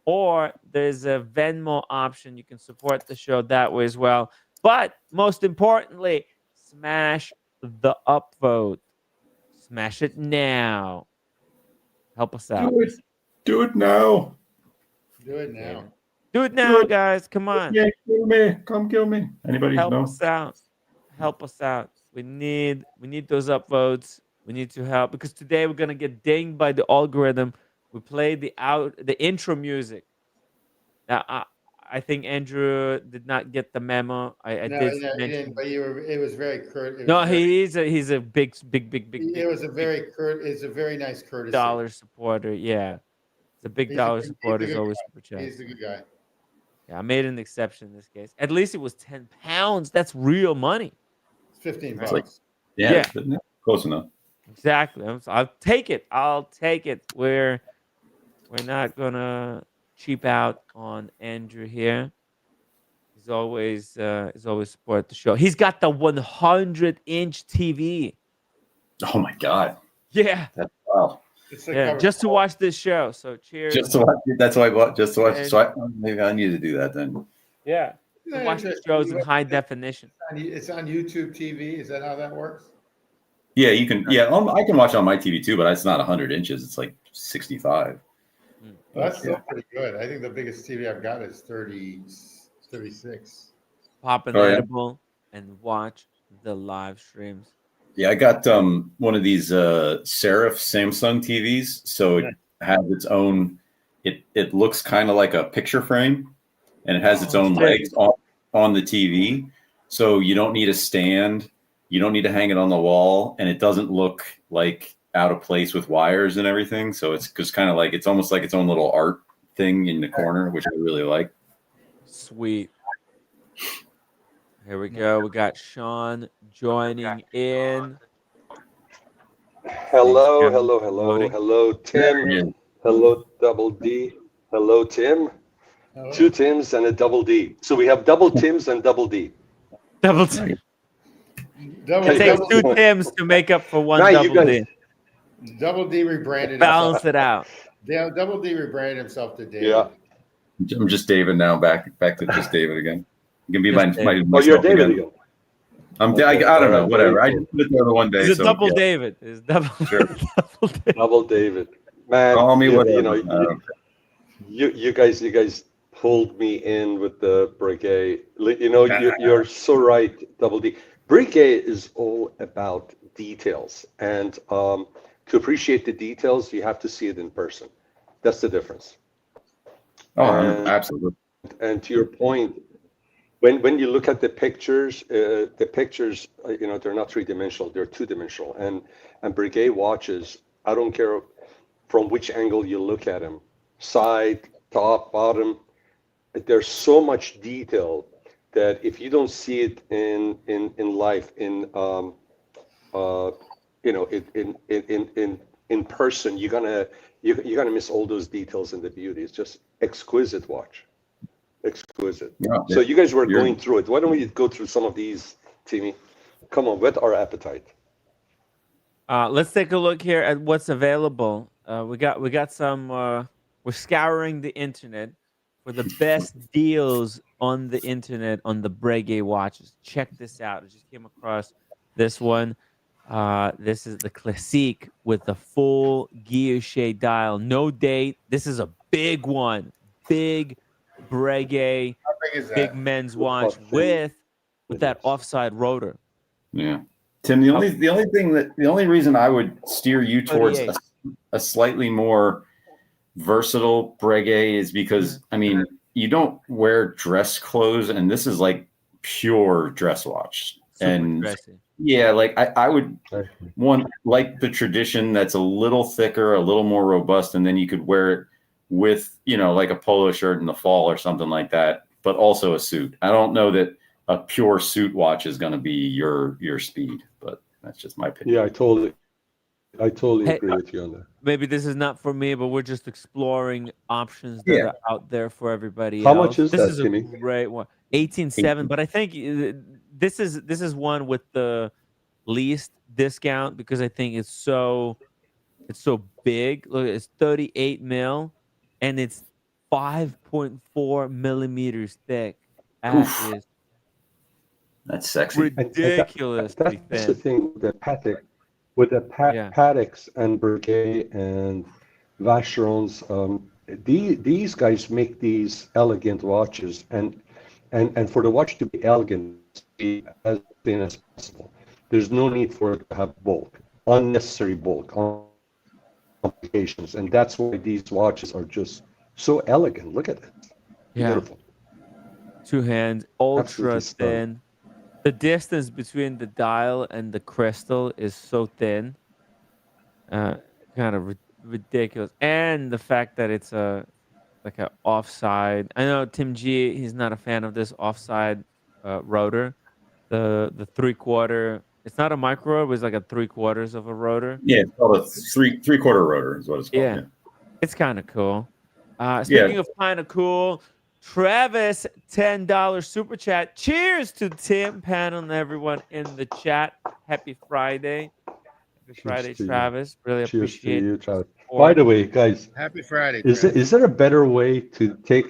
Or there's a Venmo option. You can support the show that way as well. But most importantly, smash the upvote. Smash it now. Help us out. Do it now. Do it now. Do it now, guys. Come on. Yeah, kill me. Come kill me. Anybody Help know? us out. Help us out. We need those upvotes. We need to help because today we're gonna get dinged by the algorithm. We played the intro music. Now I think Andrew did not get the memo. I No, did he mention. didn't. But it was very curt. No, he's a big. It was a very It's a very nice courtesy. dollar supporter. Yeah, it's a big dollar supporter. Is always super chat. He's a good guy. Yeah, I made an exception in this case. At least it was £10. That's real money. It's 15 It's bucks. like, yeah, close enough. Exactly. I'll take it. I'll take it. We're not gonna cheap out on Andrew here. He's always support the show. He's got the 100-inch TV. Oh my god. Yeah. That's wow. Yeah, just to watch this show. So cheers. Just to watch it. That's why I bought. Just to watch it. So maybe I need to do that then. Yeah. To watch the shows in high definition. It's on YouTube TV. Is that how that works? Yeah, you can. Yeah, I can watch on my TV too, but it's not 100 inches. It's like 65. Well, that's still pretty good. I think the biggest TV I've got is 36. Pop an edible and watch the live streams. Yeah, I got one of these Serif Samsung TVs, so it has its own. It looks kind of like a picture frame, and it has its own legs on the TV, so you don't need a stand. You don't need to hang it on the wall, and it doesn't look like out of place with wires and everything. So it's just kind of like it's almost like its own little art thing in the corner, which I really like. Sweet. Here we go. We got Sean joining in. Hello, Tim. Hello, Double D. Hello, Tim. Hello. 2 Tims and a Double D. So we have double Tims and Double D. Double T. It takes 2 Tims to make up for one Double D. Double D rebranded. Balance it out. Yeah, Double D rebranded himself to David. Yeah. I'm just David now. Back to just David again. You can be my Oh, you're David again. I don't know. Whatever. I just put it there one day. It's double David. It's double. Sure. Double David. Man, Call me whatever. You guys pulled me in with the Breguet. You know, you're so right, Double D. Breguet is all about details, and to appreciate the details, you have to see it in person. That's the difference. Oh, absolutely. And to your point, when you look at the pictures, you know, they're not 3-dimensional; they're 2-dimensional. And Breguet watches, I don't care from which angle you look at them, side, top, bottom. There's so much detail that if you don't see it in life, in person, you're gonna miss all those details and the beauty. It's just exquisite watch. Exquisite. Yeah, so you guys were going through it. Why don't we go through some of these, Timmy? Come on, whet our appetite. Let's take a look here at what's available. We got some. We're scouring the internet for the best deals on the internet on the Breguet watches. Check this out. I just came across this one. This is the Classique with the full Guilloché dial. No date. This is a big one. Big Breguet, big men's watch with that offside rotor. Yeah, Tim. The only reason I would steer you towards a slightly more versatile Breguet is because I mean you don't wear dress clothes, and this is like pure dress watch. Super dressy. Yeah, like I would want like the tradition that's a little thicker, a little more robust, and then you could wear it with, you know, like a polo shirt in the fall or something like that, but also a suit. I don't know that a pure suit watch is going to be your speed, but that's just my opinion. Yeah, I totally Hey, agree with you on that. maybe this is not for me, but we're just exploring options that Yeah. are out there for everybody How else. much is This that, is a Timmy? great one, 18.7. But I think this is one with the least discount because I think it's so big. Look, it's 38 mil, and it's 5.4 millimeters thick. That Oof. is That's sexy. ridiculously That's the thin. thing with the Patek, with the Yeah. Pateks and Breguet and Vacherons. These guys make these elegant watches, and for the watch to be elegant, be as thin as possible. There's no need for it to have bulk, unnecessary bulk, complications, and that's why these watches are just so elegant. Look at it, Yeah. beautiful. 2 hands, ultra Absolutely stunning. thin. The distance between the dial and the crystal is so thin, kind of ridiculous. And the fact that it's like a offside. I know Tim G. He's not a fan of this offside rotor. The 3/4. It's not a micro. It's like a 3/4 of a rotor. Yeah, it's called a three-quarter rotor is what it's called. Yeah, Yeah. it's kind of cool. Speaking of kind of cool, Travis, $10 super chat. Cheers to Tim, Pan, and everyone in the chat. Happy Friday. Happy Friday, to you. Travis. Really Cheers to appreciate you, it. Travis. By the way, guys, Happy Friday. is Travis. there a better way to take?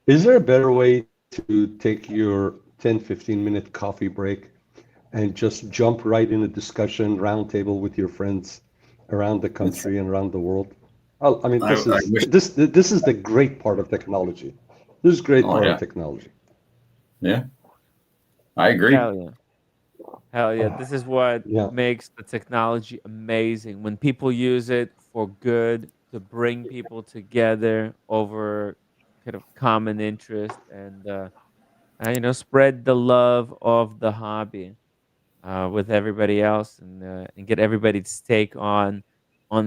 Is there a better way to take your 10-15 minute coffee break and just jump right in a discussion roundtable with your friends around the country and around the world? I mean, this is the great part of technology. This is great part of technology. Yeah, I agree. Hell yeah. Hell yeah. This is what makes the technology amazing. When people use it for good, to bring people together over kind of common interest and spread the love of the hobby with everybody else and get everybody's take on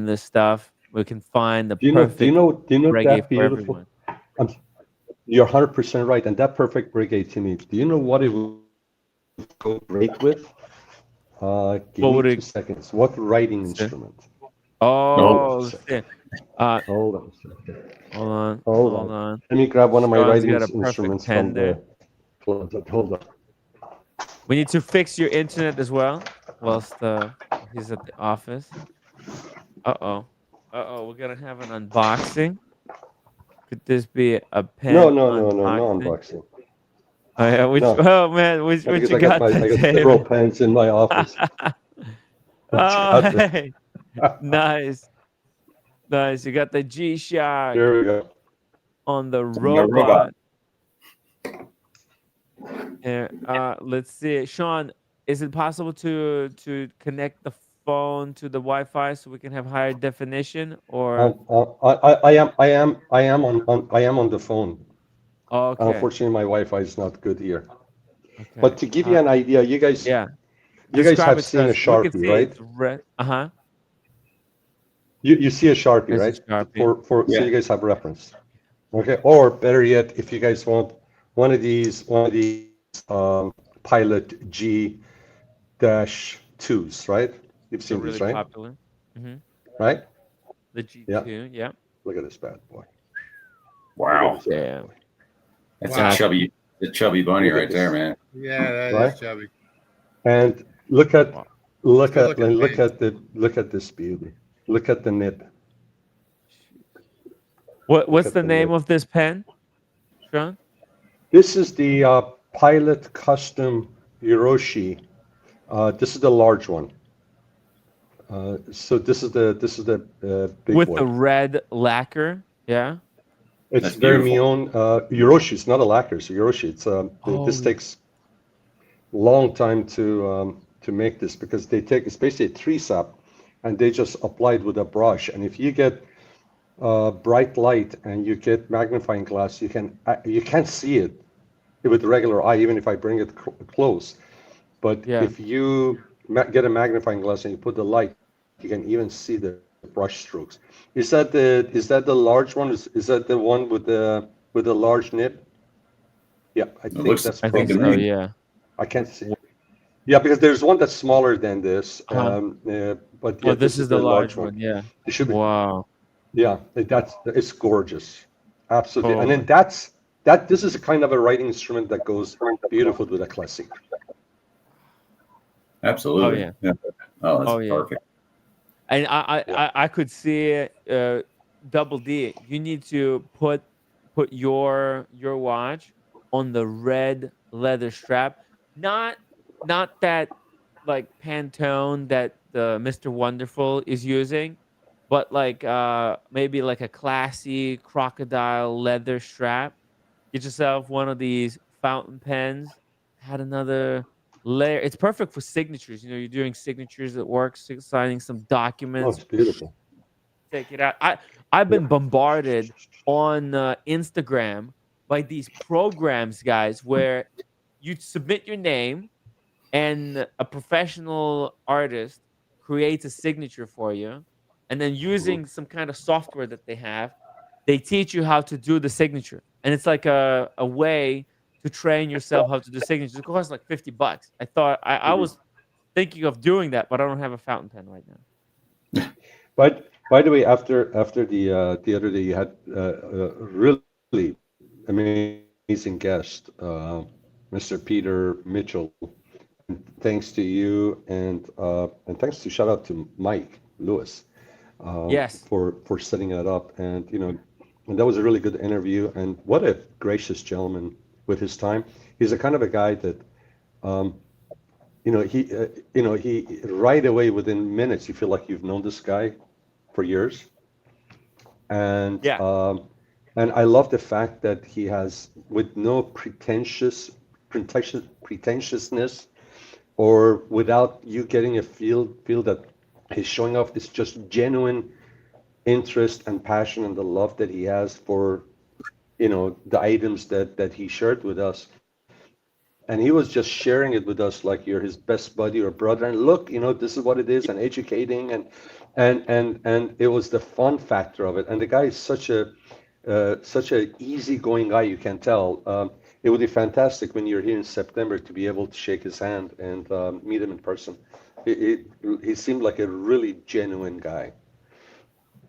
this stuff. We can find the perfect do you know Breguet that for beautiful? everyone. You're 100% right, and that perfect Breguet to me. Do you know what it would go great with? Give me 2 seconds. What writing instrument? Oh, shit. Hold on a second. Hold on. Let me grab one of my Sean's writing got a instruments pen from the closet. Hold on. We need to fix your internet as well whilst he's at the office. Uh-oh. We're going to have an unboxing. Could this be a pen No unboxing? unboxing. Oh, yeah. Oh, man. Which because you I got several pens in my office. Oh, hey. Nice. You got the G-Shock. There we go. On the robot. Yeah, let's see. Sean, is it possible to connect the phone to the Wi-Fi so we can have higher definition? Or I am on the phone. okay. Unfortunately, my Wi-Fi is not good here. Okay. But to give you an idea, you guys have seen a Sharpie, right? You see a Sharpie, right? So you guys have reference. Okay. Or better yet, if you guys want one of these Pilot G-2s, right? You've seen really these, right? Popular. Right? The G2, yeah. Look at this bad boy. Wow. Yeah. That's a chubby bunny right there, man. Yeah, that is chubby. And look at this beauty. Look at the nib. What's the name of this pen, Sean? This is the Pilot Custom Guilloché. This is the large one. So this is the big with boy. the red lacquer. Yeah. It's Vermillon Guilloché. It's not a lacquer. It's a Guilloché. It's this takes long time to make this because it's basically a tree sap, and they just apply it with a brush. And if you get bright light and you get magnifying glass, you can't see it with the regular eye, even if I bring it close. But if you get a magnifying glass and you put the light, you can even see the brush strokes. Is that the large one? Is that the one with the large nib? Yeah, I think that's probably. So, yeah. I can't see. Yeah, because there's one that's smaller than this. Uh-huh. But Oh, yeah, this this is is the the large large one. one. Yeah. It should be. Wow. Yeah, it's gorgeous. Absolutely. Oh And my. then this is a kind of a writing instrument that goes beautiful with a classic. Oh Absolutely. yeah. Yeah. Oh, that's Oh yeah. perfect. And Yeah. I could see it, Double D. You need to put your watch on the red leather strap, not not that like Pantone that the Mr. Wonderful is using, but like maybe like a classy crocodile leather strap. Get yourself one of these fountain pens. Had another layer. It's perfect for signatures. You know, you're doing signatures at work, signing some Oh, documents. it's beautiful. Take it out. I've Yeah. been bombarded on Instagram by these programs, guys, where you submit your name and a professional artist creates a signature for you, and then Mhm. using some kind of software that they have, they teach you how to do the signature, and it's like a way to train yourself how to do signatures. It costs like $50. I thought I Mhm. was thinking of doing that, but I don't have a fountain pen right now. By the way, after the other day, you had a really amazing guest, Mr. Peter Mitchell, and thanks to you, and thanks to shout out to Mike Lewis Yes. for setting that up, and that was a really good interview, and what a gracious gentleman with his time. He's the kind of a guy that um, he right away within minutes you feel like you've known this guy for years, and Yeah. and I love the fact that he has, with no pretentiousness, or without you getting a feel that he's showing off this just genuine interest and passion and the love that he has for the items that he shared with us. And he was just sharing it with us like you're his best buddy or brother. And look, this is what it is, and educating, and it was the fun factor of it. And the guy is such a easygoing guy, you can tell. It would be fantastic when you're here in September to be able to shake his hand and meet him in person. He seemed like a really genuine guy.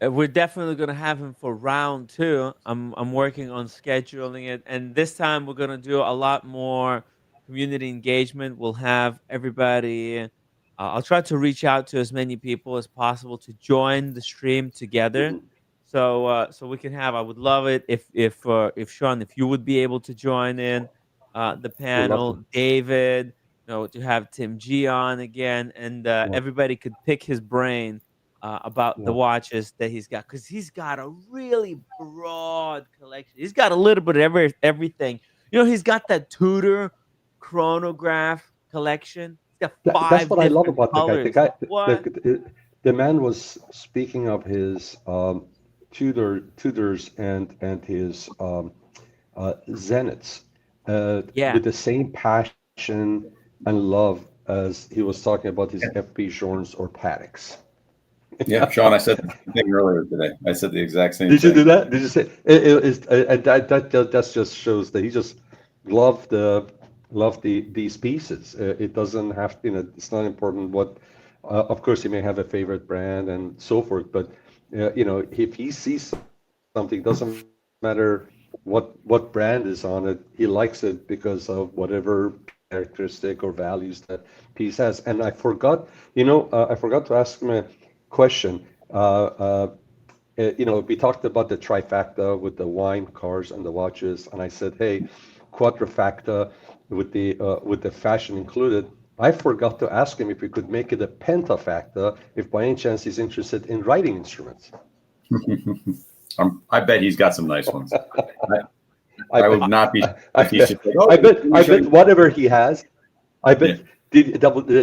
We're definitely gonna have him for round two. I'm working on scheduling it, and this time we're gonna do a lot more community engagement. We'll have everybody. I'll try to reach out to as many people as possible to join the stream together, Mhm. so we can have. I would love it if Sean, if you would be able to join in the Would love panel. to. David, to have Tim G on again, and Yeah, everybody could pick his brain about the yeah. watches that he's got, because he's got a really broad collection. He's got a little bit of everything. He's got that Tudor chronograph collection. He's got That's five what I love different about the guy. The colors. guy, What? the man was speaking of his Tudors and his Zeniths Yeah. with the same passion and love as he was talking about his FP Journes or Paddocks. Yeah, Sean, I said the same thing earlier today. I said the exact same Did you do thing. that? Did you say and that just shows that he just loved these pieces. It doesn't have, it's not important what. Of course, he may have a favorite brand and so forth, but if he sees something, doesn't matter what brand is on it, he likes it because of whatever characteristic or values that piece has. And I forgot to ask him a question. We talked about the trifecta with the wine, cars, and the watches, and I said, "Hey, quadrifecta with the fashion included." I forgot to ask him if we could make it a pentafecta, if by any chance he's interested in writing instruments. I bet he's got some nice ones. I I bet, would not be I if he bet, should say, "Oh, I bet, let me I show bet you." whatever he has, I Yeah. bet,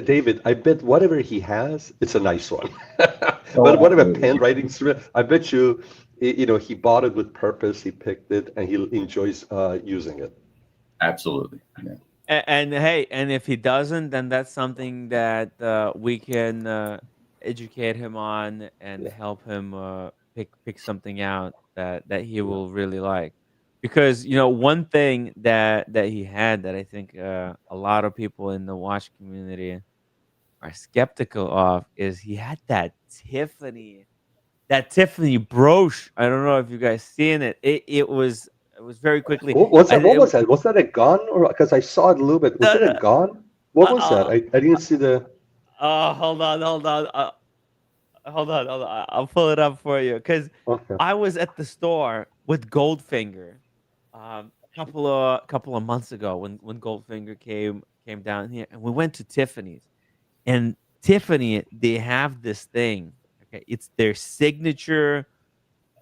David, I bet whatever he has, it's a nice one. Oh, But whatever absolutely. pen writing instrument, I bet you, he bought it with purpose. He picked it, and he enjoys using it. Absolutely. Yeah. And hey, and if he doesn't, then that's something that we can educate him on and Yeah, help him pick something out that he yeah, will really like. because one thing that he had that I think a lot of people in the watch community are skeptical of is he had that Tiffany brooch. I don't know if you guys seen it. It was very quickly. What's that? What was that? Was that a gun? Or because I saw it a little bit. Was it a gun? What was that? I didn't see the. Hold on, hold on. I'll pull it up for you because Okay. I was at the store with Goldfinger, couple of months ago when Goldfinger came down here, and we went to Tiffany's, and Tiffany they have this thing. Okay, it's their signature.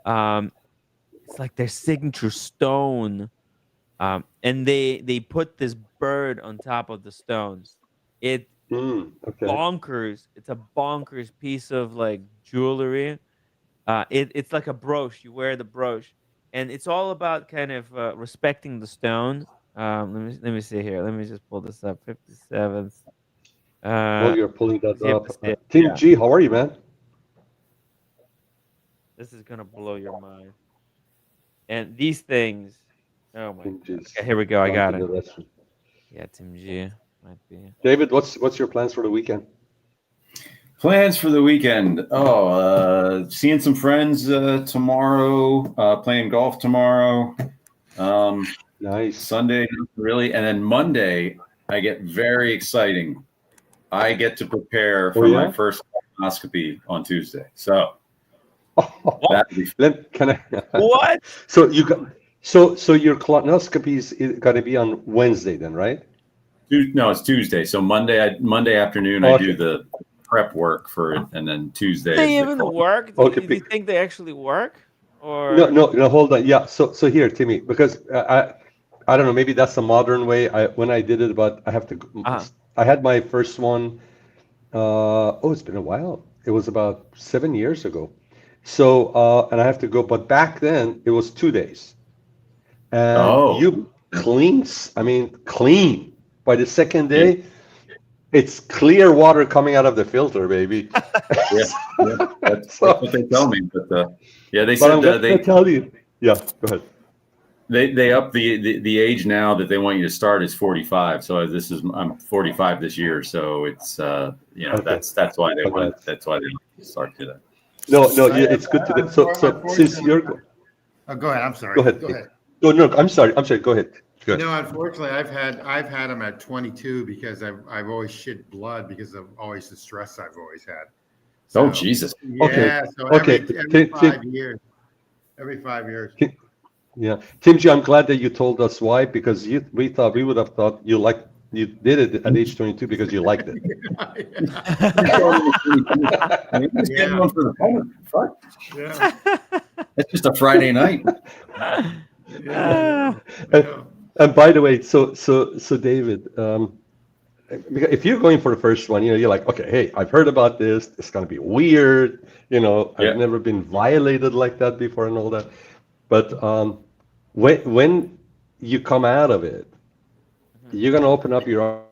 Um, it's like their signature stone. And they put this bird on top of the stones. It Okay. bonkers. It's a bonkers piece of like jewelry. It's like a brooch. You wear the brooch, and it's all about kind of respecting the stones. Let me see here. Let me just pull this up. 57th. While you're pulling that See if up, this is- Team yeah, G, how are you, man? this is gonna blow your mind. And these things. Oh my Team god. G's. Okay, here we go. I got Down it. to the restroom. Yeah, Tim G might be. David, what's your plans for the weekend? Plans for the weekend. Seeing some friends tomorrow, playing golf tomorrow. Nice. Sunday, really. And then Monday, I get very exciting. I get to prepare for my first colonoscopy on Tuesday. So that'd be fun. Can I? What? So you got so your colonoscopy is going to be on Wednesday then, right? No, it's Tuesday. So Monday afternoon, I do the prep work for it, and then Tuesday. They even work? Do you think they actually work? Or No. Hold on. Yeah. So here, Timmy, because I don't know. Maybe that's the modern way. When I did it, but I have to. I had my first one. It's been a while. It was about 7 years ago. So and I have to go. But back then it was 2 days. And you clean. By the second day, it's clear water coming out of the filter, baby. That's what they tell me. But they said they tell you. Yeah, go ahead. They up the age now that they want you to start is 45. So I'm 45 this year. So it's that's why they want to start to that. No, it's good to do. So since you're go ahead. I'm sorry. Go ahead. No, I'm sorry. Go ahead. Good. No, unfortunately, I've had them at 22 because I've always shit blood because of always the stress I've always had. So, Jesus. Yeah. So every 5 years. Every 5 years. Yeah, Tim G, I'm glad that you told us why, because we would have thought you did it at age 22 because you liked it. It's just a Friday night. And by the way, so David, if you're going for the first one, you're like, okay, hey, I've heard about this. It's gonna be weird. I've never been violated like that before and all that. But when you come out of it, you're gonna open up your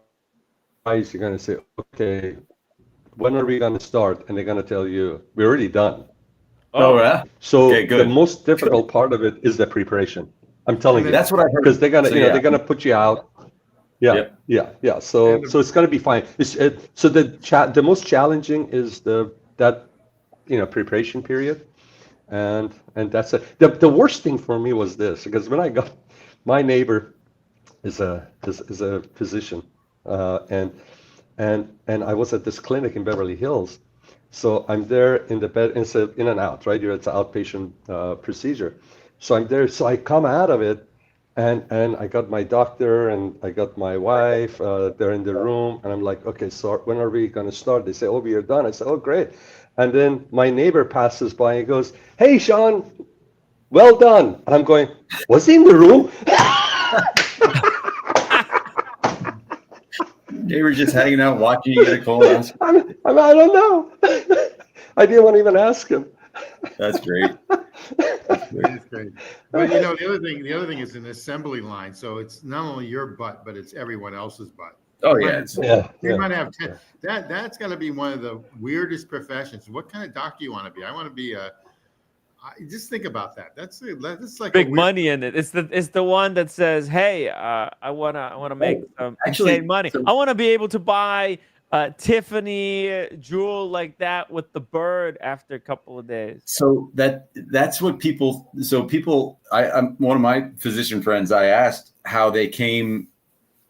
eyes. You're gonna say, okay, when are we gonna start? And they're gonna tell you, we're already done. Oh, yeah. So the most difficult part of it is the preparation. I'm telling you. That's what I heard. Because they're gonna, they're gonna put you out. Yeah. So it's gonna be fine. So the most challenging is that preparation period, and that's it. The worst thing for me was this, because when I got, my neighbor is a physician, and I was at this clinic in Beverly Hills. So I'm there in the bed, it's in and out, right? It's an outpatient procedure. So I'm there. So I come out of it, and I got my doctor and I got my wife. They're in the room, and I'm like, okay, so when are we going to start? They say, oh, we are done. I said, oh, great. And then my neighbor passes by and goes, hey, Sean, well done. And I'm going, was he in the room? They were just hanging out watching you get a colonoscopy. I don't know. I didn't want to even ask him. That's great. That's great. But the other thing is an assembly line. So it's not only your butt, but it's everyone else's butt. Oh yeah. You might have that's going to be one of the weirdest professions. What kind of doctor you want to be? I want to be just think about that. That's like big money in it. It's the one that says, "Hey, I wanna make some insane money. so- I want to be able to buy Tiffany jewel like that with the bird after a couple of days." So that's what people. So people, I'm one of my physician friends. I asked how they came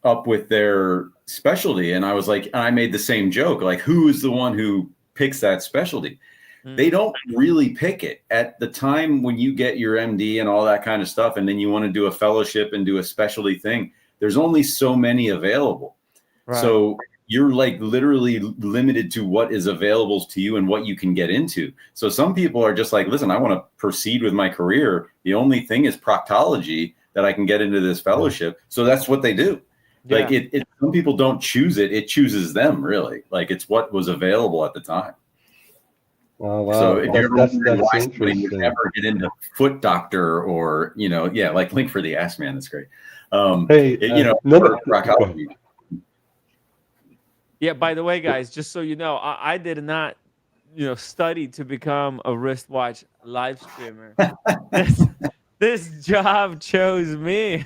up with their specialty, and I was like, and I made the same joke, like, who is the one who picks that specialty? They don't really pick it at the time when you get your MD and all that kind of stuff, and then you want to do a fellowship and do a specialty thing. There's only so many available, Right. so you're like literally limited to what is available to you and what you can get into. So some people are just like, listen, I want to proceed with my career. The only thing is proctology that I can get into this fellowship. So that's what they do. Yeah. Like it some people don't choose it. It chooses them, really. Like it's what was available at the time. Oh, wow. So if you're ever wondering why somebody would interesting. never get into foot doctor or, like Link for the Ass Man, that's great. Hey, proctology. Yeah, by the way, guys, just so you know, I did not, study to become a wristwatch live streamer. this job chose me.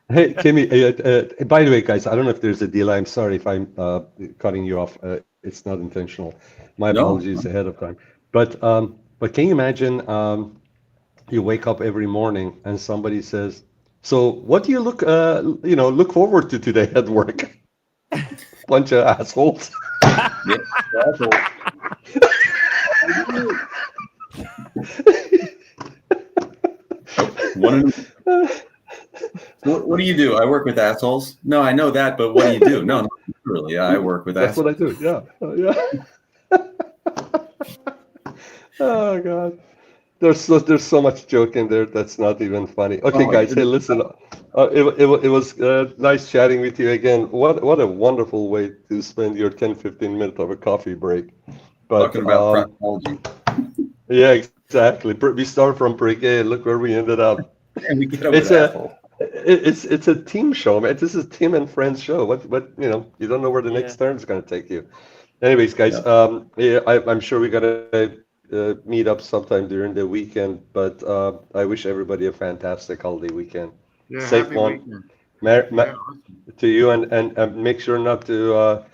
Hey, Timmy, by the way, guys, I don't know if there's a delay. I'm sorry if I'm cutting you off. It's not intentional. My apologies ahead of time. But can you imagine you wake up every morning and somebody says, "So what do you look forward to today at work?" Bunch of assholes. What do you do? I work with assholes. No, I know that, but what do you do? No, really, I work with That's assholes. what I do. Yeah. Oh God, there's so much joke in there that's not even funny. Okay, guys, hey, listen. It was nice chatting with you again. What a wonderful way to spend your 10-15 minutes of a coffee break. But Talking about proctology. Yeah, exactly. We start from Breguet. Look where we ended up. And we get It's a team show, man. This is Tim and Friends show. What you don't know where the next turn is going to take you. Anyways, guys, I'm sure we got to meet up sometime during the weekend. But I wish everybody a fantastic holiday weekend. Yeah, Safe happy one. weekend. To you, and make sure not to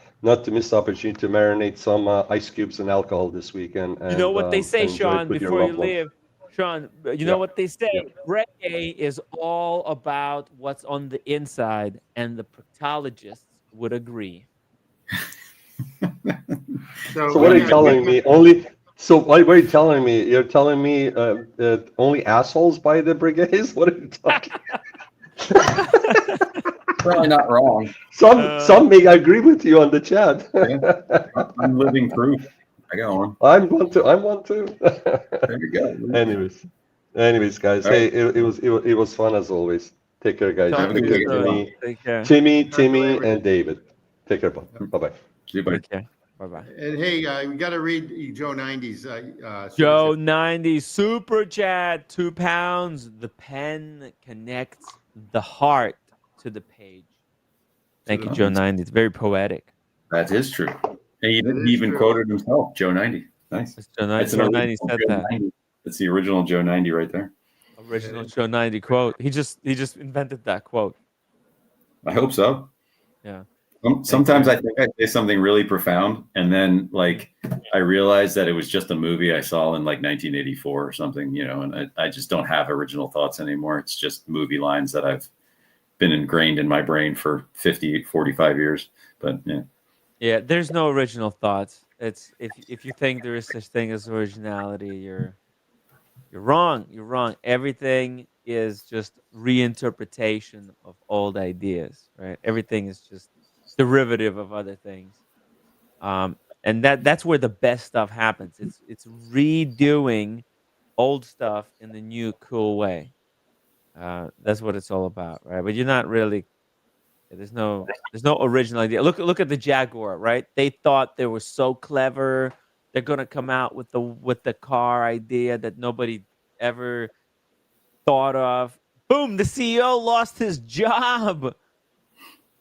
miss the opportunity to marinate some ice cubes and alcohol this weekend. And, You know what they say, and enjoy it Sean, with your before you loved ones. leave? Sean, you know what they say? Breguet is all about what's on the inside, and the proctologists would agree. So what are you telling me? What are you telling me? You're telling me only assholes buy the Breguets? What are you talking? Probably not wrong. Some may agree with you on the chat. I'm living proof. I got one. I'm one too. There you go. Anyways, guys. All Hey, right. it was fun as always. Take care, guys. Have a good Timmy, Take care. Timmy, and David. Take care. Bye bye. Take care. Bye bye. And hey, we got to read Joe 90's. Joe 90 super chat, £2. The pen connects the heart to the page. Thank you, Joe 90. It's very poetic. That is true. And he even quoted himself, Joe 90. Nice. Joe 90 said that. 90. That's the original Joe 90 right there. Original Joe 90 quote. He just invented that quote. I hope so. Yeah. Sometimes I think I say something really profound, and then I realize that it was just a movie I saw in 1984 or something, and I just don't have original thoughts anymore. It's just movie lines that I've been ingrained in my brain for 45 years. But yeah, there's no original thoughts. It's if you think there is such thing as originality, you're wrong. You're wrong. Everything is just reinterpretation of old ideas, right? Everything is just derivative of other things, and that's where the best stuff happens. It's redoing old stuff in the new cool way. That's what it's all about, right? But you're not really. There's no original idea. Look at the Jaguar, right? They thought they were so clever. They're gonna come out with the car idea that nobody ever thought of. Boom! The CEO lost his job.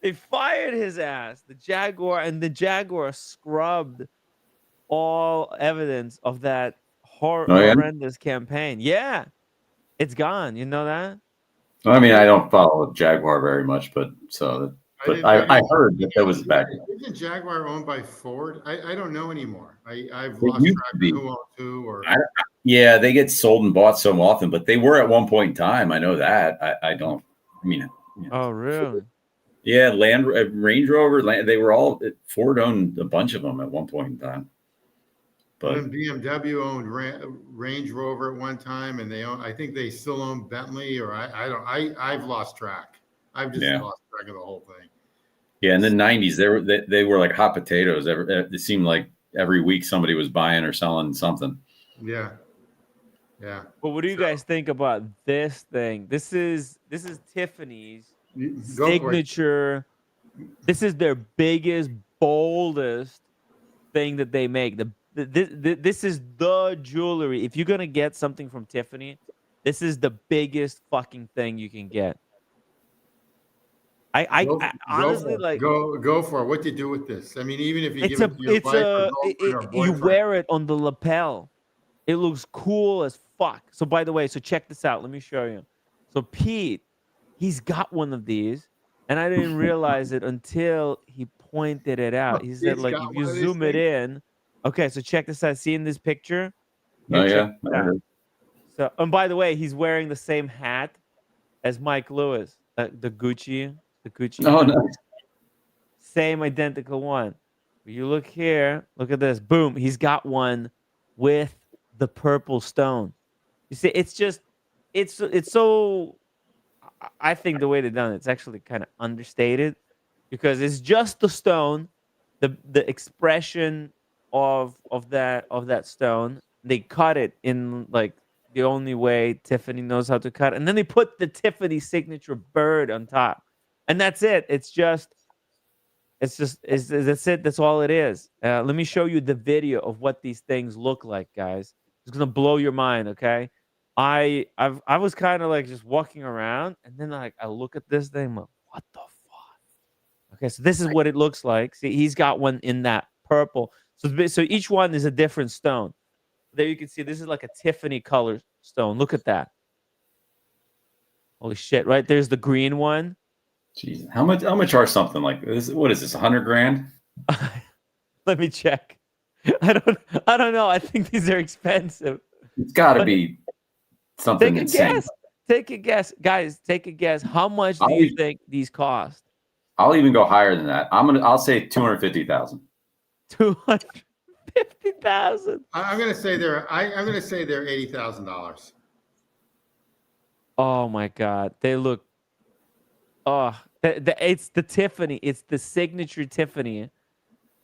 They fired his ass. The Jaguar scrubbed all evidence of that horrendous campaign. Yeah, it's gone. You know that? I mean, I don't follow Jaguar very much, but I heard that there was a bad. Isn't Jaguar owned by Ford? I don't know anymore. I've It lost used track to of be. who owns who. Or Yeah, they get sold and bought so often, but they were at one point in time. I know that. I don't. I mean, Oh, really? Yeah, Range Rover. They were all Ford owned a bunch of them at one point in time. But then BMW owned Range Rover at one time, and I think they still own Bentley, or I've lost track. I've just lost track of the whole thing. Yeah, in the '90s, they were like hot potatoes. It seemed like every week somebody was buying or selling something. Yeah. Well, what do you guys think about this thing? This is Tiffany's Go signature. This is their biggest, boldest thing that they make. This is the jewelry. If you're gonna get something from Tiffany, this is the biggest fucking thing you can get. I honestly like go for it. What do you do with this? I mean, even if you give it to your wife or girlfriend or boyfriend, you wear it on the lapel. It looks cool as fuck. So by the way, so check this out. Let me show you. So Pete, he's got one of these, and I didn't realize it until he pointed it out. He said, like, if you zoom it in. Okay, so check this out. See in this picture? Here, So, and by the way, he's wearing the same hat as Mike Lewis, the Gucci. Oh, no. Same identical one. You look here. Look at this. Boom. He's got one with the purple stone. You see, it's so. I think the way they've done it's actually kind of understated, because it's just the stone, the expression of that stone. They cut it in like the only way Tiffany knows how to cut, and then they put the Tiffany signature bird on top, and that's it. That's it. That's all it is. Let me show you the video of what these things look like, guys. It's gonna blow your mind. Okay, I was kind of like just walking around, and then like I look at this thing, I'm like, what the fuck? Okay, so this is what it looks like. See, he's got one in that purple. So each one is a different stone. There you can see this is like a Tiffany color stone. Look at that. Holy shit! Right there's the green one. Jeez, how much are something like this? What is this? 100 grand? Let me check. I don't know. I think these are expensive. It's got to be something insane. Take a guess, guys. Take a guess. How much do you think these cost? I'll even go higher than that. I'll say 250,000. 250,000. I'm gonna say they're $80,000. Oh my god, they look. Oh, it's the Tiffany. It's the signature Tiffany.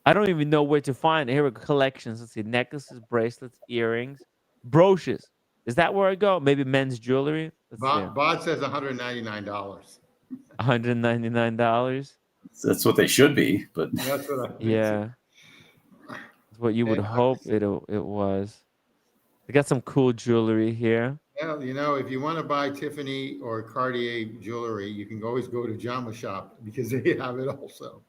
I don't even know where to find it. Here are collections. Let's see, necklaces, bracelets, earrings, brooches. Is that where I go? Maybe men's jewelry. Bod says $199. $199. That's what they should be, but that's what I think. Yeah, that's what you would hope it was. They got some cool jewelry here. Well, if you want to buy Tiffany or Cartier jewelry, you can always go to Jama Shop because they have it also.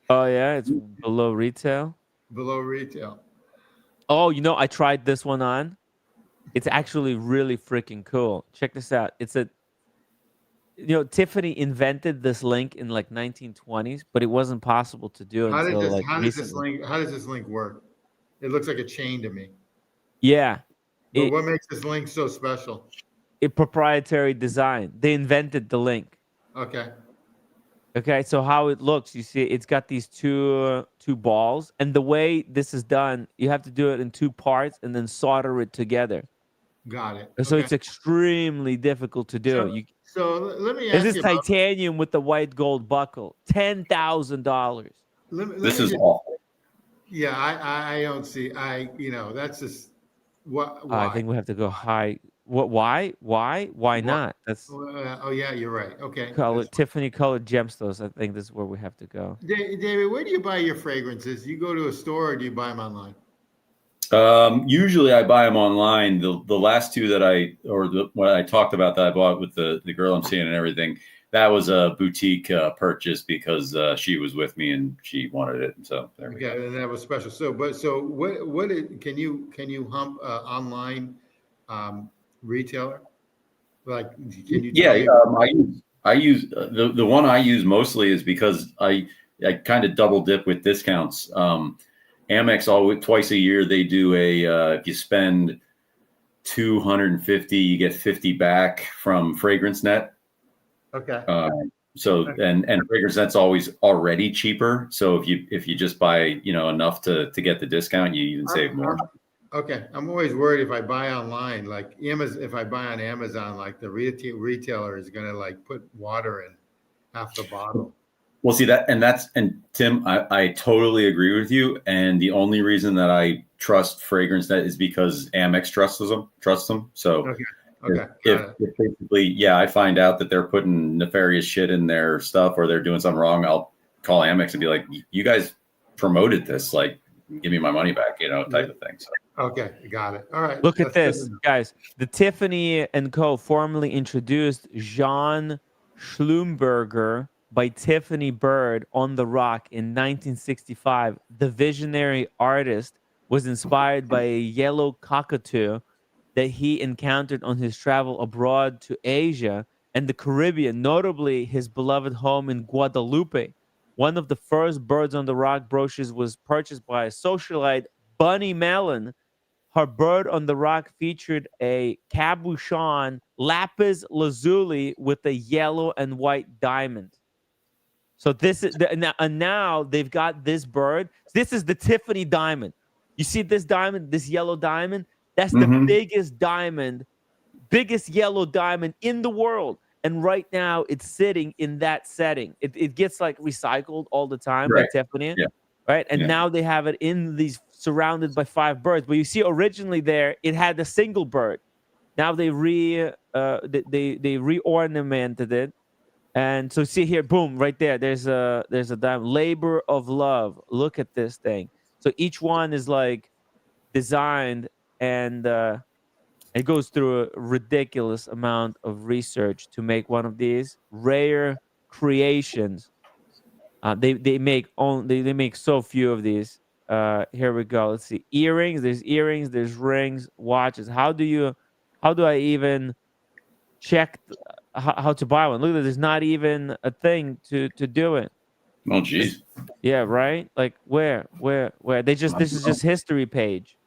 Oh yeah, it's below retail. Below retail. Oh, I tried this one on. It's actually really freaking cool. Check this out. Tiffany invented this link in like 1920s, but it wasn't possible to do until how does this link work? It looks like a chain to me. Yeah. But what makes this link so special? A proprietary design. They invented the link. Okay. So how it looks, you see, it's got these two balls, and the way this is done, you have to do it in two parts and then solder it together. Got it. So it's extremely difficult to do. So let me ask you. This is titanium with the white gold buckle. $10,000. This is awful. Yeah, I don't see. That's just what. Why? I think we have to go high. What? Why? Why not? That's. Oh yeah, you're right. Okay. Tiffany colored gemstones. I think this is where we have to go. David, where do you buy your fragrances? You go to a store or do you buy them online? Usually I buy them online. The last two that when I talked about that I bought with the girl I'm seeing and everything, that was a boutique purchase because she was with me and she wanted it. So there we go. And that was special. So can you hump online retailer? Like, can you tell me? I use the one I use mostly is because I kind of double dip with discounts. Amex twice a year they do a if you spend $250 you get 50 back from Fragrance Net. Okay. And Fragrance Net's always already cheaper. So if you just buy enough to get the discount, you even save more. Okay, I'm always worried if I buy online, like Amazon. If I buy on Amazon, like the retailer is gonna like put water in half the bottle. Well, see and Tim, I totally agree with you. And the only reason that I trust Fragrance Net is because Amex trusts them. So okay. If basically, I find out that they're putting nefarious shit in their stuff or they're doing something wrong, I'll call Amex and be like, you guys promoted this, like, give me my money back, type of thing. So. Okay, got it. All right. Look at this, guys. The Tiffany Co. formally introduced Jean Schlumberger by Tiffany Bird on the Rock in 1965. The visionary artist was inspired by a yellow cockatoo that he encountered on his travel abroad to Asia and the Caribbean, notably his beloved home in Guadalupe. One of the first Birds on the Rock brochures was purchased by a socialite, Bunny Mellon. Her Bird on the Rock featured a cabochon lapis lazuli with a yellow and white diamond. So this is now they've got this bird. This is the Tiffany diamond. You see this diamond, this yellow diamond? That's the biggest diamond, biggest yellow diamond in the world. And right now it's sitting in that setting. It gets like recycled all the time by Tiffany. Yeah. Right. And now they have it in these surrounded by 5 birds. But you see, originally there it had a single bird. Now they reornamented it. And so see here, boom, right there. There's a diamond. Labor of love. Look at this thing. So each one is like designed and it goes through a ridiculous amount of research to make one of these rare creations. They make so few of these. Here we go. Let's see. Earrings. There's rings, watches. How do I even check how to buy one? Look at this. There's not even a thing to do it. Oh, geez. Yeah, right. Like where? This is just history page.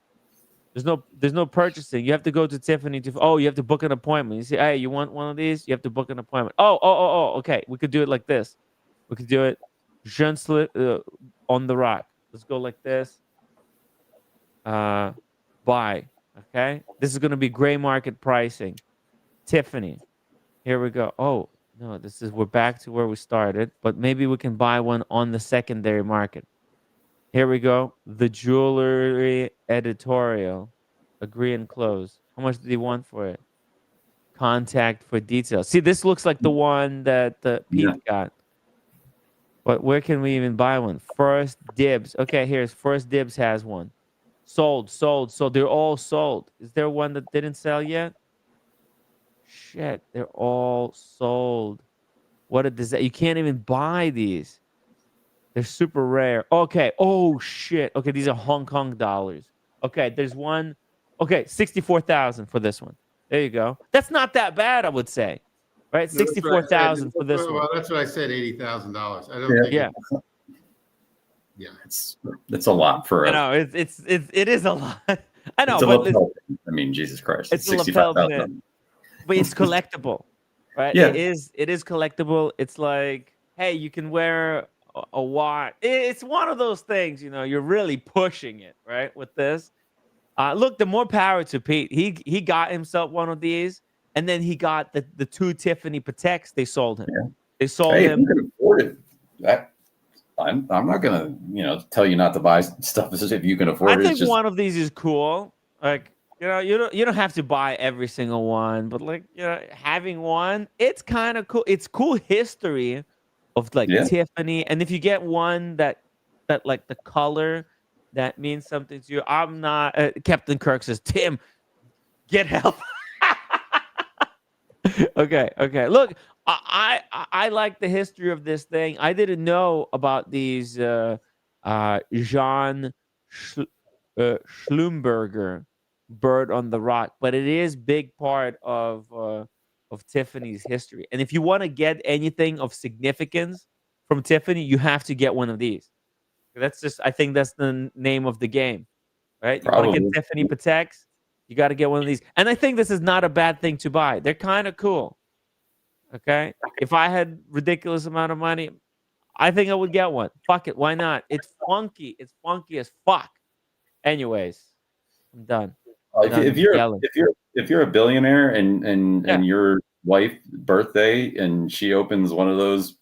There's no purchasing. You have to go to Tiffany you have to book an appointment. You say, hey, you want one of these? You have to book an appointment. Oh, okay. We could do it like this. We could do it Jeune on the Rock. Let's go like this. Buy. Okay. This is going to be gray market pricing. Tiffany. Here we go. Oh, no, we're back to where we started, but maybe we can buy one on the secondary market. Here we go. The jewelry editorial. Agree and close. How much did he want for it? Contact for details. See, this looks like the one that Pete got. But where can we even buy one? First Dibs. Okay, here's First Dibs has one. Sold. So they're all sold. Is there one that didn't sell yet? Shit, they're all sold. What a disaster. You can't even buy these. They're super rare. Okay. Oh, shit. Okay, these are Hong Kong dollars. Okay, there's one. Okay, 64,000 for this one. There you go. That's not that bad, I would say. Right? 64,000 for this one. Well, that's what I said, $80,000. I don't think. Yeah, it's a lot for. I know it is a lot. I know, but I mean, Jesus Christ, it's 65,000. But it's collectible, right? Yeah, it is collectible. It's like, hey, you can wear a watch. It's one of those things, you're really pushing it, right? With this, look, the more power to Pete. He got himself one of these, and then he got the 2 Tiffany Pateks. They sold him. Yeah. They sold him. If you can afford it, I'm not gonna tell you not to buy stuff if you can afford it. I think one of these is cool. Like, you don't have to buy every single one, but like, having one, it's kind of cool. It's cool history of like Tiffany, and if you get one that like the color that means something to you. I'm not. Captain Kirk says, Tim, get help. Okay. Look, I like the history of this thing. I didn't know about these Jean Schl- Schlumberger bird on the rock, but it is big part of Tiffany's history. And if you want to get anything of significance from Tiffany, you have to get one of these. That's just, I think that's the name of the game, right? You want to get Probably. Tiffany Pateks, you got to get one of these. And I think this is not a bad thing to buy. They're kind of cool. Okay. If I had ridiculous amount of money, I think I would get one. Fuck it. Why not? It's funky. It's funky as fuck. Anyways, I'm done. I'm If done you're yelling. if you're a billionaire and Yeah. your wife birthday and she opens one of those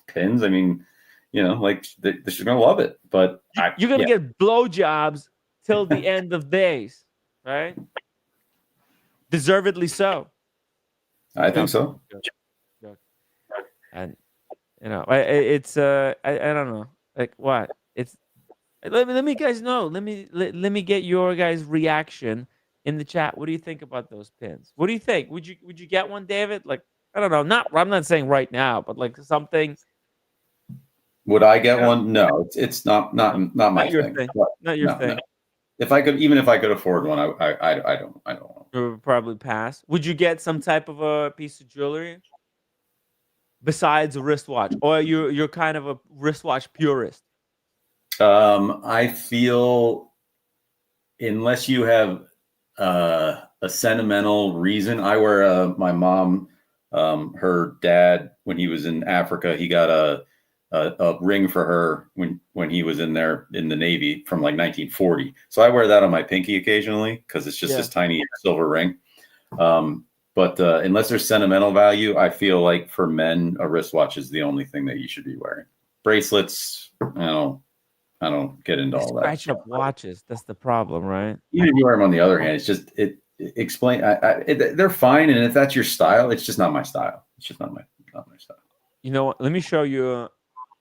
pins, I mean, like she's gonna love it. But You're gonna get blowjobs till the end of days, right? Deservedly so. I think so. Joke. And it's I don't know, like what it's. Let me guys know. Let me get your guys' reaction in the chat. What do you think about those pins? What do you think? Would you get one, David? Like, I don't know. I'm not saying right now, but like something. Would I get one? No, it's not my Not your thing. thing. But Not your no, thing. no. If I could afford one, I don't. You would probably pass. Would you get some type of a piece of jewelry besides a wristwatch, or you're kind of a wristwatch purist? I feel unless you have a sentimental reason, I wear my mom, her dad, when he was in Africa, he got a ring for her when he was in there in the Navy from like 1940. So I wear that on my pinky occasionally because it's just this tiny silver ring. But unless there's sentimental value, I feel like for men, a wristwatch is the only thing that you should be wearing. Bracelets, I don't get into all that. Scratch up watches. That's the problem, right? Even if you wear them on the other hand, it's just they're fine, and if that's your style, it's just not my style. It's just not my style. You know what? Let me show you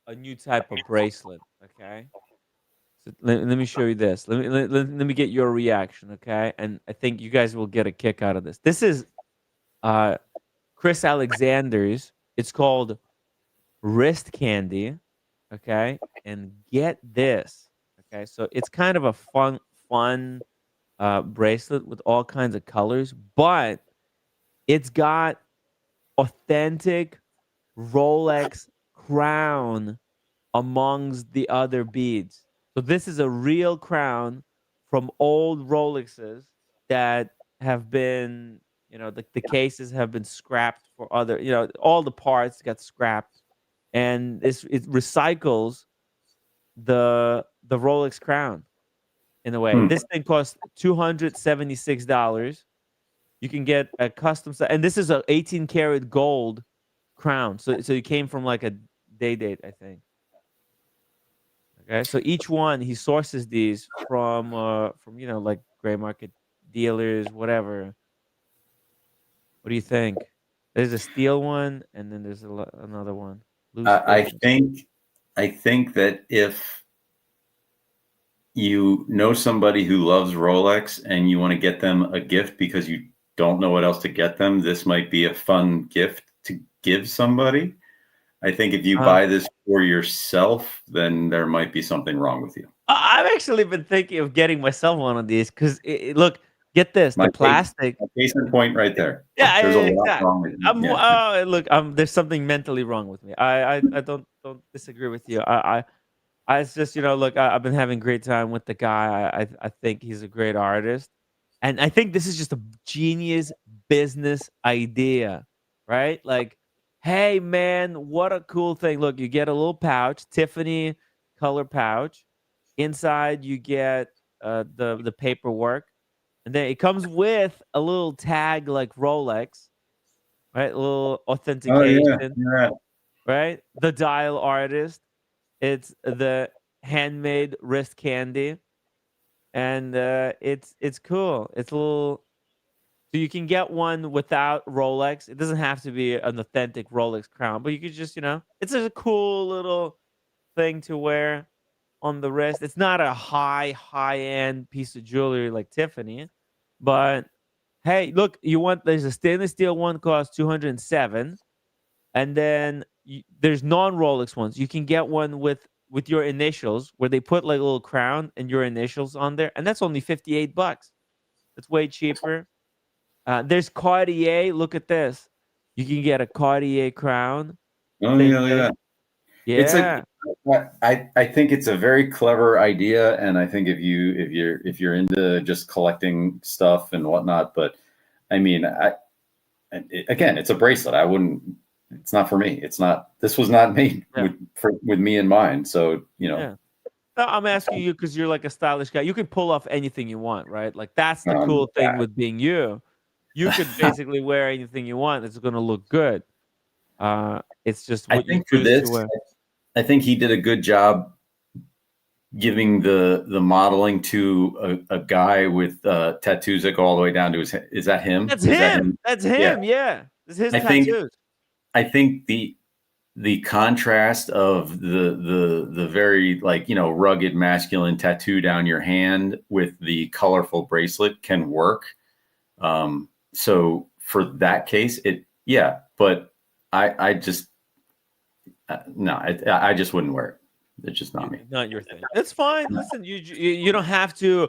a new type of bracelet. Okay. So let me show you this. Let me get your reaction. Okay. And I think you guys will get a kick out of this. This is Chris Alexander's. It's called Wrist Candy. Okay. And get this. Okay. So it's kind of a fun bracelet with all kinds of colors, but it's got authentic Rolex crown amongst the other beads. So this is a real crown from old Rolexes that have been, the cases have been scrapped for other, all the parts got scrapped, and it recycles the Rolex crown in a way. This thing costs $276. You can get a custom set, and this is a 18 karat gold crown. So it came from like a date, I think. Okay, so each one he sources these from like gray market dealers, whatever. What do you think? There's a steel one, and then there's another one. I think that if you know somebody who loves Rolex and you want to get them a gift because you don't know what else to get them, this might be a fun gift to give somebody. I think if you buy this for yourself, then there might be something wrong with you. I've actually been thinking of getting myself one of these because look, get this, the plastic. Case in point, right there. Yeah, there's a lot exactly. wrong with you. Look, there's something mentally wrong with me. I don't disagree with you. It's just, look, I've been having a great time with the guy. I think he's a great artist, and I think this is just a genius business idea, right? Like, hey man, what a cool thing! Look, you get a little pouch, Tiffany color pouch. Inside, you get the paperwork, and then it comes with a little tag like Rolex, right? A little authentication, right? The dial artist. It's the handmade wrist candy, and it's cool. It's a little, so you can get one without Rolex. It doesn't have to be an authentic Rolex crown, but you could just, it's just a cool little thing to wear on the wrist. It's not a high end piece of jewelry like Tiffany, but hey, look, there's a stainless steel one costs 207, and then there's non-Rolex ones. You can get one with your initials, where they put like a little crown and your initials on there, and that's only $58. That's way cheaper. There's Cartier. Look at this. You can get a Cartier crown. Oh Same yeah, thing. yeah. It's Yeah. I think it's a very clever idea, and I think if you're into just collecting stuff and whatnot, but I mean, again, it's a bracelet. I wouldn't. It's not for me. It's not. This was not made with me in mind. So Yeah. No, I'm asking you because you're like a stylish guy. You can pull off anything you want, right? Like that's the cool thing with being you. You could basically wear anything you want. It's going to look good. It's just what you choose to wear. I think he did a good job giving the modeling to a guy with tattoos that go all the way down to his head. Is that him? That's him. That's him. Yeah. It's his tattoos. I think the contrast of the very rugged masculine tattoo down your hand with the colorful bracelet can work. So for that case, but I just I just wouldn't wear it. It's just not me. Not your thing. It's fine. Listen, you don't have to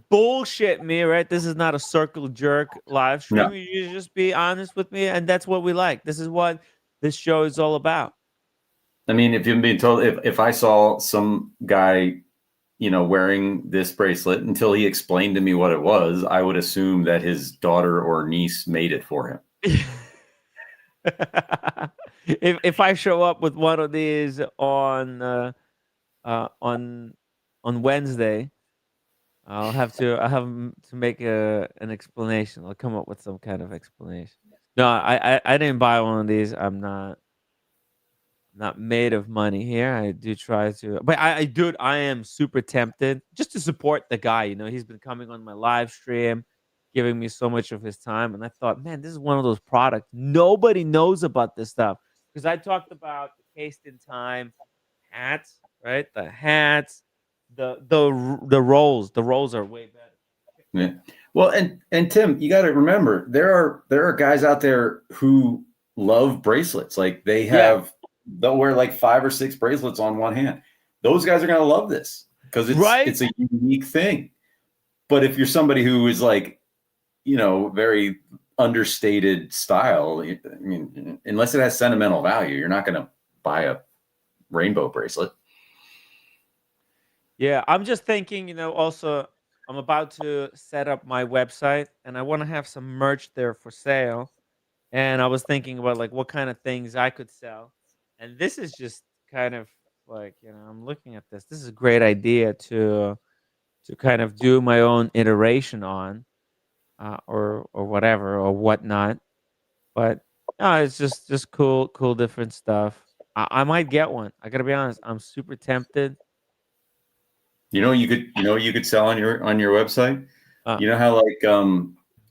bullshit me, right? This is not a circle jerk live stream. No. You just be honest with me, and that's what we like. This is what this show is all about. I mean, if you're being told, if I saw some guy, wearing this bracelet until he explained to me what it was, I would assume that his daughter or niece made it for him. If I show up with one of these on Wednesday, I'll have to make an explanation. I'll come up with some kind of explanation. No, I didn't buy one of these. I'm not made of money here. I do try to, but I am super tempted just to support the guy. He's been coming on my live stream, giving me so much of his time, and I thought, man, this is one of those products nobody knows about this stuff, because I talked about the cased in time hats, right? The hats, the rolls. The rolls are way better. Yeah. Well, and Tim, you got to remember there are guys out there who love bracelets. Like they'll wear like 5 or 6 bracelets on one hand. Those guys are going to love this because it's a unique thing. But if you're somebody who is like, very understated style, I mean, unless it has sentimental value, you're not going to buy a rainbow bracelet. Yeah, I'm just thinking, also I'm about to set up my website and I want to have some merch there for sale. And I was thinking about like what kind of things I could sell. And this is just kind of like, I'm looking at this. This is a great idea to kind of do my own iteration on, or whatever or whatnot. But no, it's just cool different stuff. I might get one. I gotta be honest. I'm super tempted. You could sell on your website. You know how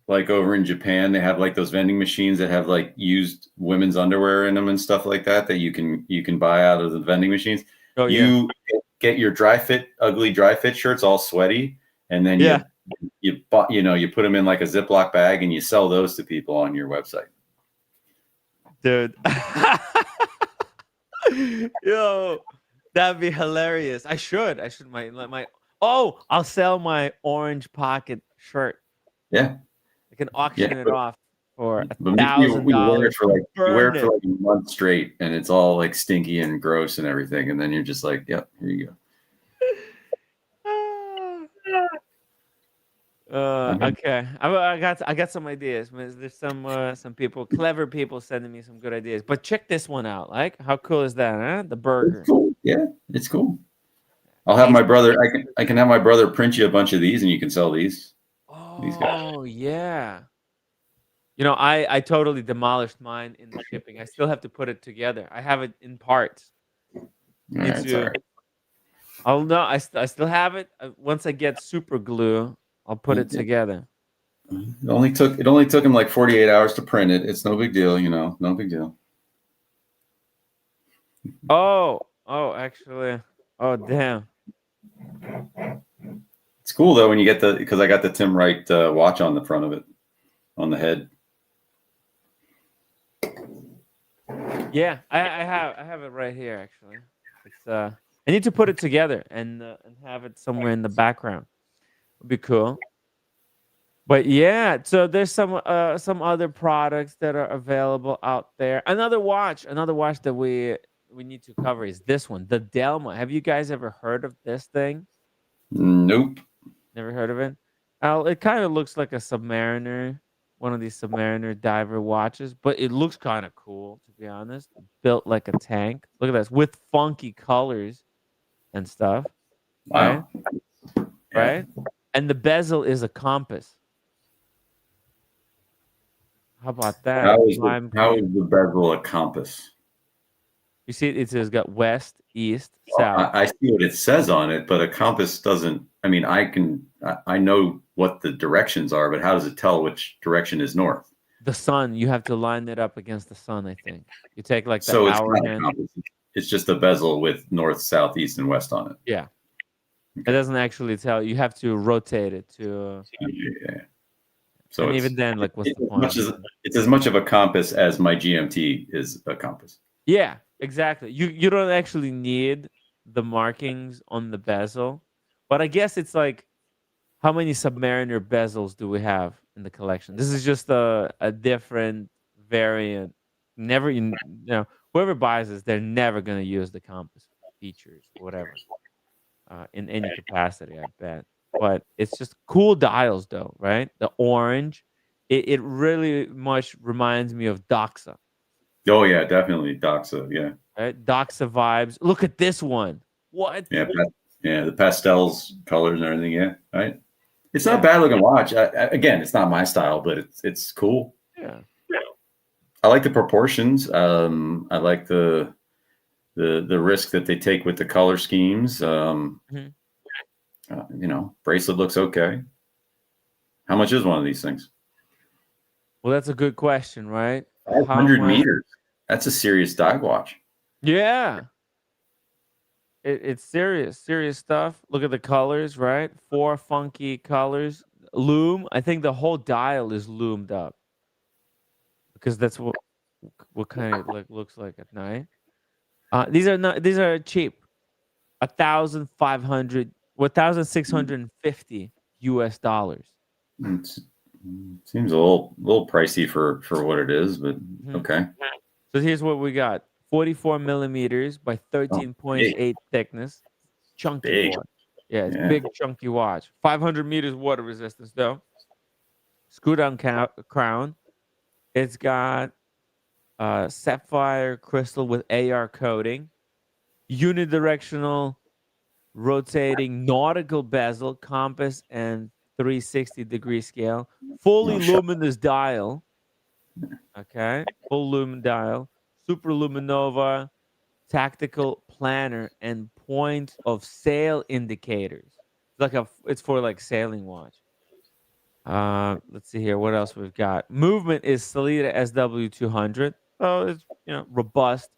like over in Japan, they have like those vending machines that have like used women's underwear in them and stuff like that you can buy out of the vending machines. Oh, you get your ugly dry fit shirts all sweaty, and then you put them in like a Ziploc bag and you sell those to people on your website. Dude. Yo, that'd be hilarious. I should I'll sell my orange pocket shirt. Yeah. I can auction it off for $1,000. You wear it for like a month straight, and it's all like stinky and gross and everything, and then you're just like, "Yep, here you go." Okay, I got some ideas. There's some people, clever people, sending me some good ideas. But check this one out. Like, how cool is that? Huh? The burger. It's cool. Yeah, it's cool. I'll have my brother. I can have my brother print you a bunch of these, and you can sell these. Oh yeah. I totally demolished mine in the shipping. I still have to put it together. I have it in parts. I still have it. Once I get super glue, I'll put it together. It only took him like 48 hours to print it. It's no big deal, no big deal. Oh, actually. Oh, damn. It's cool though when you get because I got the Tim Wright watch on the front of it. on the head. Yeah, I have it right here actually. It's I need to put it together and have it somewhere in the background. Would be cool. But yeah, so there's some other products that are available out there. Another watch that we need to cover is this one, the Delma. Have you guys ever heard of this thing? Nope. Never heard of it? It kind of looks like a Submariner, one of these Submariner diver watches, but it looks kind of cool, to be honest. Built like a tank. Look at this, with funky colors and stuff. Wow. Right? Yeah. Right? And the bezel is a compass. How about that? How is Lime the green. bezel a compass? You see, it says got west, east, south. I see what it says on it, but a compass doesn't. I mean, I know what the directions are, but how does it tell which direction is north? The sun, you have to line it up against the sun, I think. You take like the So it's hour not a hand. compass. It's just a bezel with north, south, east, and west on it. Yeah. It doesn't actually tell. You have to rotate it to. Yeah. So And even then, like, what's the point? It's as much of a compass as my GMT is a compass. Yeah, exactly. You don't actually need the markings on the bezel, but I guess it's like, how many Submariner bezels do we have in the collection? This is just a different variant. Never, you know, whoever buys this, they're never gonna use the compass features, whatever, in any capacity, I bet. But it's just cool dials, though, right? The orange, it really much reminds me of Doxa. Oh yeah, definitely Doxa. Yeah. Right? Doxa vibes. Look at this one. What? Yeah. Yeah. The pastels, colors, and everything. Yeah. Right. It's not a bad looking watch. Again, it's not my style, but it's cool. Yeah. I like the proportions. I like the risk that they take with the color schemes. You know, bracelet looks okay. How much is one of these things? Well, that's a good question, right? 100 meters. That's a serious dive watch. Yeah. It's serious stuff. Look at the colors, right? 4 funky colors. Loom. I think the whole dial is loomed up because that's what kind of like looks like at night. These are cheap. 1,650 US dollars. Seems a little pricey for what it is, but okay. So here's what we got: 44 millimeters by 13.8 thickness. Chunky watch. Yeah, it's big, chunky watch. 500 meters water resistance, though. Screw down crown. It's got sapphire crystal with AR coating, unidirectional rotating nautical bezel, compass, and 360-degree scale. Fully luminous dial. Okay, full lumen dial. Super luminova, tactical planner, and point of sail indicators. It's for like sailing watch. Let's see here. What else we've got? Movement is Salida SW200. Oh, it's robust.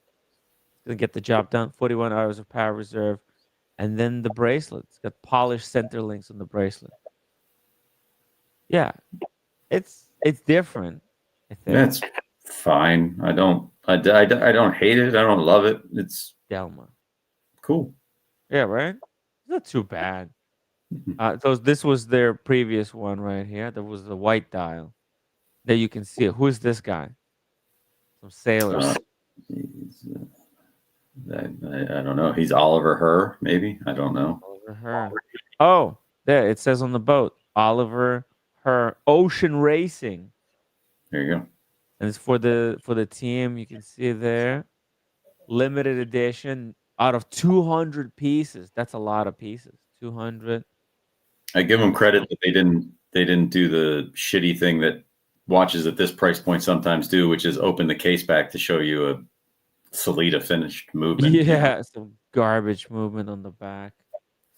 It's gonna get the job done. 41 hours of power reserve, and then the bracelet. It's got polished center links on the bracelet. Yeah, it's different. I think that's fine. I don't hate it. I don't love it. It's Delma. Cool. Yeah, right. It's not too bad. So this was their previous one right here. There was the white dial. There you can see it. Who is this guy? Some sailors. I don't know. He's Oliver Herr, maybe. I don't know. Oliver Herr. Oh, there it says on the boat. Oliver Herr Ocean Racing. There you go. And it's for the team. You can see there. Limited edition out of 200 pieces. That's a lot of pieces. 200. I give them credit that they didn't do the shitty thing that watches at this price point sometimes do, which is open the case back to show you a Salida finished movement. Yeah, some garbage movement on the back.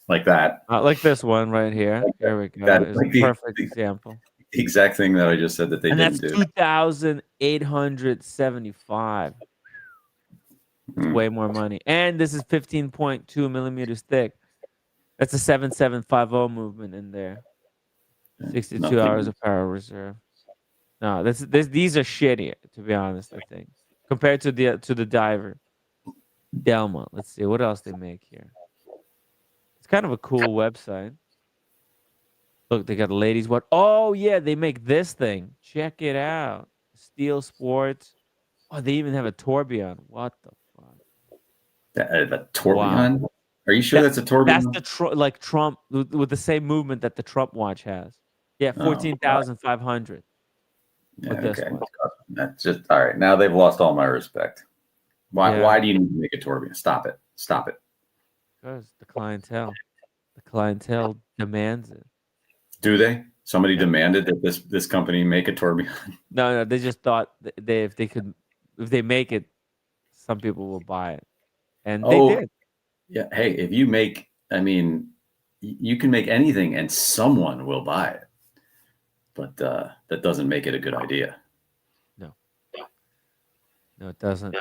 Like that. Like this one right here. There we go. That is like a perfect example. The exact thing that I just said that they didn't do. And that's 2,875. It's way more money. And this is 15.2 millimeters thick. That's a 7750 movement in there. 62 hours of power reserve. No, these are shitty, to be honest, I think. Compared to the diver. Delma. Let's see what else they make here. It's kind of a cool website. Look, they got a ladies watch. Oh yeah, they make this thing. Check it out. Steel Sports. Oh, they even have a tourbillon. What the fuck? The Wow. tourbillon? Are you sure that's a That's tourbillon? the like Trump with the same movement that the Trump watch has. Yeah, Oh, 14,500 yeah, with this okay. one. That's just all right. Now they've lost all my respect. Why? Yeah. Why do you need to make a tourbillon? Stop it! Stop it! Because the clientele demands it. Do they? Somebody Yeah. demanded that this company make a tourbillon. No, they just thought if they make it, some people will buy it, and they did. Yeah. Hey, if you make, I mean, you can make anything and someone will buy it, but that doesn't make it a good idea. No, it doesn't.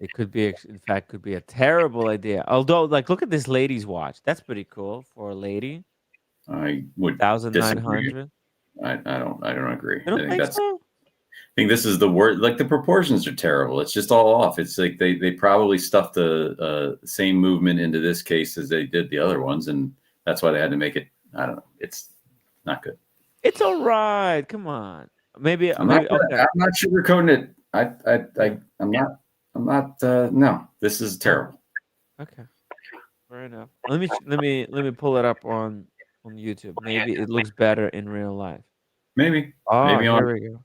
It could be, in fact, could be a terrible idea. Although, like, look at this lady's watch. That's pretty cool for a lady. I would 1,900. I don't agree. I don't think so. I think this is the word. Like the proportions are terrible. It's just all off. It's like they probably stuffed the same movement into this case as they did the other ones, and that's why they had to make it. I don't know. It's not good. It's all right. Come on. Maybe I'm okay. not sugarcoating it. I'm not. No, this is terrible. Okay. Fair enough. Let me pull it up on YouTube. Maybe it looks better in real life. Maybe. Oh, Maybe here we go.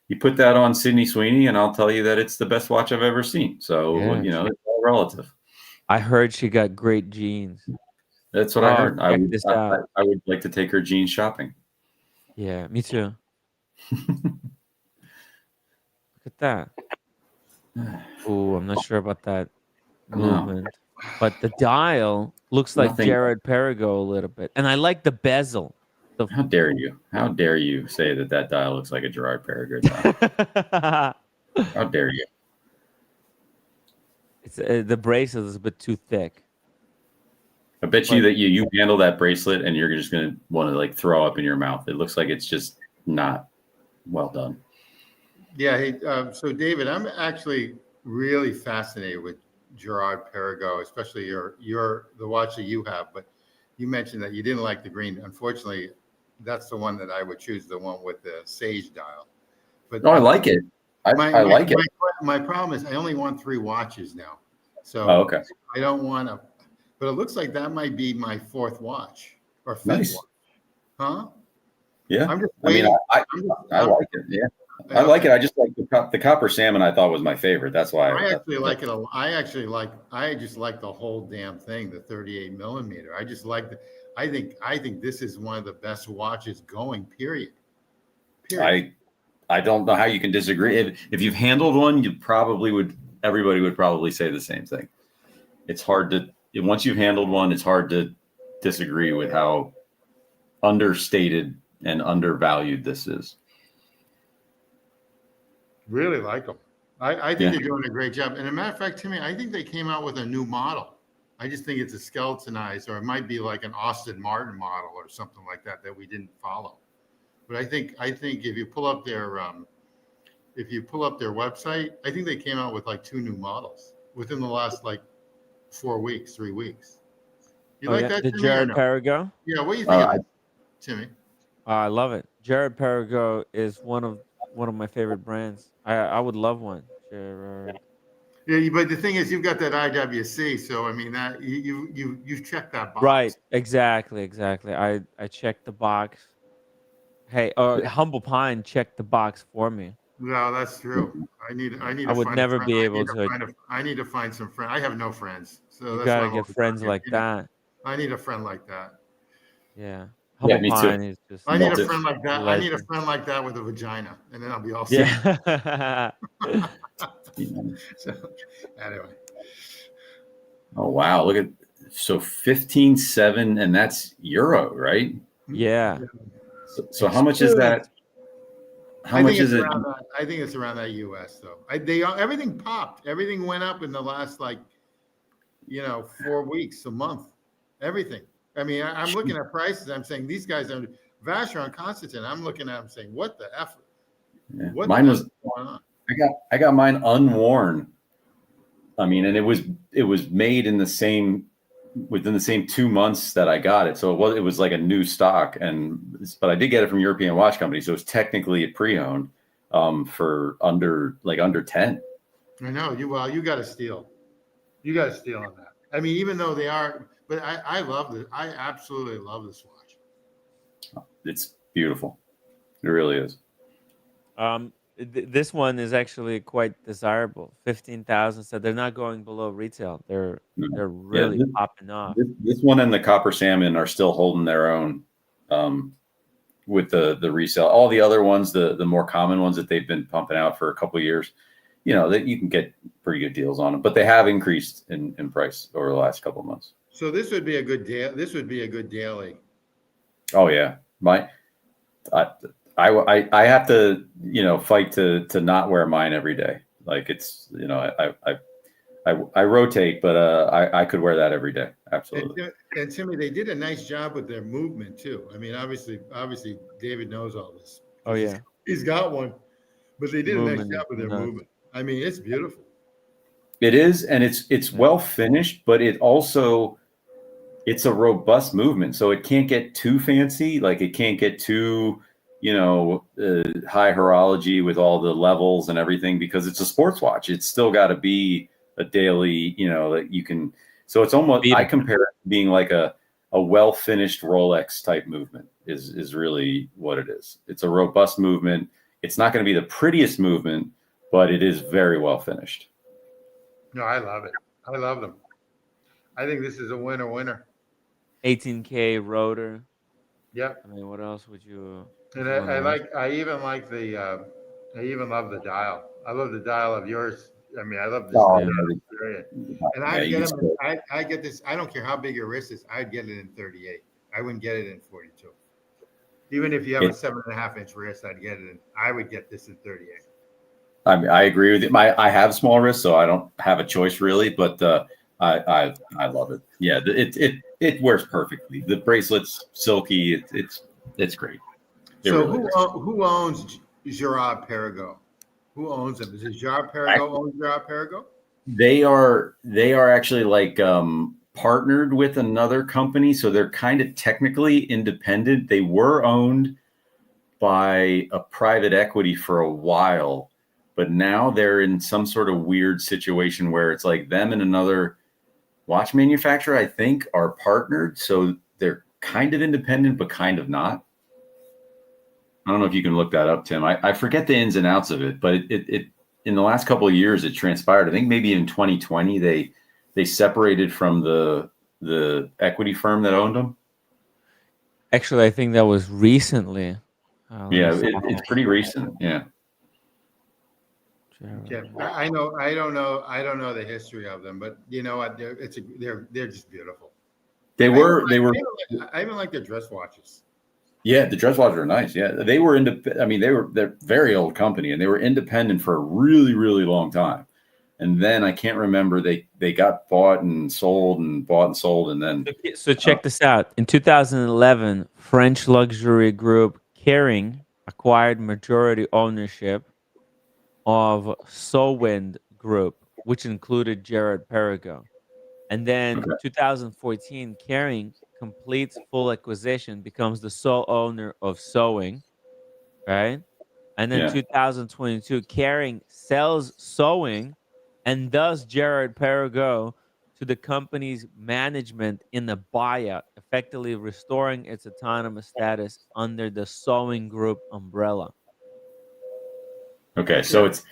You put that on Sydney Sweeney, and I'll tell you that it's the best watch I've ever seen. So Yeah, you know, it's all relative. I heard she got great jeans. That's what I heard. I would like to take her jeans shopping. Yeah, me too. Look at that. Oh, I'm not sure about that movement, but the dial looks like Jared Perigo a little bit, and I like the bezel. How dare you? How dare you say that dial looks like a Gerard Perigo dial? How dare you? It's the bracelet is a bit too thick. I bet you that you handle that bracelet and you're just gonna want to like throw up in your mouth. It looks like it's just not well done. Yeah. Hey, so David, I'm actually really fascinated with Gerard Perigo, especially the watch that you have. But you mentioned that you didn't like the green. Unfortunately, that's the one that I would choose, the one with the sage dial. But I like it. I like it. My problem is I only want 3 watches now. So okay. I don't want to, but it looks like that might be my 4th watch or 5th watch. Huh? Yeah. I'm just waiting. I like it. Yeah. I like it. I just like the copper salmon. I thought was my favorite. That's why I actually like it. I just like the whole damn thing, the 38 millimeter. I just like I think this is one of the best watches going, period. I don't know how you can disagree. If you've handled one, everybody would probably say the same thing. It's hard to, once you've handled one, it's hard to disagree with how understated and undervalued this is. Really like them. I think they're doing a great job. And as a matter of fact, Timmy, I think they came out with a new model. I just think it's a skeletonized, or it might be like an Austin Martin model or something like that we didn't follow. But I think if you pull up their website, I think they came out with like 2 new models within the last like 3 weeks. You like that? The Timmy, Jared Perigo? Yeah. What do you think of it, Timmy? I love it. Jared Perigo is one of my favorite brands. I would love one. Jared. Yeah, but the thing is, you've got that IWC, so I mean that you checked that box. Right. Exactly. I checked the box. Hey, Humble Pine checked the box for me. No, that's true. I need. I would never be able to. I need to find some friends. I have no friends, so you gotta get friends like that. I need a friend like that. Yeah. Humble Pine is just. I need a friend like that. I need a friend like that with a vagina, and then I'll be all set. Yeah. So, anyway. Oh wow! Look at 15.7, and that's euro, right? Yeah. So how much is that? How much is it? I think it's around that US though. Everything popped. Everything went up in the last 4 weeks, a month. Everything. I mean, I'm looking at prices. I'm saying these guys are Vacheron Constantin. I'm looking at them saying, what the F? Yeah. What Mine was. going on? I got mine unworn. I mean, and it was made in the same within the same 2 months that I got it. So it was like a new stock, but I did get it from European Watch Company, so it was technically a pre-owned for under 10. I know you got to steal. You got to steal on that. I mean, even though they are, but I love this. I absolutely love this watch. It's beautiful. It really is. This one is actually quite desirable. 15,000. So they're not going below retail. They're really popping off. This one and the Copper Salmon are still holding their own with the resale. All the other ones, the more common ones that they've been pumping out for a couple of years, that you can get pretty good deals on them. But they have increased in price over the last couple of months. So this would be a good deal. This would be a good daily. Oh yeah, I have to fight to not wear mine every day. Like it's I rotate, but I could wear that every day. Absolutely. And Timmy, they did a nice job with their movement too. I mean, obviously David knows all this. Oh yeah, he's got one, but they did a nice job with their movement. I mean, it's beautiful. It is, and it's well finished, but it's a robust movement, so it can't get too fancy. Like it can't get too high horology with all the levels and everything, because it's a sports watch. It's still got to be a daily, that you can. So it's almost, I compare it to being like a well finished Rolex type movement is really what it is. It's a robust movement. It's not going to be the prettiest movement, but it is very well finished. No, I love it. I love them. I think this is a winner. 18K rotor. Yep. I mean, what else would you? And I even love the dial. I love the dial of yours. I mean, I love this. And I get this. I don't care how big your wrist is. I'd get it in 38. I wouldn't get it in 42. Even if you have a 7.5-inch wrist, I would get this in 38. I mean, I agree with you. I have small wrists, so I don't have a choice really. But I love it. Yeah, it wears perfectly. The bracelet's silky. It's great. So who owns Girard Perregaux? Who owns them? Is it Girard Perregaux owns Girard Perregaux? They are actually like partnered with another company, so they're kind of technically independent. They were owned by a private equity for a while, but now they're in some sort of weird situation where it's like them and another watch manufacturer, I think, are partnered. So they're kind of independent, but kind of not. I don't know if you can look that up, Tim. I forget the ins and outs of it, but it in the last couple of years it transpired. I think maybe in 2020 they separated from the equity firm that owned them. Actually, I think that was recently. It's pretty recent. Yeah. Yeah, I know. I don't know the history of them, but you know what? They're just beautiful. They were. I even like their dress watches. Yeah, the dress watches are nice. Yeah, they were I mean, they're very old company, and they were independent for a really, really long time. And then I can't remember, they got bought and sold, and then. So check this out. In 2011, French luxury group Kering acquired majority ownership of Sowind Group, which included Girard Perregaux. And then 2014, Kering completes full acquisition, becomes the sole owner of Sewing, right? And then 2022, Kering sells Sewing and thus Girard Perregaux to the company's management in a buyout, effectively restoring its autonomous status under the Sewing Group umbrella. Okay, so it's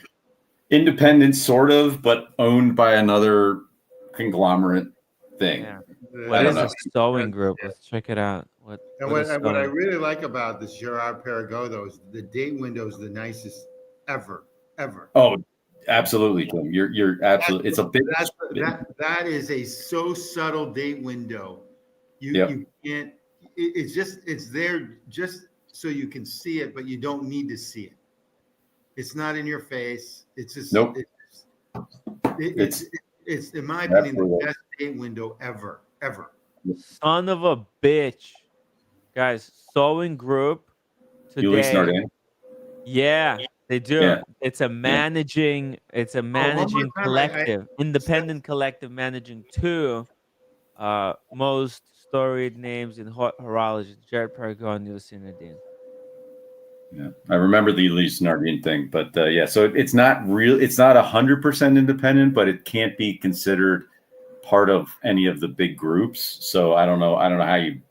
independent, sort of, but owned by another conglomerate thing. Yeah. What is a Sewing Group? Let's check it out. What I really like about this Girard Perregaux, though, is the date window is the nicest ever. Oh, absolutely, Tim. You're absolutely. It's a big. That is a so subtle date window. You can't. It's there just so you can see it, but you don't need to see it. It's not in your face. It's just It's in my opinion the best date window ever. Son of a bitch, guys! Sewing Group today. Ulysse Nardin. Yeah, They do. Yeah. It's a managing. It's a Oh, one more managing time, collective, independent collective managing two most storied names in horology: Jared Pergo and Nielsen Nadine. Yeah, I remember the Elise Nardine thing, but yeah, so it's not real. It's not 100% independent, but it can't be considered part of any of the big groups. So I don't know how you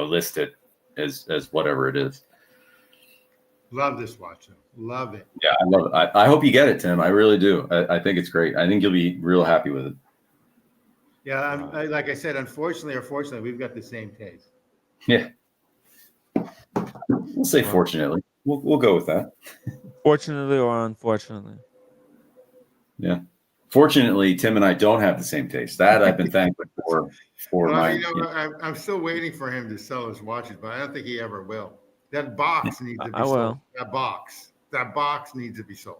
list it as whatever it is. Love this watch. Love it. Yeah, I love it. I hope you get it, Tim. I really do. I think it's great. I think you'll be real happy with it. Yeah, like I said, unfortunately or fortunately, we've got the same taste. Yeah, we'll say fortunately. We'll go with that. Fortunately or unfortunately. Yeah. Fortunately, Tim and I don't have the same taste. That I've been thankful for Well, my. I'm still waiting for him to sell his watches, but I don't think he ever will. That box needs to be I sold. will. That box needs to be sold.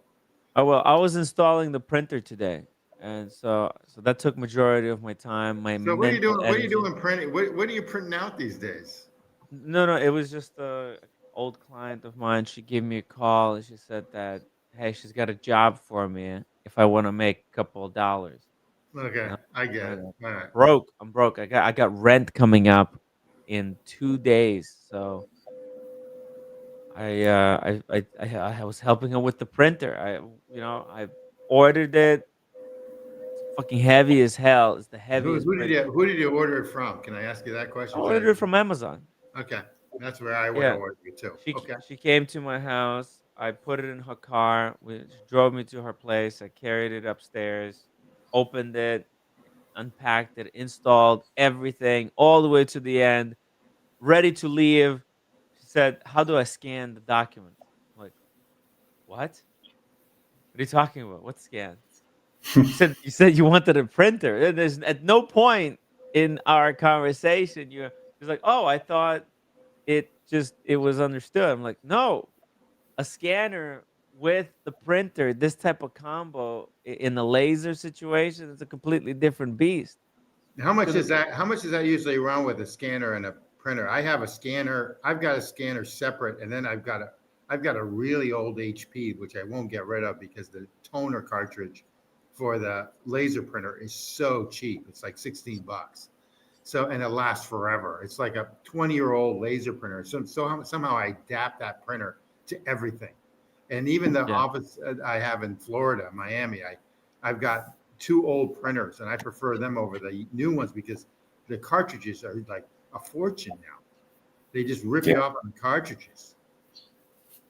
I will. I was installing the printer today, and so that took majority of my time. So what are you doing? Energy. What are you doing printing? What are you printing out these days? No, it was just a old client of mine. She gave me a call and she said that, hey, she's got a job for me if I want to make a couple of dollars. Okay, I get it. All right. I'm broke. I got rent coming up in 2 days, so I was helping her with the printer. I ordered it. It's fucking heavy as hell. It's the heaviest. Who did you order it from? Can I ask you that question? I ordered it from Amazon. Okay, that's where I would have ordered it too. She came to my house. I put it in her car. She drove me to her place. I carried it upstairs, opened it, unpacked it, installed everything all the way to the end, ready to leave. She said, "How do I scan the documents?" I'm like, what? What are you talking about? What scan? You said you wanted a printer. And there's at no point in our conversation she's like, "Oh, I thought it was understood." I'm like, "No, a scanner with the printer, this type of combo in the laser situation is a completely different beast." How much is that? How much does that usually run with a scanner and a printer? I have a scanner. I've got a scanner separate, and then I've got a really old HP, which I won't get rid of because the toner cartridge for the laser printer is so cheap. It's like $16. So, and it lasts forever. It's like a 20-year-old laser printer. So somehow I adapt that printer to everything. And even the office I have in Florida, Miami, I've got 2 old printers, and I prefer them over the new ones because the cartridges are like a fortune now. They just rip you off on cartridges.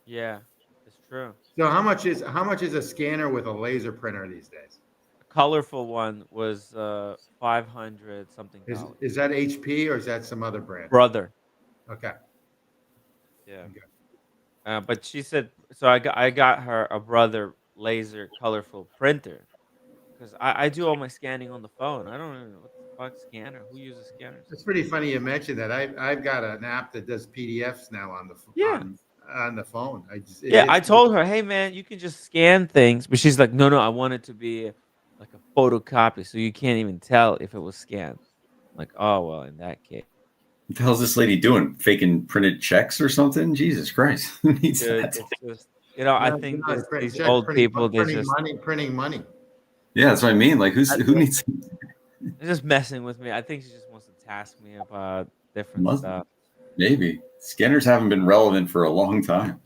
Yeah, it's true. So how much is a scanner with a laser printer these days? A colorful one was $500 something. Is that HP or is that some other brand? Brother. Okay. Yeah. Okay. But she said so. I got her a Brother laser colorful printer because I do all my scanning on the phone. I don't know what the fuck scanner. Who uses scanners? It's pretty funny you mentioned that. I've got an app that does PDFs now on the on the phone. I told her, hey man, you can just scan things, but she's like, no, I want it to be like a photocopy, so you can't even tell if it was scanned. I'm like, oh well, in that case. What the hell's this lady doing? Faking printed checks or something? Jesus Christ! Who needs that? It's just, I think these old people, printing money. Yeah, that's what I mean. Like, who needs? They're just messing with me. I think she just wants to task me about different stuff. Maybe scanners haven't been relevant for a long time.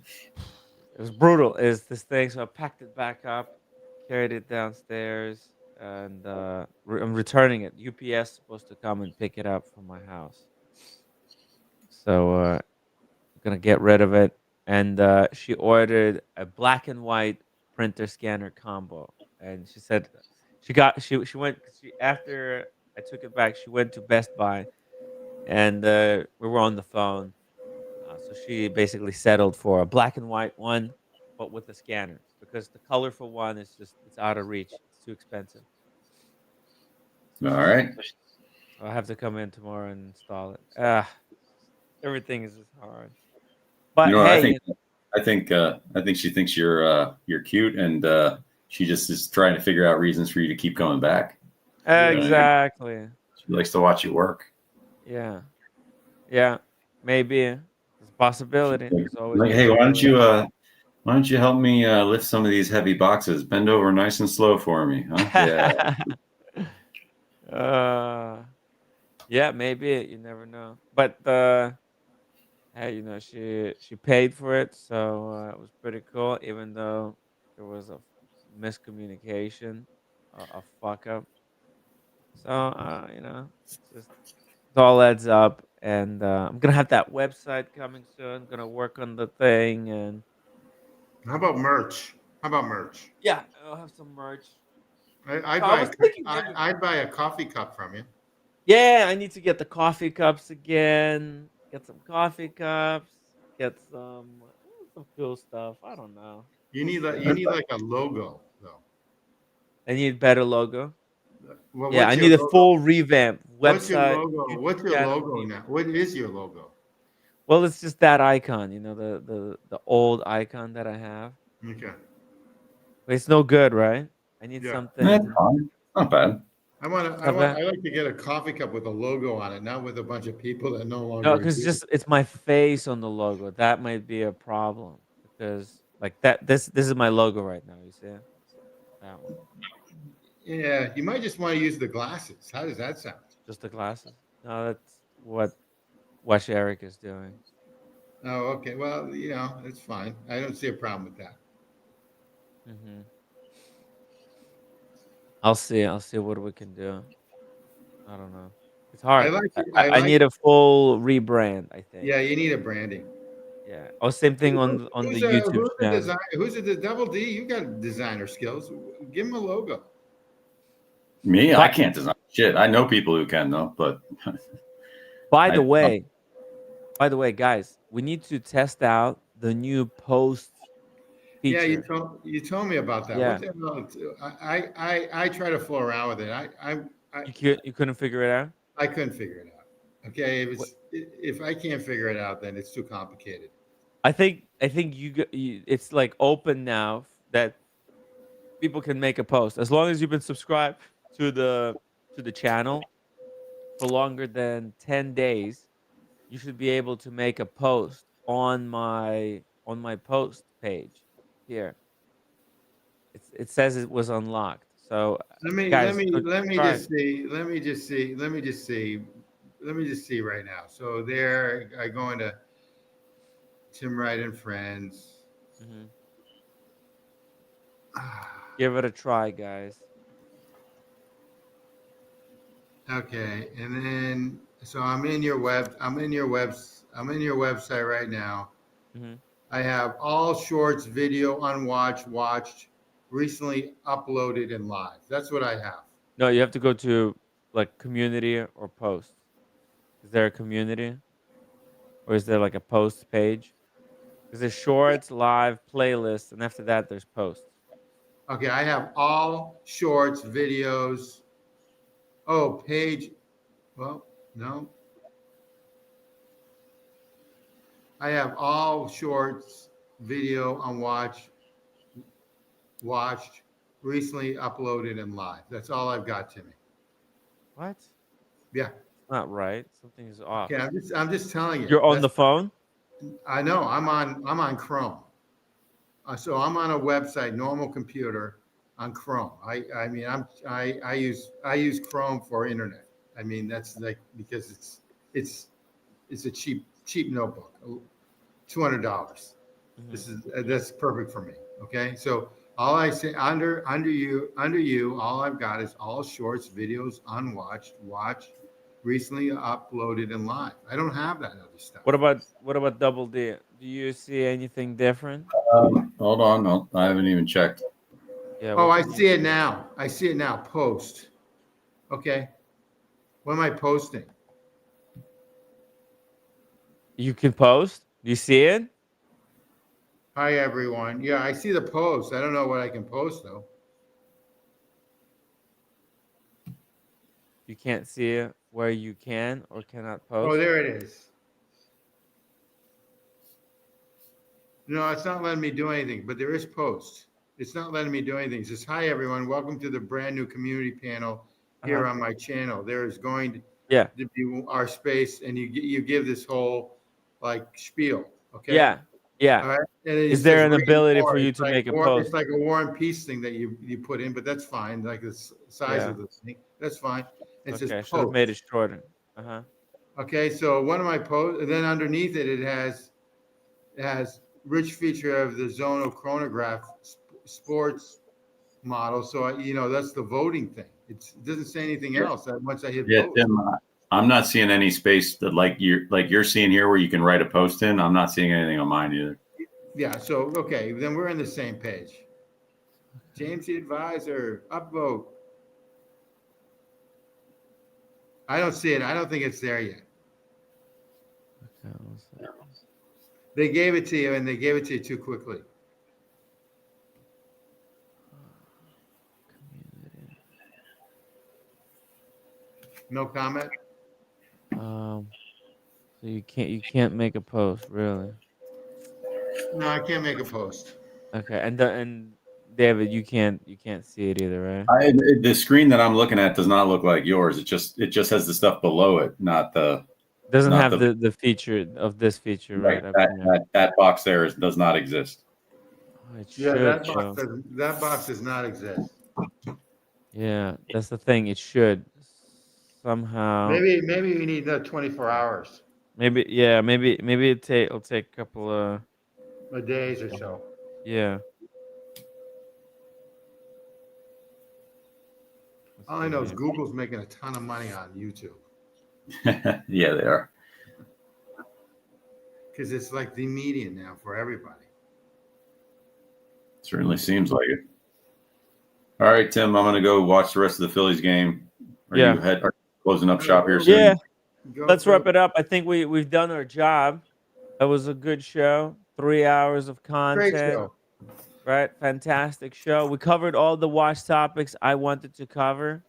It was brutal. Is this thing? So I packed it back up, carried it downstairs, and I'm returning it. UPS is supposed to come and pick it up from my house. So I'm gonna get rid of it. And she ordered a black and white printer scanner combo, and she said after I took it back. She went to Best Buy, and we were on the phone. So she basically settled for a black and white one, but with the scanner, because the colorful one is it's out of reach. It's too expensive. All right. I'll have to come in tomorrow and install it. Everything is just hard. But hey, I think she thinks you're cute, and she just is trying to figure out reasons for you to keep coming back. Exactly. She likes to watch you work. Yeah, maybe there's a possibility. There's always like, hey, why don't you Why don't you help me lift some of these heavy boxes? Bend over nice and slow for me, huh? Yeah. Yeah, maybe you never know. But hey, she paid for it, so it was pretty cool. Even though there was a miscommunication, a fuck up. So it's just it all adds up, and I'm gonna have that website coming soon. Gonna work on the thing, and How about merch? How about merch? yeah, I'll have some merch. I'd So I buy was thinking maybe. I'd buy a coffee cup from you. Yeah, I need to get the coffee cups again. Get some coffee cups. Get some cool stuff. I don't know. You We'll need see. like a logo though. I need better logo. Well, Yeah, I what's your need a logo? full revamp What's your website, logo? YouTube What's your channel. logo now? What is your logo? Well, it's just that icon, the old icon that I have. Okay. But it's no good, right? I need Yeah. That's something. fine. Not bad. Not bad. I like to get a coffee cup with a logo on it, not with a bunch of people that no No, longer because exist. it's my face on the logo. That might be a problem because like that. This is my logo right now. You see it? That one. Yeah, you might just want to use the glasses. How does that sound? Just the glasses. No, that's what Watch Eric is doing. Oh, okay. Well, it's fine. I don't see a problem with that. Hmm. I'll see what we can do. I don't know. It's I hard. like I, I I like need a full rebrand, I think. Yeah, you need a branding. Yeah. Oh, same thing on the YouTube Who's the channel. design? Who's the Double D? You got designer skills. Give him a logo. Me, I But can't design shit. I know people who can though, but by the I way, guys, we need to test out the new post Yeah, feature. you told me about that. What Yeah. the hell? I try to fool around with it. I You couldn't figure it out? I couldn't figure it out. Okay, What- if I can't figure it out, then it's too complicated. I think it's like open now that people can make a post as long as you've been subscribed to the channel for longer than 10 days. You should be able to make a post on my post page here. It says it was unlocked. So guys, Let me try just it. see. Let me just see right now. So there, I go into Tim Wright and Friends. Mhm. Give it a try, guys. Okay, and then so I'm in your website right now. Mhm. I have all shorts, video, unwatched, watched, recently uploaded and live. That's what I have. No, you have to go to like community or posts. Is there a community or is there like a post page? Because there's shorts, live, playlists, and after that there's posts. Okay, I have all shorts, videos. Oh, page. Well, no. I have all shorts, video, unwatched, watched, recently uploaded and live. That's all I've got, Timmy. What? Yeah. It's not right. Something is off. Okay, I'm just telling you. You're on That's the phone? I know. I'm on Chrome. So I'm on a website, normal computer, on Chrome. I mean I use Chrome for internet. I mean that's like because it's a cheap notebook, $200. Mhm. This is that's perfect for me. Okay, so all I say under you, all I've got is all shorts, videos, unwatched, watched, recently uploaded and live. I don't have that other stuff. What about Double D? Do you see anything different? hold on. No, I haven't even checked. Yeah, Oh, what I can you see it see? now. I see it now. Post. Okay. What am I posting? You can post? Do you see it? Hi, everyone. Yeah, I see the post. I don't know what I can post, though. You can't see it where you can or cannot Oh, post? there it is. No, it's not letting me do anything, but there is post. It's not letting me do anything. It says, hi, everyone. Welcome to the brand new community panel here Uh-huh. on my channel. There is going Yeah. to be our space, and you give this whole like spiel. Okay. Yeah. Yeah. All right. And it Is says there an rated ability war. for you It's to like make a war, post? it's like a War and Peace thing that you put in, but that's fine. Like the size Yeah. of the thing, that's fine. It says Okay, should have made it post. shorter. Uh-huh. Okay, so one of my posts, and then underneath it, it has rich feature of the Zono chronograph sports model. So that's the voting thing. It doesn't say anything Yeah, else. That once I hit yeah, post. Tim. I'm not seeing any space that like you're seeing here where you can write a post in. I'm not seeing anything on mine either. Yeah. So okay, then we're on the same page. James the Advisor, upvote. I don't see it. I don't think it's there yet. Okay, one second. They gave it to you, and they gave it to you too quickly. No comment. So you can't make a post, really. No, I can't make a post. Okay, and David, you can't see it either, right? The screen that I'm looking at does not look like yours. It just has the stuff below it, not the. Doesn't not have the feature of this feature right. right up here. That box there does not exist. Oh, it Yeah, should, that box does not exist. Yeah, that's the thing. It should somehow. Maybe we need 24 hours. Maybe it'll take a couple of days or so. Yeah. All I know is Google's making a ton of money on YouTube. Yeah, they are. Because it's like the media now for everybody. Certainly seems like it. All right, Tim, I'm going to go watch the rest of the Phillies game. Are you closing up shop here soon? Yeah. Let's wrap it up. I think we've done our job. That was a good show. 3 hours of content. Great show. Right? Fantastic show. We covered all the watch topics I wanted to cover.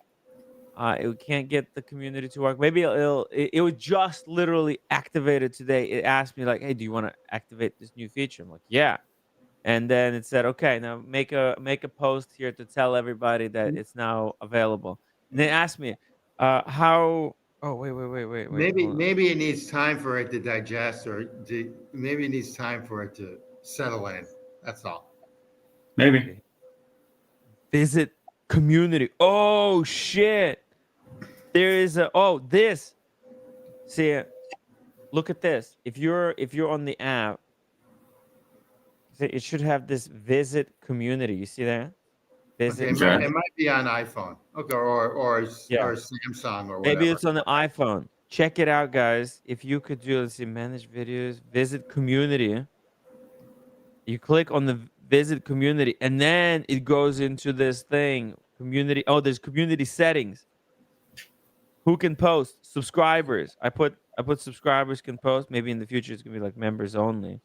It can't get the community to work. Maybe it was just literally activated today. It asked me like, "Hey, do you want to activate this new feature?" I'm like, "Yeah." And then it said, "Okay, now make a post here to tell everybody that it's now available." And they asked me, "How?" Oh, wait. Maybe it needs time for it to digest, or maybe it needs time for it to settle in. That's all. Maybe. Visit community. Oh shit! There is this. See, look at this. If you're on the app, it should have this visit community. You see that? Visit. Okay, it might be on iPhone. Okay, or Samsung or whatever. Maybe it's on the iPhone. Check it out, guys. If you could do, let's see, manage videos, visit community. You click on the visit community, and then it goes into this thing. Community. Oh, there's community settings. Who can post? Subscribers. I put subscribers can post. Maybe in the future it's gonna be like members only.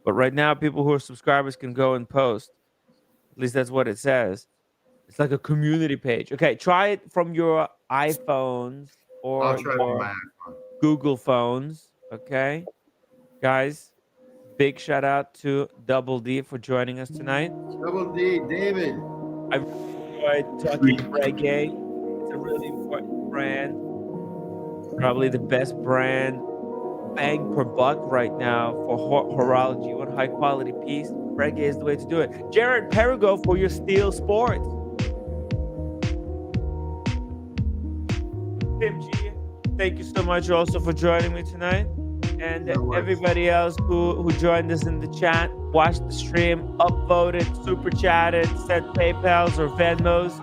But right now, people who are subscribers can go and post. At least that's what it says. It's like a community page. Okay, try it from your iPhones or your Google phones. Okay, guys, big shout out to Double D for joining us tonight. Double D, David. I enjoyed talking to Breguet. It's a really important brand. Probably the best brand, bang per buck right now for horology. You want high quality piece? Breguet is the way to do it. Jared Perigo for your steel sports. Tim G, thank you so much also for joining me tonight. And everybody else who joined us in the chat, watched the stream, upvoted, super chatted, sent PayPals or Venmos.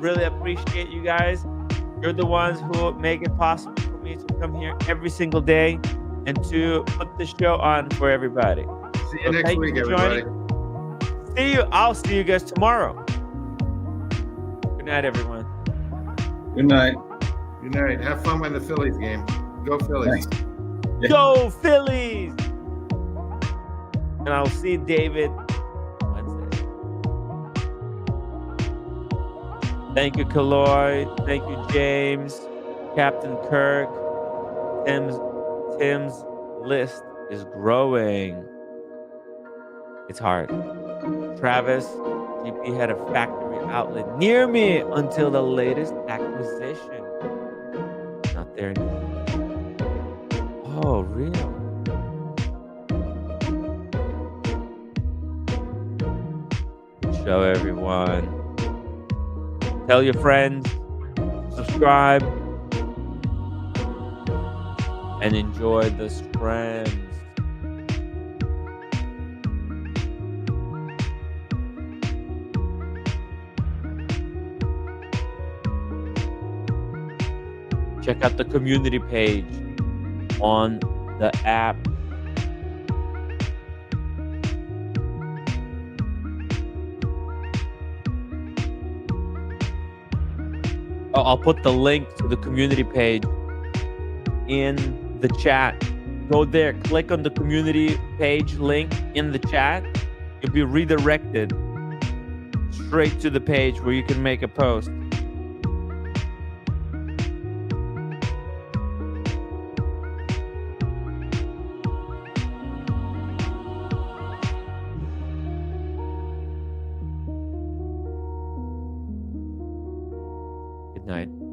Really appreciate you guys. You're the ones who make it possible for me to come here every single day and to put the show on for everybody. See you next week, everybody. See you. I'll see you guys tomorrow. Good night, everyone. Good night. Good night. Have fun with the Phillies game. Go Phillies. Yeah. Go Phillies. And I'll see David Wednesday. Thank you, Kaloy. Thank you, James. Captain Kirk. Tim's list is growing. It's hard. Travis, GP had a factory outlet near me until the latest acquisition. Not there anymore. Oh, really? show, everyone. Tell your friends, subscribe, and enjoy this trend. Check out the community page on the app. I'll put the link to the community page in the chat. Go there, click on the community page link in the chat. You'll be redirected straight to the page where you can make a post. Good night.